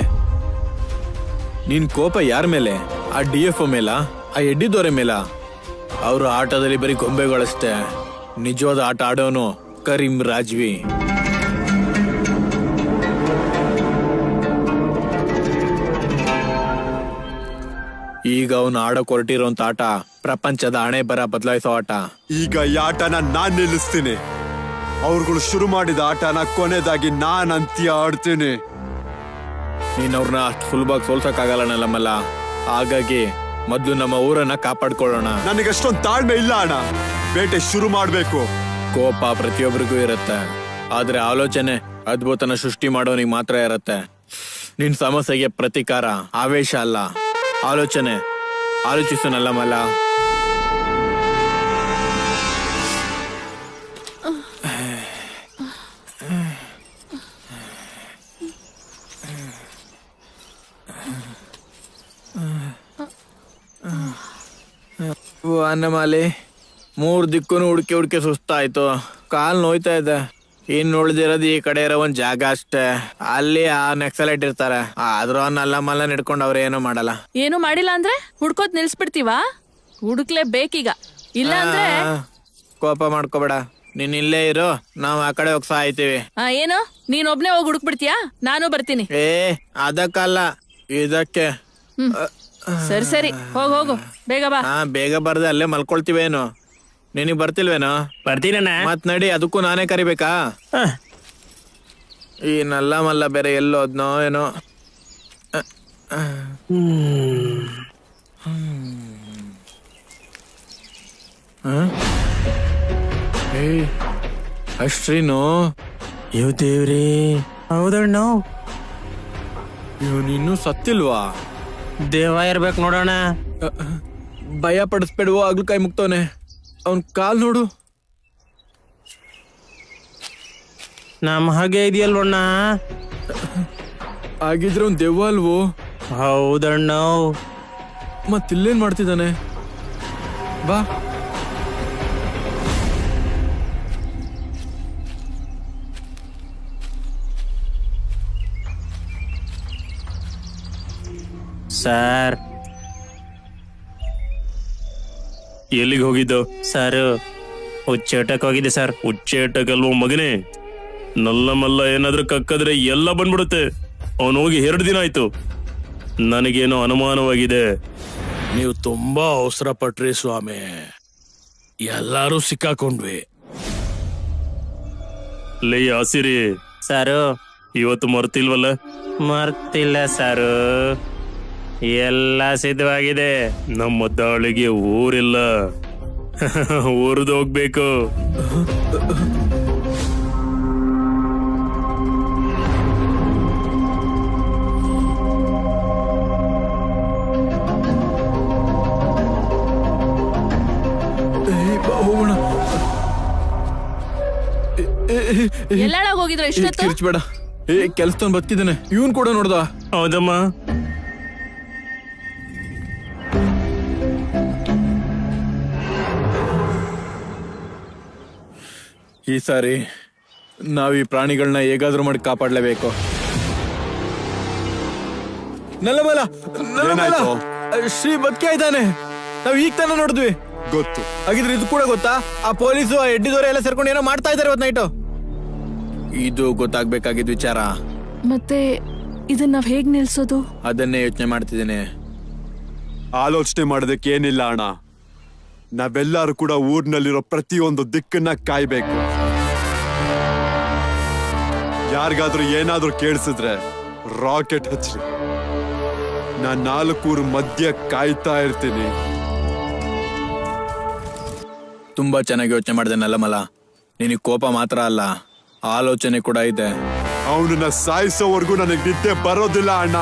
ನಿನ್ ಕೋಪ ಯಾರ ಮೇಲೆ? ಆ DFO ಮೇಲ? ಆ ಎಡ್ಡಿದೋರೆ ಮೇಲ? ಅವರು ಆಟದಲ್ಲಿ ಬರೀ ಗೊಂಬೆಗಳಷ್ಟೇ. ನಿಜವಾದ ಆಟ ಆಡೋನು ಕರೀಂ ರಾಜ್ವಿ. ಈಗ ಅವನು ಆಡಕ್ ಹೊರಟಿರೋಂತ ಆಟ ಪ್ರಪಂಚದ ಹಣೆ ಬರ ಬದಲಾಯಿಸೋ ಆಟ. ಈಗ ಈ ಆಟನ ನಾನ್ ನಿಲ್ಲಿಸ್ತೀನಿ. ಅವ್ರುಗಳು ಶುರು ಮಾಡಿದ ಆಟನ ಕೊನೆದಾಗಿ ನಾನ್ ಅಂತ್ಯ ಆಡ್ತೀನಿ. ನೀನ್ ಅವ್ರನ್ನ ಅಷ್ಟು ಸುಲಭವಾಗಿ ಸೋಲ್ಸಕ್ಕಾಗಲ್ಲ ನಲ್ಲಮಲ್ಲ. ಹಾಗಾಗಿ ಮೊದ್ಲು ನಮ್ಮ ಊರನ್ನ ಕಾಪಾಡ್ಕೊಳ್ಳೋಣ. ನನಗಷ್ಟೊಂದು ತಾಳ್ಮೆ ಇಲ್ಲ ಅಣ್ಣ. ಬೇಟೆ ಶುರು ಮಾಡ್ಬೇಕು. ಕೋಪ ಪ್ರತಿಯೊಬ್ಬರಿಗೂ ಇರುತ್ತೆ, ಆದ್ರೆ ಆಲೋಚನೆ ಅದ್ಭುತನ ಸೃಷ್ಟಿ ಮಾಡೋನಿಗೆ ಮಾತ್ರ ಇರುತ್ತೆ. ನಿನ್ ಸಮಸ್ಯೆಗೆ ಪ್ರತಿಕಾರ ಆವೇಶ ಅಲ್ಲ, ಆಲೋಚನೆ. ಆಲೋಚಿಸು ನಲ್ಲಮಲ್ಲ. ಅನ್ನಮಾಲಿ 3 ದಿಕ್ಕೂ ಹುಡುಕಿ ಸುಸ್ತಾಯ್ತು. ಕಾಲ್ ನೋಯ್ತಾ ಇದೆ. ಇನ್ ಉಳ್ದಿರೋದು ಈ ಕಡೆ ಇರೋ ಒಂದ್ ಜಾಗ ಅಷ್ಟೇ. ಅಲ್ಲಿ ಆ ನೆಕ್ಸಲೈಟ್ ಇರ್ತಾರೆ. ಆದ್ರೂ ನಲ್ಲ ಮಲ್ಲ ನಿಡ್ಕೊಂಡು ಅವ್ರ ಏನೂ ಮಾಡಲ್ಲ. ಏನು ಮಾಡಿಲ್ಲ ಅಂದ್ರೆ ಹುಡ್ಕೋದ್ ನಿಲ್ಸ್ಬಿಡ್ತೀವಾ? ಹುಡುಕ್ಲೇ ಬೇಕೀಗ, ಇಲ್ಲ ಅಂದ್ರೆ ಕೋಪ ಮಾಡ್ಕೋಬೇಡ. ನೀನ್ ಇಲ್ಲೇ ಇರು, ನಾವ್ ಆ ಕಡೆ ಹೋಗಿ ಸಾಯ್ತೀವಿ. ಏನು ನೀನ್ ಒಬ್ನೇ ಹೋಗಿ ಹುಡುಕ್ಬಿಡ್ತೀಯಾ? ನಾನು ಬರ್ತೀನಿ. ಅದಕ್ಕಲ್ಲ, ಇದಕ್ಕೆ. ಸರಿ ಸರಿ, ಹೋಗು ಬೇಗ ಬಾ. ಬೇಗ ಬರ್ದೆ ಅಲ್ಲೇ ಮಲ್ಕೊಳ್ತೀವೇನು? ನಿನಗ್ ಬರ್ತಿಲ್ವೇನೋ? ಬರ್ತೀನಣ್ಣ. ಮತ್ ನಡಿ, ಅದಕ್ಕೂ ನಾನೇ ಕರಿಬೇಕಾ? ಈ ನಲ್ಲ ಮಲ್ಲ ಬೇರೆ ಎಲ್ಲೋದ್ನೋ ಏನೋ. ಅಷ್ಟ್ರೀನು ಇವ್ ದೇವ್ರಿ, ಹೌದಣ್ಣ. ಇವನಿನ್ನೂ ಸತ್ತಿಲ್ವಾ? ದೇವ ಇರ್ಬೇಕು ನೋಡೋಣ. ಭಯ ಪಡಿಸ್ಬೇಡುವ ಆಗ್ಲೂ ಕೈ ಮುಗ್ತವನೆ. ಅವನ್ ಕಾಲ್ ನೋಡು. ನಮ್ ಹಾಗೆ ಇದೆಯಲ್ವಣ್ಣ? ಆಗಿದ್ರೆ ಅವ್ನ್ ದೆವ್ವ ಅಲ್ವೋ? ಹೌದಣ್ಣ. ಮತ್ತಿಲ್ಲೇನ್ ಮಾಡ್ತಿದ್ದಾನೆ? ಬಾ. ಸರ್, ಎಲ್ಲಿಗೆ ಹೋಗಿದ್ದು? ಸರ್ ಹುಚ್ಚೇಟಕ್ ಹೋಗಿದೆ ಸರ್. ಹುಚ್ಚೇಟಕಲ್ವ ಮಗನೇ? ನಲ್ಲ ಮಲ್ಲ ಏನಾದ್ರೂ ಕಕ್ಕದ್ರೆ ಎಲ್ಲ ಬಂದ್ಬಿಡುತ್ತೆ. ಅವನು ಹೋಗಿ 2 ದಿನ ಆಯ್ತು. ನನಗೇನೋ ಅನುಮಾನವಾಗಿದೆ. ನೀವು ತುಂಬಾ ಅವಸರ ಪಟ್ರಿ ಸ್ವಾಮಿ. ಎಲ್ಲಾರು ಸಿಕ್ಕಾಕೊಂಡ್ವಿ. ಲೇ ಆಸಿರಿ, ಸರ್ ಇವತ್ತು ಮರ್ತಿಲ್ವಲ್ಲ? ಮರ್ತಿಲ್ಲ ಸರ್, ಎಲ್ಲ ಸಿದ್ಧವಾಗಿದೆ. ನಮ್ಮ ದಾಳಿಗೆ ಊರಿಲ್ಲ, ಊರ್ದು ಹೋಗ್ಬೇಕು. ಹೋಗೋಣ. ಎಲ್ಲಾಳಾಗ ಹೋಗಿದ್ರ ಇಷ್ಟೊತ್ತು? ಕಿರ್ಚ್ಬೇಡ. ಕೆಲ್ಸದವ್ನು ಬದುಕಿದ್ದಾನೆ. ಇವನ್ ಕೂಡ ನೋಡ್ದ? ಹೌದಮ್ಮ. ಈ ಸಾರಿ ನಾವ್ ಈ ಪ್ರಾಣಿಗಳನ್ನ ಹೇಗಾದ್ರೂ ಮಾಡಿ ಕಾಪಾಡ್ಲೇಬೇಕು. ನಲ್ಲಮಲ, ಏನಾಯ್ತು? ಶ್ರೀ ಬದುಕೇ ಇದ್ದಾನೆ. ನಾವ್ ಈಗ ತಾನೇ ನೋಡಿದ್ವಿ. ಗೊತ್ತು. ಹಾಗಿದ್ರೆ ಇದು ಕೂಡ ಗೊತ್ತಾ? ಆ ಪೊಲೀಸು ಆ ಎಡ್ಡಿದವ್ರು ಎಲ್ಲ ಸೇರ್ಕೊಂಡು ಏನೋ ಮಾಡ್ತಾ ಇದಾರೆ ಇವತ್ತು ನೈಟು. ಇದು ಗೊತ್ತಾಗ್ಬೇಕಾಗಿದ್ ವಿಚಾರ. ಮತ್ತೆ ಇದನ್ನ ನಾವ್ ಹೇಗ್ ನಿಲ್ಸೋದು? ಅದನ್ನೇ ಯೋಚನೆ ಮಾಡ್ತಿದ್ದೇನೆ. ಆಲೋಚನೆ ಮಾಡೋದಕ್ಕೆ ಏನಿಲ್ಲ ಅಣ್ಣ. ನಾವೆಲ್ಲರೂ ಕೂಡ ಊರ್ನಲ್ಲಿರೋ ಪ್ರತಿಯೊಂದು ದಿಕ್ಕನ್ನ ಕಾಯ್ಬೇಕು. ಯಾರಿಗಾದ್ರೂ ಏನಾದ್ರೂ ಕೇಳಿಸಿದ್ರೆ ರಾಕೆಟ್ ಹಚ್ಚ್ರಿ. ನಾನ್ 4 ಊರ್ ಮಧ್ಯ ಕಾಯ್ತಾ ಇರ್ತೀನಿ. ತುಂಬಾ ಚೆನ್ನಾಗಿ ಯೋಚನೆ ಮಾಡಿದೆ ನಲ್ಲಮಲ. ನಿನಗ್ ಕೋಪ ಮಾತ್ರ ಅಲ್ಲ, ಆಲೋಚನೆ ಕೂಡ ಇದೆ. ಅವನನ್ನ ಸಾಯಿಸೋವರೆಗೂ ನನಗೆ ನಿದ್ದೆ ಬರೋದಿಲ್ಲ ಅಣ್ಣ.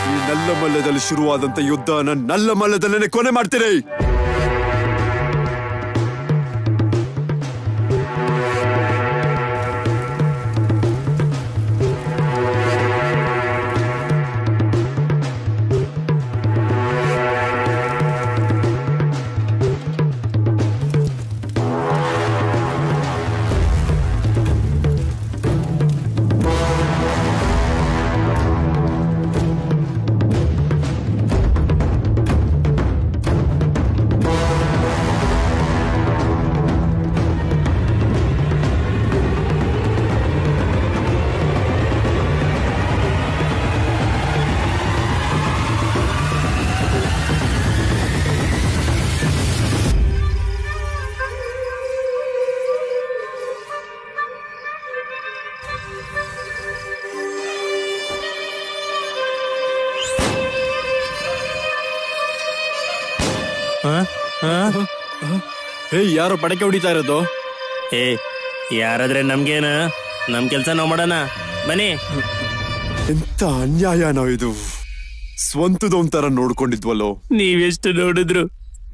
ಈ ನಲ್ಲಮಲ್ಲದಲ್ಲಿ ಶುರುವಾದಂತ ಯುದ್ಧನ ನಲ್ಲಮಲ್ಲದಲ್ಲೇ ಕೊನೆ ಮಾಡ್ತೀರಿ. ಯಾರೋ ಪಡಕೆ ಹೊಡಿತಾ ಇರೋದು? ಯಾರಾದ್ರೆ ನಮ್ಗೇನ? ನಮ್ ಕೆಲ್ಸ ನಾವ್ ಮಾಡೋಣ ಬನ್ನಿ. ಎಂತ ಅನ್ಯಾಯ ನಾವಿದು. ಸ್ವಂತದವನ್ ತರ ನೋಡ್ಕೊಂಡಿದ್ವಲ್ಲೋ. ನೀವೆಷ್ಟು ನೋಡಿದ್ರು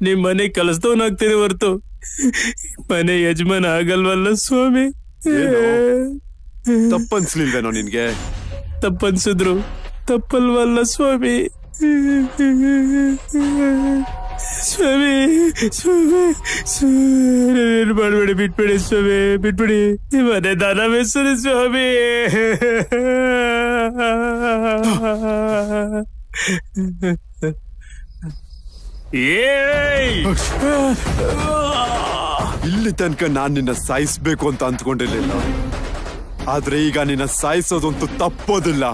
ನಿಮ್ ಮನೆ ಕಲಿಸ್ತವನಾಗ್ತೀರಿ ಹೊರ್ತು ಮನೆ ಯಜಮಾನ ಆಗಲ್ವಲ್ಲ ಸ್ವಾಮಿ. ತಪ್ಪನ್ಸ್ಲಿಲ್ವೇನೋ ನಿನ್ಗೆ? ತಪ್ಪನ್ಸಿದ್ರು ತಪ್ಪಲ್ವಲ್ಲ ಸ್ವಾಮಿ. ಸ್ವಾಮಿ ಸ್ವಾಮಿ ಸ್ವಾಮಿ ಮಾಡಬೇಡಿ, ಬಿಟ್ಬಿಡಿ ಸ್ವಾಮಿ, ಬಿಟ್ಬಿಡಿ. ಮನೆ ದಾನ ಬೆಸರಿ ಸ್ವಾಮಿ. ಇಲ್ಲಿ ತನಕ ನಾನ್ ನಿನ್ನ ಸಾಯಿಸ್ಬೇಕು ಅಂತ ಅಂದ್ಕೊಂಡಿರ್ಲಿಲ್ಲ. ಆದ್ರೆ ಈಗ ನಿನ್ನ ಸಾಯಿಸೋದಂತೂ ತಪ್ಪೋದಿಲ್ಲ.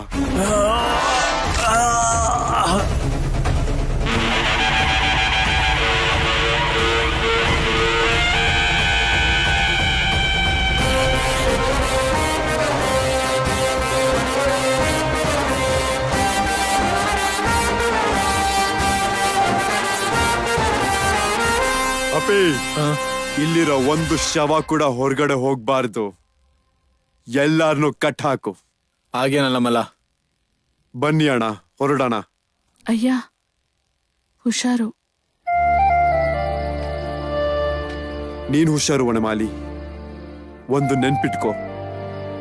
ಅಪಿ, ಇಲ್ಲಿರೋ ಒಂದು ಶವ ಕೂಡ ಹೊರಗಡೆ ಹೋಗ್ಬಾರ್ದು. ಎಲ್ಲಾರನ್ನು ಕಟ್ ಹಾಕು. ಹಾಗೇನಲ್ಲ ಮಲ. ಬನ್ನಿ ಅಣ್ಣ, ಹೊರಡೋಣ. ಅಯ್ಯ, ಹುಷಾರು. ನೀನ್ ಹುಷಾರು ವನಮಾಲಿ. ಒಂದು ನೆನ್ಪಿಟ್ಕೋ,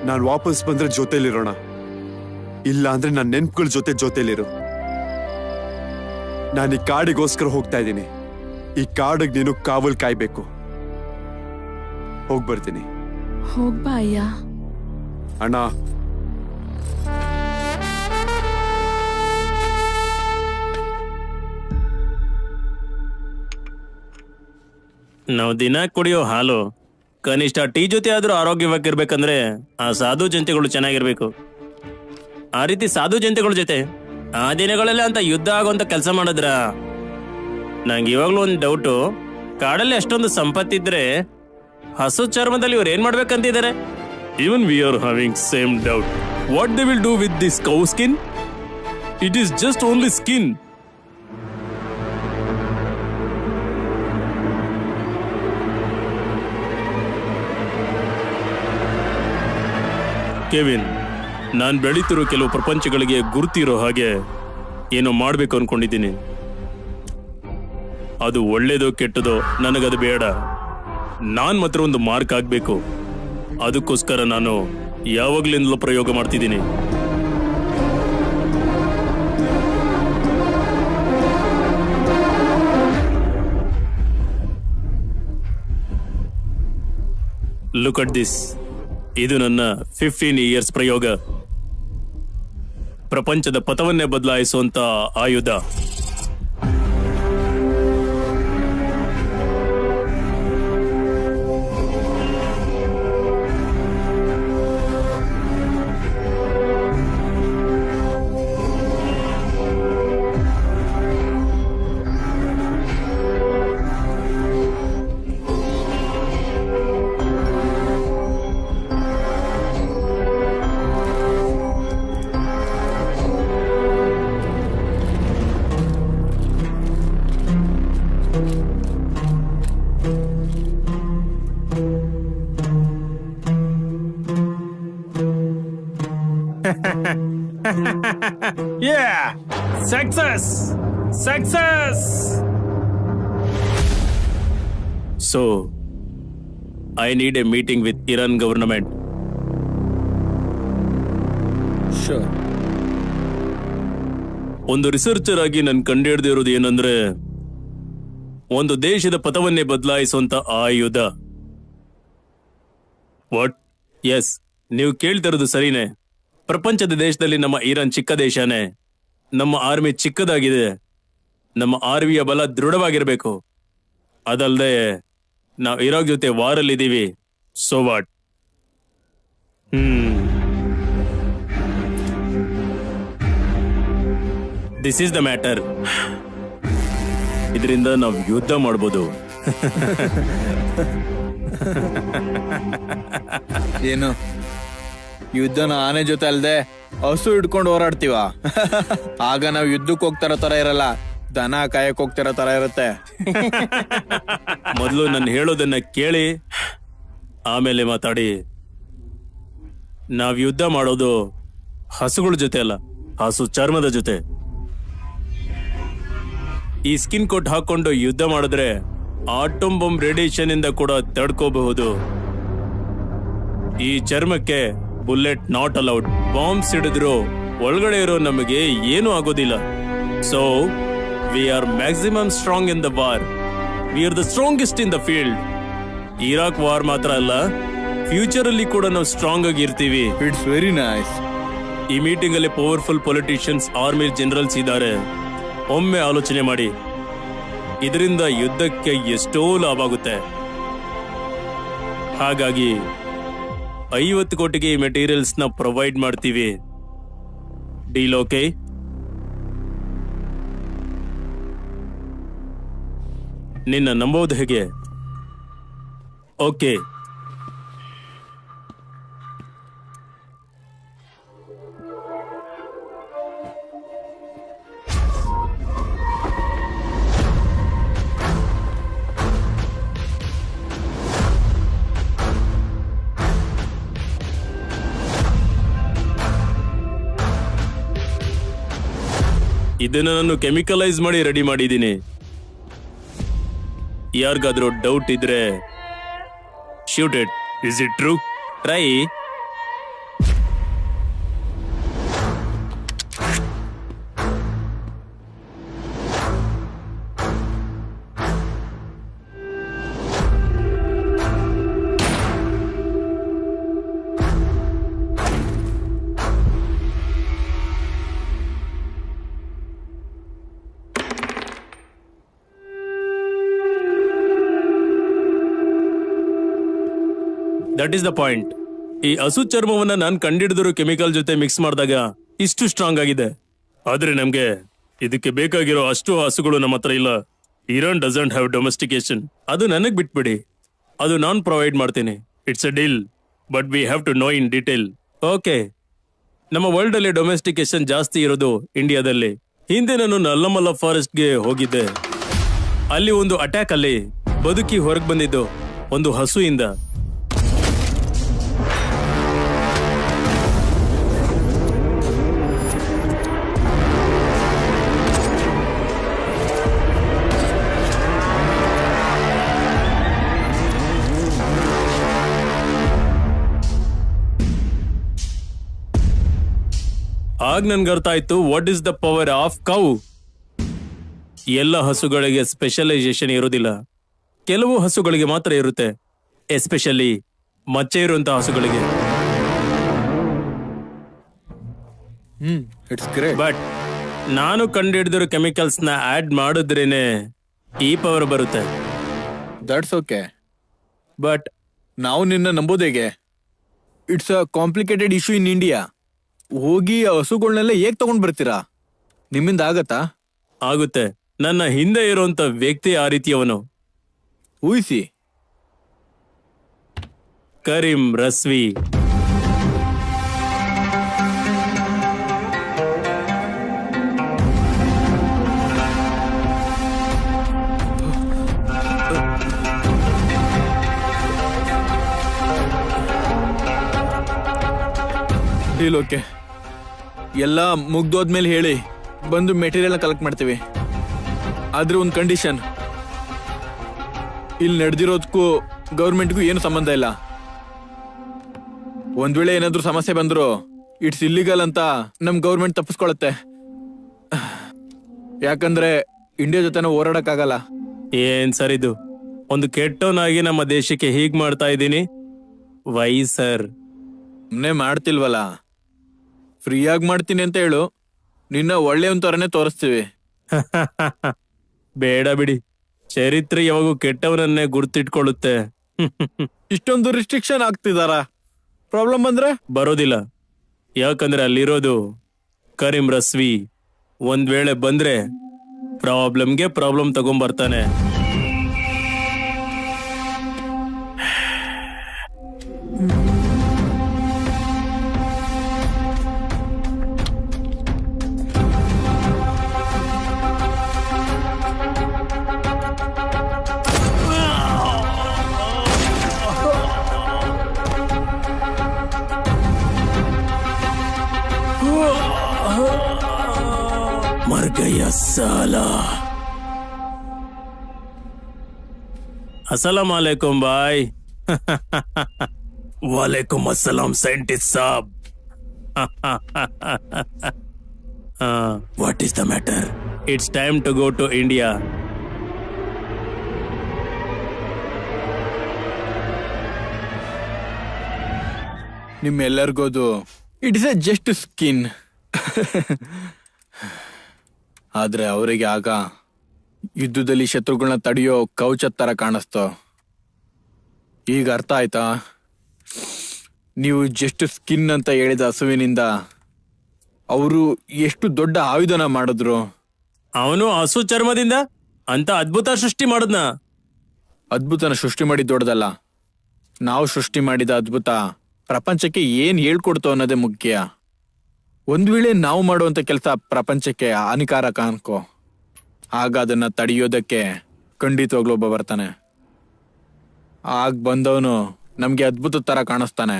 ನಾನ್ ವಾಪಸ್ ಬಂದ್ರೆ ಜೊತೆಲಿರೋಣ, ಇಲ್ಲ ಅಂದ್ರೆ ನನ್ನ ನೆನ್ಪುಗಳ ಜೊತೆಲಿರು. ನಾನು ಈ ಕಾಡಿಗೋಸ್ಕರ ಹೋಗ್ತಾ ಇದ್ದೀನಿ. ಈ ಕಾಡಿಗೆ ನೀನು ಕಾವಲ್ ಕಾಯ್ಬೇಕು. ಹೋಗ್ಬರ್ತೀನಿ. ಹೋಗ್ಬಾ ಅಯ್ಯ. ಅಣ್ಣ, ನಾವು ದಿನ ಕುಡಿಯೋ ಹಾಲು ಕನಿಷ್ಠ ಟೀ ಜೊತೆ ಆದ್ರೂ ಆರೋಗ್ಯವಾಗಿರ್ಬೇಕಂದ್ರೆ ಆ ಸಾಧು ಜಂತೆಗಳು ಚೆನ್ನಾಗಿರ್ಬೇಕು. ಆ ರೀತಿ ಸಾಧು ಜಂತೆಗಳ ಜೊತೆ ಆ ದಿನಗಳೆಲ್ಲ ಅಂತ ಯುದ್ಧ ಆಗೋಂತ ಕೆಲಸ ಮಾಡಿದ್ರ? ನಂಗೆ ಇವಾಗ್ಲೂ ಒಂದು ಡೌಟು, ಕಾಡಲ್ಲಿ ಅಷ್ಟೊಂದು ಸಂಪತ್ತಿದ್ರೆ ಹಸು ಚರ್ಮದಲ್ಲಿ ಇವ್ರು ಏನ್ ಮಾಡ್ಬೇಕಂತಿದ್ದಾರೆ? Even we are having same doubt. What they will do with this cow skin? It is just only skin. Kevin, ನಾನು ಬೆಳೀತಿರೋ ಕೆಲವು ಪ್ರಪಂಚಗಳಿಗೆ ಗುರುತಿರೋ ಹಾಗೆ ಏನೋ ಮಾಡ್ಬೇಕು ಅನ್ಕೊಂಡಿದ್ದೀನಿ. ಅದು ಒಳ್ಳೇದೋ ಕೆಟ್ಟದೋ ನನಗದು ಬೇಡ. ನಾನ್ ಮಾತ್ರ ಒಂದು ಮಾರ್ಕ್ ಆಗ್ಬೇಕು. ಅದಕ್ಕೋಸ್ಕರ ನಾನು ಯಾವಾಗ್ಲಿಂದಲೂ ಪ್ರಯೋಗ ಮಾಡ್ತಿದ್ದೀನಿ. Look at this. ಇದು ನನ್ನ 15 ಇಯರ್ಸ್ ಪ್ರಯೋಗ. ಪ್ರಪಂಚದ ಪಥವನ್ನೇ ಬದಲಾಯಿಸುವಂತ ಆಯುಧ. Yeah! Success! Success! So, I need a meeting with Iran government. Sure. ಒಂದು ರಿಸರ್ಚರ್ ಆಗಿ ನಾನು ಕಂಡುಹಿಡಿದಿರೋದು ಏನಂದ್ರೆ, ಒಂದು ದೇಶದ ಪಥವನ್ನೇ ಬದಲಾಯಿಸುವಂತ ಆಯುಧ. ವಾಟ್? ಎಸ್, ನೀವು ಕೇಳ್ತಿರೋದು ಸರಿನೇ. ಪ್ರಪಂಚದ ದೇಶದಲ್ಲಿ ನಮ್ಮ ಇರಾನ್ ಚಿಕ್ಕ ದೇಶನೇ. ನಮ್ಮ ಆರ್ಮಿ ಚಿಕ್ಕದಾಗಿದೆ. ನಮ್ಮ ಆರ್ಮಿಯ ಬಲ ದೃಢವಾಗಿರ್ಬೇಕು. ಅದಲ್ಲದೆ ನಾವು ಇರಾಕ್ ಜೊತೆ ವಾರಲ್ಲಿದ್ದೀವಿ. So what? This is the matter. ಇದರಿಂದ ನಾವು ಯುದ್ಧ ಮಾಡ್ಬೋದು. ಏನು ಯುದ್ಧನ ಆನೆ ಜೊತೆ ಅಲ್ದೆ ಹಸು ಹಿಡ್ಕೊಂಡು ಹೋರಾಡ್ತೀವ? ಆಗ ನಾವು ಯುದ್ಧಕ್ಕೆ ಹೋಗ್ತಾರೋ ತರ ಇರಲ್ಲ, ದನ ಕಾಯಕ್ ಹೋಗ್ತಿರೋ ತರ ಇರುತ್ತೆ. ಮೊದಲು ನಾನು ಹೇಳೋದನ್ನ ಕೇಳಿ ಆಮೇಲೆ ಮಾತಾಡಿ. ನಾವ್ ಯುದ್ಧ ಮಾಡೋದು ಹಸುಗಳ ಜೊತೆ ಅಲ್ಲ, ಹಸು ಚರ್ಮದ ಜೊತೆ. ಈ ಸ್ಕಿನ್ ಕೋಟ್ ಹಾಕೊಂಡು ಯುದ್ಧ ಮಾಡಿದ್ರೆ ಆಟೋಮ್ ಬಾಂಬ್ ರೇಡಿಯೇಷನ್ ಇಂದ ಕೂಡ ತಡ್ಕೋಬಹುದು. ಈ ಚರ್ಮಕ್ಕೆ ಬುಲೆಟ್ ನಾಟ್ ಅಲೌಡ್. ಬಾಂಬ್ಸ್ ಹಿಡಿದ್ರು ಒಳಗಡೆ ಇರೋ ನಮಗೆ ಏನೂ ಆಗೋದಿಲ್ಲ. So we are maximum strong in the war. We are the strongest in the field. Iraq war ಮಾತ್ರ ಅಲ್ಲ, ಫ್ಯೂಚರ್ ಅಲ್ಲಿ ಕೂಡ ನಾವು ಸ್ಟ್ರಾಂಗ್ ಆಗಿ ಇರ್ತೀವಿ. It's very nice. ಈ ಮೀಟಿಂಗ್ ಅಲ್ಲಿ ಪವರ್ಫುಲ್ ಪೊಲಿಟಿಷಿಯನ್ಸ್, ಆರ್ಮಿ ಜನರಲ್ಸ್ ಇದ್ದಾರೆ. ಒಮ್ಮೆ ಆಲೋಚನೆ ಮಾಡಿ, ಇದರಿಂದ ಯುದ್ಧಕ್ಕೆ ಎಷ್ಟೋ ಲಾಭ ಆಗುತ್ತೆ. ಹಾಗಾಗಿ 50 ಕೋಟಿಗೆ ಈ ಮೆಟೀರಿಯಲ್ಸ್ ನ ಪ್ರೊವೈಡ್ ಮಾಡ್ತೀವಿ. Deal okay? ನಿನ್ನ ನಂಬೋದು ಹೇಗೆ? ಓಕೆ. ಇದನ್ನ ನಾನು ಕೆಮಿಕಲೈಸ್ ಮಾಡಿ ರೆಡಿ ಮಾಡಿದ್ದೀನಿ. ಯಾರಿಗಾದ್ರೂ ಡೌಟ್ ಇದ್ರೆ shoot it. Is it true? Try. That is the point. ಈ ಹಸು ಚರ್ಮವನ್ನ ನಾನು ಕಂಡಿಡಿದ್ರು ಕೆಮಿಕಲ್ ಜೊತೆ ಮಿಕ್ಸ್ ಮಾಡಿದಾಗ ಇಷ್ಟು ಸ್ಟ್ರಾಂಗ್ ಆಗಿದೆ. ಆದ್ರೆ ನಮ್ಗೆ ಇದಕ್ಕೆ ಬೇಕಾಗಿರೋ ಅಷ್ಟು ಹಸುಗಳು ನಮ್ಮ ಹತ್ರ ಇಲ್ಲ. Iran doesn't have domestication. ಅದು ನನಗ್ ಬಿಟ್ಬಿಡಿ, ಅದು ನಾನು ಪ್ರೊವೈಡ್ ಮಾಡ್ತೀನಿ. It's a deal, but we have to know in detail. Okay, ನಮ್ಮ ವರ್ಲ್ಡ್ ಅಲ್ಲಿ ಡೊಮೆಸ್ಟಿಕೇಶನ್ ಜಾಸ್ತಿ ಇರೋದು ಇಂಡಿಯಾದಲ್ಲಿ. ಹಿಂದೆ ನಾನು ನಲ್ಲಮಲ್ಲ ಫಾರೆಸ್ಟ್ಗೆ ಹೋಗಿದ್ದೆ. ಅಲ್ಲಿ ಒಂದು ಅಟ್ಯಾಕ್ ಅಲ್ಲಿ ಬದುಕಿ ಹೊರಗೆ ಬಂದಿದ್ದು ಒಂದು ಹಸುಯಿಂದ. ಆಗ ನನ್ಗೆ ಅರ್ಥ ಆಯ್ತು what is the power of cow. ಎಲ್ಲ ಹಸುಗಳಿಗೆ ಸ್ಪೆಷಲೈಸೇಷನ್ ಇರೋದಿಲ್ಲ, ಕೆಲವು ಹಸುಗಳಿಗೆ ಮಾತ್ರ ಇರುತ್ತೆ, ಎಸ್ಪೆಷಲಿ ಮಚ್ಚೆ ಇರುವಂತಹ ಹಸುಗಳಿಗೆ. It's great. ಬಟ್ ನಾನು ಕಂಡುಹಿಡಿದಿರೋ ಕೆಮಿಕಲ್ಸ್ ನ ಆಡ್ ಮಾಡಿದ್ರೇನೆ ಈ ಪವರ್ ಬರುತ್ತೆ. ದಟ್ಸ್ ಓಕೆ, ಬಟ್ ನಾವು ನಿನ್ನ ನಂಬೋದು ಹೇಗೆ? It's a complicated issue in India. ಹೋಗಿ ಹಸುಗಳನ್ನೆಲ್ಲ ಹೇಗ್ ತಗೊಂಡ್ ಬರ್ತೀರಾ? ನಿಮ್ಮಿಂದ ಆಗತ್ತಾ? ಆಗುತ್ತೆ. ನನ್ನ ಹಿಂದೆ ಇರುವಂತ ವ್ಯಕ್ತಿ ಆ ರೀತಿಯವನು. ಊಹಿಸಿ. ಕರೀಂ ರಸ್ವಿ. Deal okay. ಎಲ್ಲ ಮುಗ್ದೋದ್ಮೇಲೆ ಹೇಳಿ, ಬಂದು ಮೆಟೀರಿಯಲ್ ಕಲೆಕ್ಟ್ ಮಾಡ್ತೀವಿ. ಆದ್ರೆ ಒಂದು ಕಂಡೀಷನ್, ಇಲ್ಲಿ ನಡೆದಿರೋದಕ್ಕೂ ಗೌರ್ಮೆಂಟ್ಗೂ ಏನು ಸಂಬಂಧ ಇಲ್ಲ. ಒಂದ್ ವೇಳೆ ಏನಾದ್ರೂ ಸಮಸ್ಯೆ ಬಂದ್ರು ಇಟ್ಸ್ ಇಲ್ಲಿಗಲ್ ಅಂತ ನಮ್ ಗೌರ್ಮೆಂಟ್ ತಪ್ಪಿಸ್ಕೊಳತ್ತೆ. ಯಾಕಂದ್ರೆ ಇಂಡಿಯಾ ಜೊತೆ ನಾವು ಹೋರಾಡಕ್ಕಾಗಲ್ಲ. ಏನ್ ಸರ್ ಇದು? ಒಂದು ಕೆಟ್ಟವನಾಗಿ ನಮ್ಮ ದೇಶಕ್ಕೆ ಹೀಗ್ ಮಾಡ್ತಾ ಇದ್ದೀನಿ. Y sir? ಸುಮ್ನೆ ಮಾಡ್ತಿಲ್ವಲ್ಲ, ಫ್ರೀಯಾಗಿ ಮಾಡ್ತೀನಿ ಅಂತ ಹೇಳು, ನಿನ್ನ ಒಳ್ಳೆಯವನ್ ತರನೇ ತೋರಿಸ್ತೀವಿ. ಬೇಡ ಬಿಡಿ, ಚರಿತ್ರೆ ಯಾವಾಗೂ ಕೆಟ್ಟವನನ್ನೇ ಗುರ್ತಿಟ್ಕೊಳ್ಳುತ್ತೆ. ಇಷ್ಟೊಂದು ರಿಸ್ಟ್ರಿಕ್ಷನ್ ಆಗ್ತಿದಾರ? ಪ್ರಾಬ್ಲಮ್ ಬಂದ್ರೆ? ಬರೋದಿಲ್ಲ, ಯಾಕಂದ್ರೆ ಅಲ್ಲಿರೋದು ಕರೀಂ ರಸ್ವಿ. ಒಂದ್ ವೇಳೆ ಬಂದ್ರೆ ಪ್ರಾಬ್ಲಮ್ಗೆ ಪ್ರಾಬ್ಲಮ್ ತಗೊಂಬರ್ತಾನೆ. मर गया साला। अस्सलाम वालेकुम भाई। वालेकुम अस्सलाम साइंटिस्ट साहब। What is the matter? It's time to go to India. ನಿಮ್ಮೆಲ್ಲರಿಗೋದು it is a just skin. ಆದ್ರೆ ಅವರಿಗೆ ಆಗ ಯುದ್ಧದಲ್ಲಿ ಶತ್ರುಗಳನ್ನ ತಡೆಯೋ ಕವಚ ತರ ಕಾಣಿಸ್ತೋ. ಈಗ ಅರ್ಥ ಆಯ್ತಾ? ನೀವು ಜಸ್ಟ್ ಸ್ಕಿನ್ ಅಂತ ಹೇಳಿದ ಹಸುವಿನಿಂದ ಅವರು ಎಷ್ಟು ದೊಡ್ಡ ಆಯುಧನ ಮಾಡಿದ್ರು. ಅವನು ಹಸು ಚರ್ಮದಿಂದ ಅಂತ ಅದ್ಭುತ ಸೃಷ್ಟಿ ಮಾಡಿದ್ನ. ಅದ್ಭುತನ ಸೃಷ್ಟಿ ಮಾಡಿದ್ ದೊಡ್ಡದಲ್ಲ, ನಾವು ಸೃಷ್ಟಿ ಮಾಡಿದ ಅದ್ಭುತ ಪ್ರಪಂಚಕ್ಕೆ ಏನ್ ಹೇಳ್ಕೊಡ್ತು ಅನ್ನೋದೇ ಮುಖ್ಯ. ಒಂದ್ ವೇಳೆ ನಾವು ಮಾಡುವಂತ ಕೆಲಸ ಪ್ರಪಂಚಕ್ಕೆ ಹಾನಿಕಾರಕ ಅನ್ಕೋ, ಆಗ ಅದನ್ನ ತಡೆಯೋದಕ್ಕೆ ಖಂಡಿತವಾಗ್ಲೂ ಒಬ್ಬ ಬರ್ತಾನೆ. ಆಗ ಬಂದವನು ನಮ್ಗೆ ಅದ್ಭುತ ತರ ಕಾಣಿಸ್ತಾನೆ.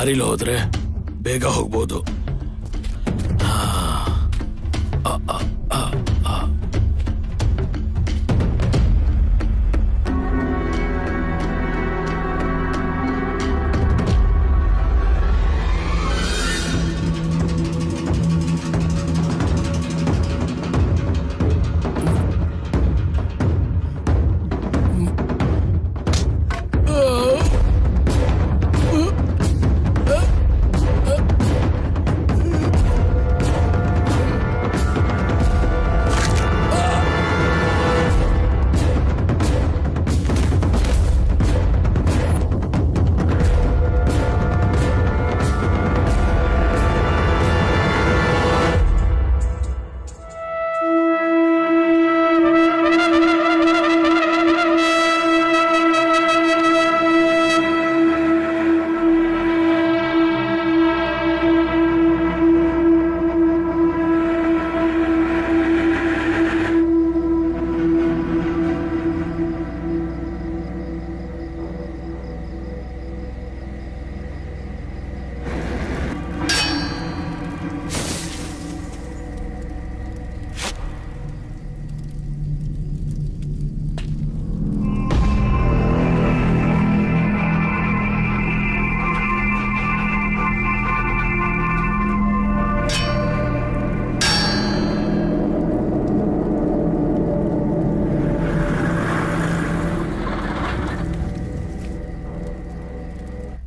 ದಾರಿಲಿ ಹೋದ್ರೆ ಬೇಗ ಹೋಗ್ಬೋದು.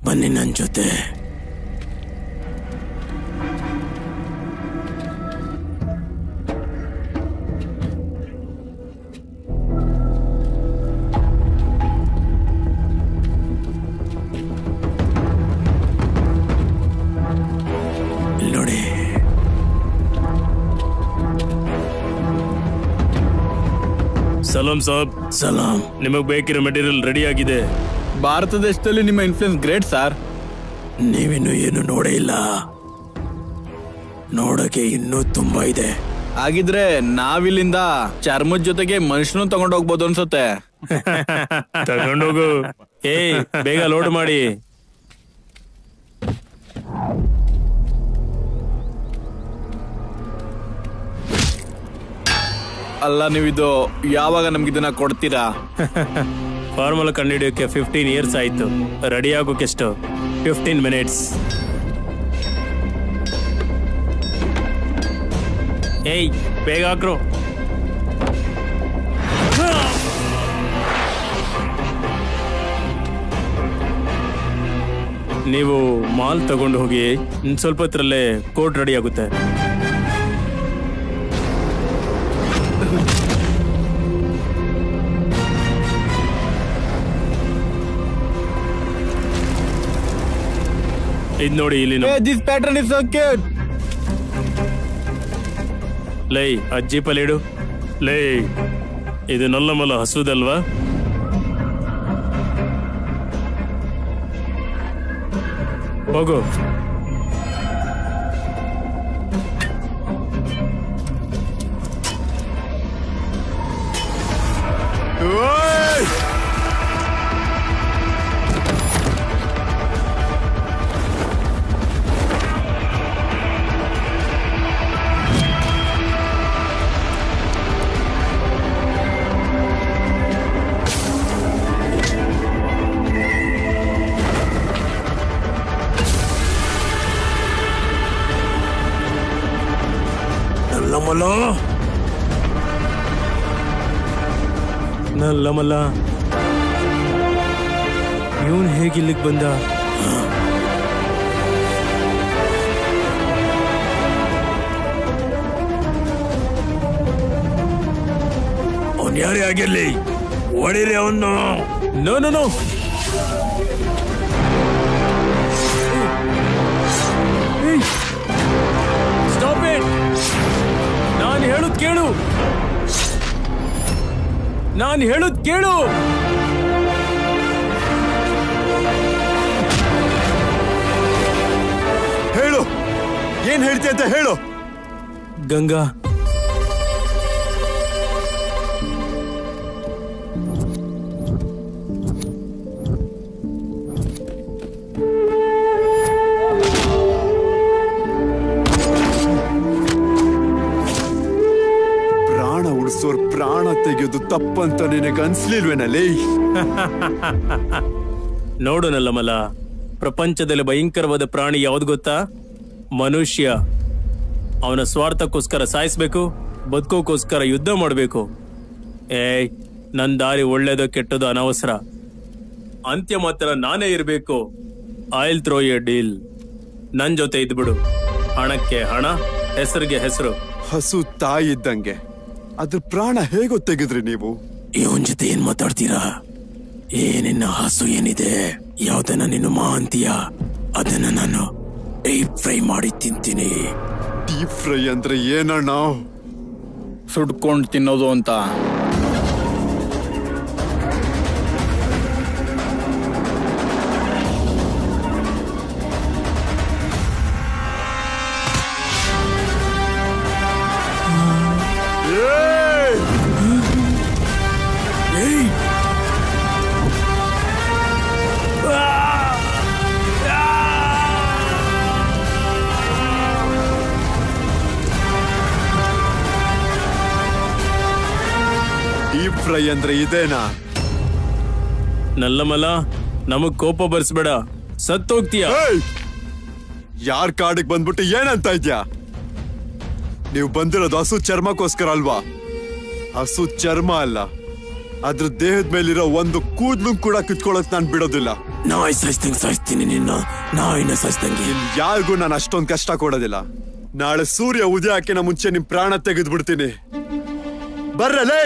ಬನ್ನಿ ನನ್ ಜೊತೆ. ನೋಡಿ, ಸಲಾಂ ಸಾಬ್. ಸಲಾಂ. ನಿಮಗ್ ಬೇಕಿರೋ ಮೆಟೀರಿಯಲ್ ರೆಡಿ ಆಗಿದೆ. ಭಾರತ ದೇಶದಲ್ಲಿ ನಿಮ್ಮ ಇನ್ಫ್ಲೂಯೆನ್ಸ್ ಗ್ರೇಟ್ ಸರ್. ನೀವಿನ್ನು ಏನು ನೋಡೇ ಇಲ್ಲ, ನೋಡಕ್ಕೆ ಇನ್ನೂ ತುಂಬಾ ಇದೆ. ಹಾಗಿದ್ರೆ ನಾವಿಲ್ಲಿಂದ ಚರ್ಮದ ಜೊತೆಗೆ ಮನುಷ್ಯನು ತಗೊಂಡೋಗ್ಬೋದು ಅನ್ಸುತ್ತೆ. ತಗೊಂಡೋಗು. ಬೇಗ ಲೋಡ್ ಮಾಡಿ. ಅಲ್ಲ, ನೀವಿದು ಯಾವಾಗ ನಮ್ಗಿದನ್ನ ಕೊಡ್ತೀರಾ? ಫಾರ್ಮುಲಾ ಕಂಡುಹಿಡಿಯೋಕೆ 15 ಇಯರ್ಸ್ ಆಯ್ತು. ರೆಡಿ ಆಗೋಕೆ ಎಷ್ಟು? 15 ಮಿನಿಟ್ಸ್. ಬೇಗ ಹಾಕ್ರು. ನೀವು ಮಾಲ್ ತಗೊಂಡು ಹೋಗಿ, ಸ್ವಲ್ಪ ಹೊತ್ತರಲ್ಲೇ ಕೋಟ್ ರೆಡಿ ಆಗುತ್ತೆ. ಇದ್ ನೋಡಿ ಇಲ್ಲಿ. This pattern is so cute. ಲೈ ಅಜ್ಜಿ ಪಲೇಡು. ಲೈ ಇದು ನಲ್ಲಮಲ್ಲ ಹಸುದಲ್ವಾ? ಹೋಗು. ನಲ್ಲಮಲ್ಲ, ಇವನ್ ಹೇಗಿಲ್ಲಿಗೆ ಬಂದ? ಅವನ್ ಯಾರೇ ಆಗಿರ್ಲಿ, ಹೊಡಿರಿ ಅವನು. No no no, stop it. ನಾನು ಹೇಳುದ್ ಕೇಳು, ನಾನು ಹೇಳುದ್ ಕೇಳು. ಹೇಳು, ಏನ್ ಹೇಳ್ತಿ ಅಂತ ಹೇಳು. ಗಂಗಾ, ತಪ್ಪಂತ ನಿನಗೆ ಅನ್ಸ್ಲಿಲ್ವೇನಲ್ಲಿ? ನೋಡು ನಲ್ಲಮಲ, ಪ್ರಪಂಚದಲ್ಲಿ ಭಯಂಕರವಾದ ಪ್ರಾಣಿ ಯಾವ್ದು ಗೊತ್ತಾ? ಮನುಷ್ಯ. ಅವನ ಸ್ವಾರ್ಥಕ್ಕೋಸ್ಕರ ಸಾಯಿಸ್ಬೇಕು, ಬದುಕೋಕ್ಕೋಸ್ಕರ ಯುದ್ಧ ಮಾಡಬೇಕು. ನನ್ ದಾರಿ ಒಳ್ಳೇದೋ ಕೆಟ್ಟದೋ ಅನವಸರ, ಅಂತ್ಯ ಮಾತ್ರ ನಾನೇ ಇರಬೇಕು. I'll throw a deal. ನನ್ ಜೊತೆ ಇದ್ಬಿಡು. ಹಣಕ್ಕೆ ಹಣ, ಹೆಸರಿಗೆ ಹೆಸರು. ಹಸು ತಾಯಿ ಇದ್ದಂಗೆ, ಅದ್ರ ಪ್ರಾಣ ಹೇಗೋ ತೆಗೆದ್ರಿ ನೀವು? ಇವನ್ ಜೊತೆ ಏನ್ ಮಾತಾಡ್ತೀರಾ? ಏನಿನ್ನ ಹಸು ಏನಿದೆ, ಯಾವ್ದನ್ನ ನೀನು ಅಂತೀಯ, ಅದನ್ನ ನಾನು ಡೀಪ್ ಫ್ರೈ ಮಾಡಿ ತಿಂತೀನಿ. ಡೀಪ್ ಫ್ರೈ ಅಂದ್ರೆ ಏನಣ್ಣ? ಸುಡ್ಕೊಂಡು ತಿನ್ನೋದು ಅಂತ. ಡೀಪ್ ಫ್ರೈ ಅಂದ್ರೆ ಇದೇನಾ? ನಲ್ಲಮಲ, ನಮಗ್ ಕೋಪ ಬರ್ಸ್ಬೇಡ, ಸತ್ತೋಗ್ತೀಯ. ಯಾರ್ ಕಾಡಿಗೆ ಬಂದ್ಬಿಟ್ಟು ಏನಂತ ಇದ್ಯಾ? ನೀವು ಬಂದಿರೋದು ಹಸು ಚರ್ಮಕ್ಕೋಸ್ಕರ ಅಲ್ವಾ? ಹಸು ಚರ್ಮ ಅಲ್ಲ, ಅದ್ರ ದೇಹದ ಮೇಲಿರೋ ಒಂದು ಕೂದ್ಲು ಕೂಡ ಕಿತ್ಕೊಳ್ಳೋಕ್ ನಾನ್ ಬಿಡೋದಿಲ್ಲ. ನಾಯಿ ಸಾಯಿಸ್ತೀನಿ ನಿನ್ನ, ನಾಯಿನ ಸಾಯಿಸ್ದಂಗೆ. ಯಾರಿಗೂ ನಾನು ಅಷ್ಟೊಂದು ಕಷ್ಟ ಕೊಡೋದಿಲ್ಲ. ನಾಳೆ ಸೂರ್ಯ ಉದಯ ಹಾಕಿನ ಮುಂಚೆ ನಿಮ್ ಪ್ರಾಣ ತೆಗೆದು ಬಿಡ್ತೀನಿ. ಬರ್ರಲೇ.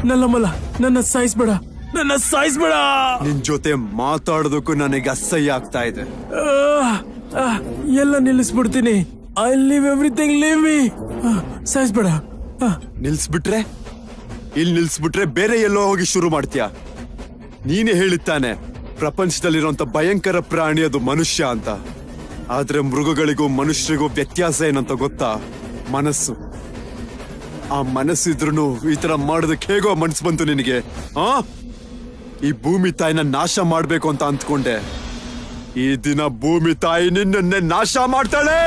ನಲ್ಲಮಲ, ನನ್ನ ಸಾಯಿಸ್ಬೇಡ, ನನ್ನ ಸಾಯಿಸ್ಬೇಡ. ನಿನ್ ಜೊತೆ ಮಾತಾಡೋದಕ್ಕೂ ನನಗೆ ಅಸಹ್ಯ ಆಗ್ತಾ ಇದೆ. ಎಲ್ಲ ನಿಲ್ಲಿಸ್ಬಿಡ್ತೀನಿ. I leave everything, leave me. ಸಾಯಿಸ್ಬೇಡ, ನಿಲ್ಸ್ಬಿಟ್ರೆ ಇಲ್ಲಿ ನಿಲ್ಸ್ಬಿಟ್ರೆ ಬೇರೆ ಎಲ್ಲೋ ಹೋಗಿ ಶುರು ಮಾಡ್ತೀಯ. ನೀನೇ ಹೇಳಿದ್ದಾನೆ ಪ್ರಪಂಚದಲ್ಲಿರುವಂತ ಭಯಂಕರ ಪ್ರಾಣಿ ಅದು ಮನುಷ್ಯ ಅಂತ. ಆದ್ರೆ ಮೃಗಗಳಿಗೂ ಮನುಷ್ಯರಿಗೂ ವ್ಯತ್ಯಾಸ ಏನಂತ ಗೊತ್ತಾ? ಮನಸ್ಸು. ಆ ಮನಸ್ಸಿದ್ರೂ ಈ ತರ ಮಾಡೋದಕ್ಕೆ ಹೇಗೋ ಮನ್ಸು ಬಂತು ನಿನಗೆ? ಈ ಭೂಮಿ ತಾಯಿನ ನಾಶ ಮಾಡ್ಬೇಕು ಅಂತ ಅಂದ್ಕೊಂಡೆ. ಈ ದಿನ ಭೂಮಿ ತಾಯಿ ನಿನ್ನನ್ನೇ ನಾಶ ಮಾಡ್ತಾಳೆ.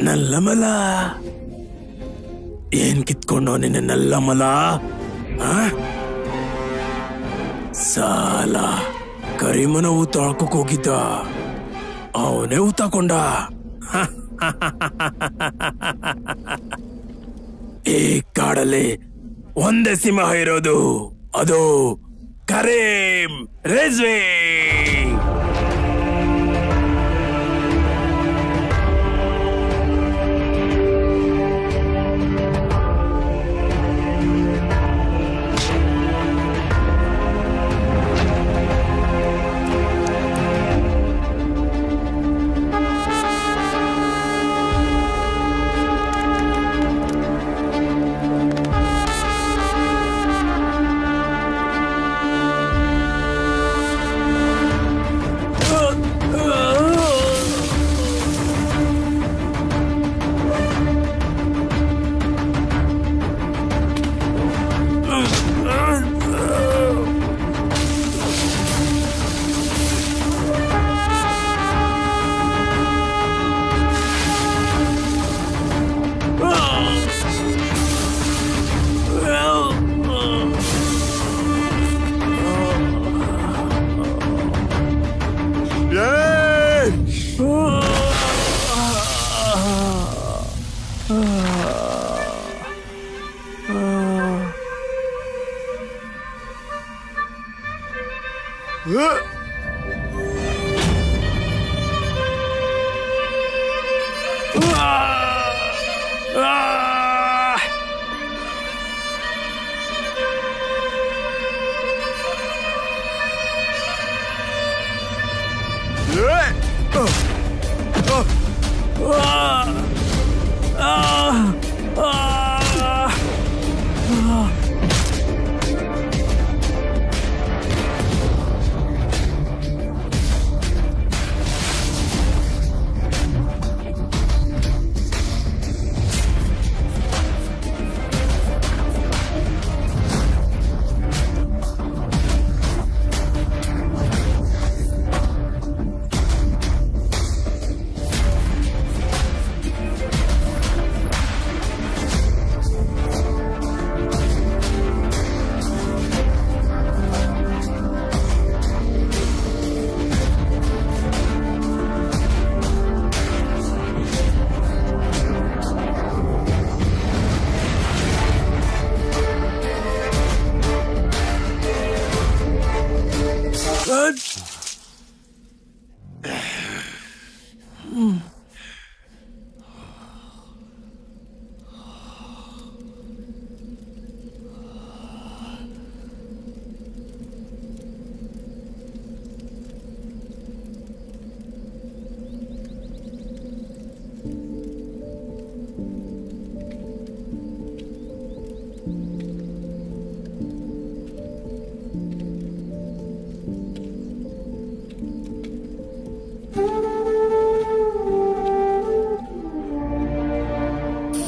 ನಲ್ಲಮಲ ಏನ್ ಕಿತ್ಕೊಂಡೋ ನಿನ್ನ ನಲ್ಲಮಲ? ಸಾಲ ಕರಿಮನ ಊತ ಹಾಕೋಕ್ ಹೋಗಿದ್ದ, ಅವನೇ ಊತಕೊಂಡ. ಈ ಕಾಡಲ್ಲಿ ಒಂದೇ ಸಿಂಹ ಇರೋದು, ಅದು Kareem ರೇಜ್ವಿ.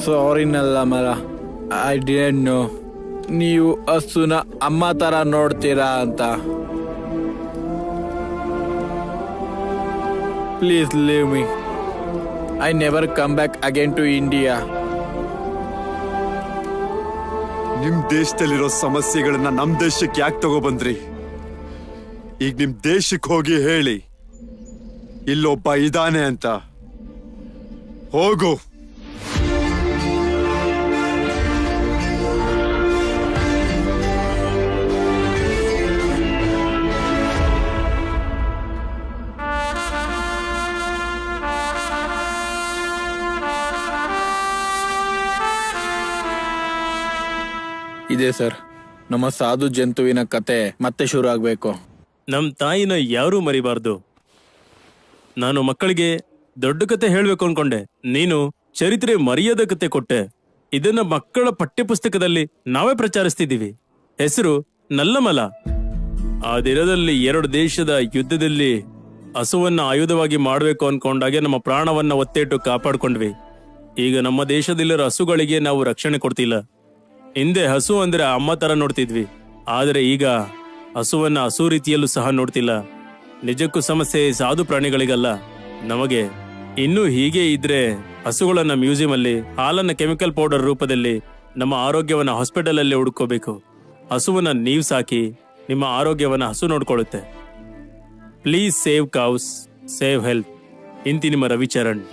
Sorry, Nallamala. I didn't know. ನೀವು ಹಸುನ ಅಮ್ಮ ತರ ನೋಡ್ತೀರಾ ಅಂತ. Please leave me. I never come back again to India. ನಿಮ್ ದೇಶದಲ್ಲಿರೋ ಸಮಸ್ಯೆಗಳನ್ನ ನಮ್ ದೇಶಕ್ಕೆ ಯಾಕೆ ತಗೊಬಂದ್ರಿ? ಈಗ ನಿಮ್ ದೇಶಕ್ಕೆ ಹೋಗಿ ಹೇಳಿ ಇಲ್ಲೊಬ್ಬ ಇದಾನೆ ಅಂತ. ಹೋಗು. ಇದೆ ಸರ್, ನಮ್ಮ ಸಾಧು ಜಂತುವಿನ ಕತೆ ಮತ್ತೆ ಶುರು ಆಗ್ಬೇಕು. ನಮ್ ತಾಯಿನ ಯಾರೂ ಮರಿಬಾರ್ದು. ನಾನು ಮಕ್ಕಳಿಗೆ ದೊಡ್ಡ ಕತೆ ಹೇಳ್ಬೇಕು ಅನ್ಕೊಂಡೆ, ನೀನು ಚರಿತ್ರೆ ಮರೆಯದ ಕತೆ ಕೊಟ್ಟೆ. ಇದನ್ನ ಮಕ್ಕಳ ಪಠ್ಯಪುಸ್ತಕದಲ್ಲಿ ನಾವೇ ಪ್ರಚಾರಿಸ್ತಿದ್ದೀವಿ. ಹೆಸರು ನಲ್ಲಮಲ. ಆ ದಿನದಲ್ಲಿ 2 ದೇಶದ ಯುದ್ಧದಲ್ಲಿ ಹಸುವನ್ನ ಆಯುಧವಾಗಿ ಮಾಡಬೇಕು ಅನ್ಕೊಂಡಾಗೆ ನಮ್ಮ ಪ್ರಾಣವನ್ನ ಒತ್ತಿಟ್ಟು ಕಾಪಾಡ್ಕೊಂಡ್ವಿ. ಈಗ ನಮ್ಮ ದೇಶದಲ್ಲಿರೋ ಹಸುಗಳಿಗೆ ನಾವು ರಕ್ಷಣೆ ಕೊಡ್ತಿಲ್ಲ. ಹಿಂದೆ ಹಸು ಅಂದ್ರೆ ಅಮ್ಮ ತರ ನೋಡ್ತಿದ್ವಿ, ಆದ್ರೆ ಈಗ ಹಸುವನ್ನ ಹಸು ರೀತಿಯಲ್ಲೂ ಸಹ ನೋಡ್ತಿಲ್ಲ. ನಿಜಕ್ಕೂ ಸಮಸ್ಯೆ ಸಾಧು ಪ್ರಾಣಿಗಳಿಗಲ್ಲ, ನಮಗೆ. ಇನ್ನೂ ಹೀಗೆ ಇದ್ರೆ ಹಸುಗಳನ್ನ ಮ್ಯೂಸಿಯಂ ಅಲ್ಲಿ, ಹಾಲನ್ನ ಕೆಮಿಕಲ್ ಪೌಡರ್ ರೂಪದಲ್ಲಿ, ನಮ್ಮ ಆರೋಗ್ಯವನ್ನ ಹಾಸ್ಪಿಟಲ್ ಅಲ್ಲಿ ಹುಡ್ಕೋಬೇಕು. ಹಸುವನ್ನ ನೀವು ಸಾಕಿ, ನಿಮ್ಮ ಆರೋಗ್ಯವನ್ನ ಹಸು ನೋಡ್ಕೊಳ್ಳುತ್ತೆ. Please save cows, save health. ಇಂತಿ ನಿಮ್ಮ ರವಿಚರಣ್.